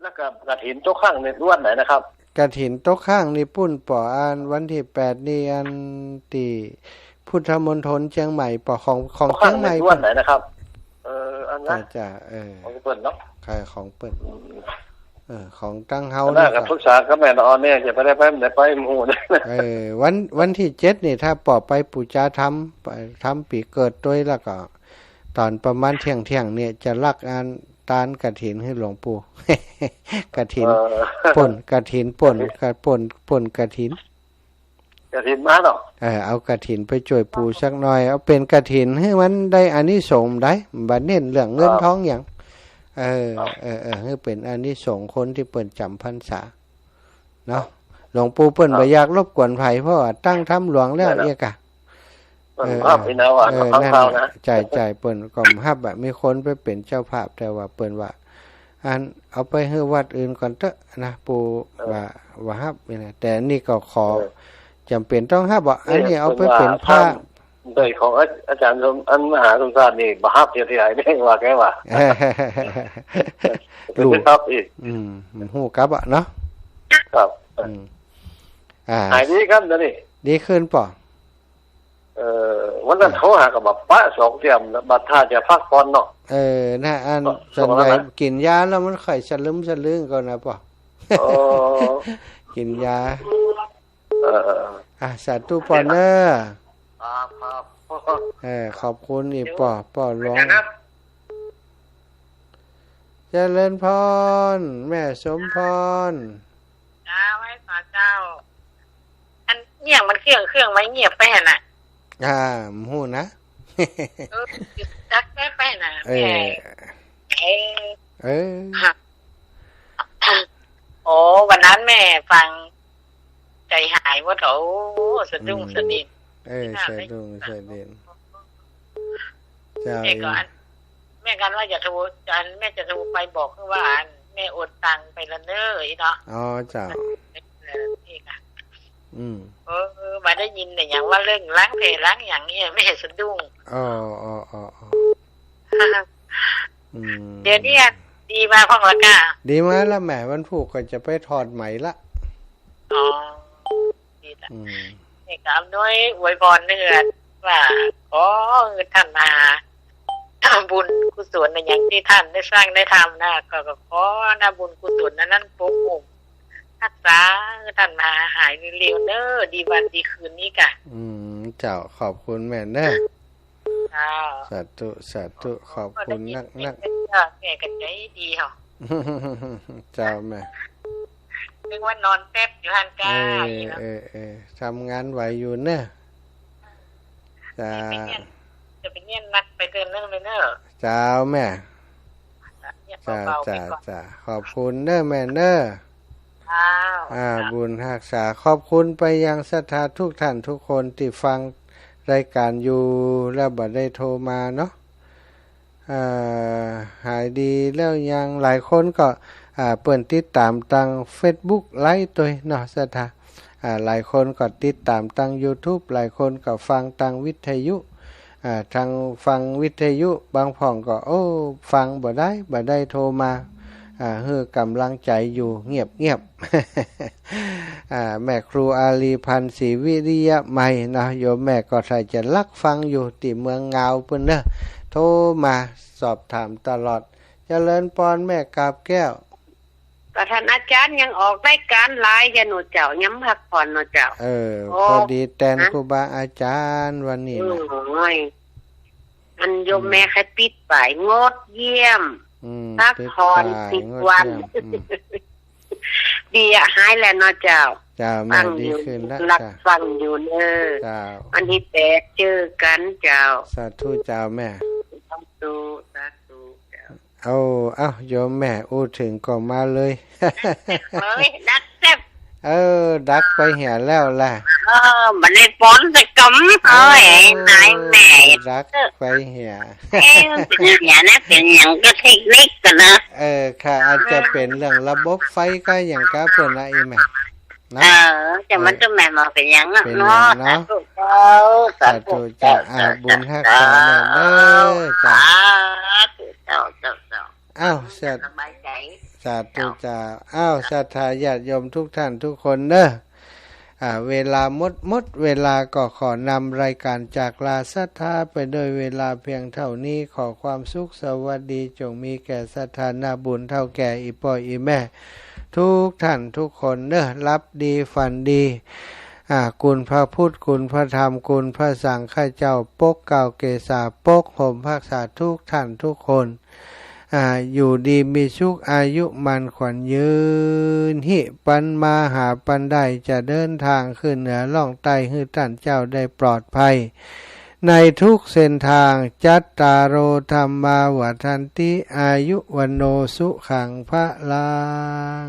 แล้วก็กระถินโต๊ะข้างในล้วนไหนนะครับ กฐินโต๊ะข้างนี่ปุ้นป่ออันวันที่8นี่อันตีพุทธมณฑลเชียงใหม่ป่อของเชียงใหม่ ล้วนไหนนะครับอันนั้น จ้ะของเปิ้นเนาะ ใครของเปิ้นของตั้งเฮา น่ากับปรึกษากับแม่นออนเนี่ยจะไปได้ไปหมู่นะ วันที่7นี่ถ้าป่อไปปู่จาทำปีเกิดด้วยแล้วก็ ตอนประมาณเที่ยงเนี่ยจะลักงานตานกฐินให้หลวงปู่ กฐินป่นกฐินป่นกฐิน กระถินมาเนาะ เอากฐินไปช่วยปู่สักหน่อยเอาเป็นกฐินให้มันได้อานิสงส์ได้บ่เน้นเรื่องเงินทองหยังให้เป็นอานิสงส์คนที่เปิ้นจำพรรษาเนาะหลวงปู่เปิ้นบ่อยากรบกวนไผเพราะว่าตั้งธรรมหลวงแล้วเอียกะภาพพี่น้าอ่ะข้าวนะ ใจเปิ้นก็ฮับแบบมีคนไปเป็นเจ้าภาพแต่ว่าเปิ้นว่าอันเอาไปให้วัดอื่นก่อนเถอะนะปู่ว่าฮับนี่นะแต่นี่ก็ขอจำเป็นต้องฮับว่าอันนี้เอาไปเป็นพระ โดยของอาจารย์อันมหาสงสารนี่บ่ฮับที่ไหนได้ว่าแกว่ารู้ครับอีกฮู้กับเนาะครับหายดีครับเดี๋ยวนี้ดีขึ้นป่ะวันนั้นโทรหากับป้า2เที่ยมบัดถ้าจะพักผ่อนเนาะน่ะอันส่วนใหญ่กินยาแล้วมันค่อยสลึมสลือก่อนนะป่ะกินยาสาธุปอนเนอร์ครับขอบคุณอีป่อหลวงเจริญพรแม่สมพรไว้สาเจ้าอันเงียบมันเครื่องไว้เงียบไปหั่นน่ะฮู้นะจักได้ไปน่ะโอ้วันนั้นแม่ฟังใจหายว่าเขาสะดุ้งสะดิ้งสะดุ้งสะดิ้ง เจ้า แม่ก็แม่กันว่าจะโทรแม่จะโทรไปบอกว่าแม่โอนตังไปละเน้อเนาะอ๋อเจ้านี่ค่ะมาได้ยินแต่อย่างว่าเรื่องล้างเพลล้างอย่างนี้ไม่เห็นสะดุ้งอ๋อเดี๋ยวนี้ดีมาพ่อละก้าดีมาแล้วแม่วันผูกก็จะไปถอดไหมละอ๋อดีละนี่ก็อำนวยอวยพรเนื้อว่าขอท่านมาทำบุญกุศลในอย่างที่ท่านได้สร้างได้ทำนะก็ขอนะบุญกุศลนั้นปกปุมรักษาท่านมาหายเร็วเน้อดีวันดีคืนนี้กะเจ้าขอบคุณแม่เน้อสาธุขอบคุณนักแม่กันใจดีเหรอเจ้าแม่นึกว่านอนแป๊บอยู่ฮันก้าทำงานไหวอยู่เน้อจะเป็นเงี้ยนักไปเดินเรื่องเลยเน้อเจ้าแม่จ้าขอบคุณเน้อแม่เน้อบุญรักษาขอบคุณไปยังศรัทธาทุกท่านทุกคนที่ฟังรายการอยู่แล้วบ่ได้โทรมาเนาะหายดีแล้วยังหลายคนก็เปิดติดตามทาง Facebook ไลฟ์ตัวเนาะศรัทธาหลายคนก็ติดตามทาง YouTube หลายคนก็ฟังทางวิทยุทางฟังวิทยุบางพ่องก็ฟังบ่ได้โทรมาเฮือกำลังใจอยู่เงียบแม่ครูอาลีพันธ์ศรีวิริยะใหม่นะโยมแม่ก็ใส่จะลักฟังอยู่ที่เมืองเงาเพิ่นเนอะโทรมาสอบถามตลอดเจริญพรแม่กาบแก้วก็ท่านอาจารย์ยังออกรายการหลายอย่าหนูเจ้าย้ำพักผ่อนหนูเจ้าพอดีแตนครูบาอาจารย์วันนี้อันโยมแม่แค่ปิดไปงดเยี่ยมพักผ่อน10 วันดีหายแล้วเนาะเจ้าแม่ดีขึ้นแล้วหลักฟังอยู่เน้ออันที่8เจอกันเจ้าสาธุเจ้าแม่สาธุเจ้าโยมแม่อู้ถึงก็มาเลยดักแซ่บดักไปเหี่ยแล้วล่ะมันได้ป้อนจะกำนายแม่ดักไปเหี่ยเป็นอย่างนั้นเป็นอย่างก็เทคนิคกันนะค่ะอาจจะเป็นเรื่องระบบไฟก็อย่างก้าเปิดนะอีแม่จะมันจะแม่มาเป็นอย่างนั้นเนาะสาธุเจ้าบุญฮักษาแม่เด้อจ้าสบายใจสาธุจ้าศรัทธาญาติโยมทุกท่านทุกคนเด้อเวลาหมดเวลาก็ขอนำรายการจากลาศรัทธาไปโดยเวลาเพียงเท่านี้ขอความสุขสวัสดีจงมีแก่ศรัทธานาบุญเท่าแก่อีพ่ออีแม่ทุกท่านทุกคนเด้อรับดีฝันดีคุณพระพุทธคุณพระธรรมคุณพระสังฆเจ้าปกเก่าเกศาปกห่มภักษาทุกท่านทุกคนอยู่ดีมีสุขอายุมันขวัญยืนหิปันมาหาปันได้จะเดินทางขึ้นเหนือล่องใต้ให้ท่านเจ้าได้ปลอดภัยในทุกเส้นทางจัตตารโอธรรมาวัฏันติอายุวันโนสุขังพระลัง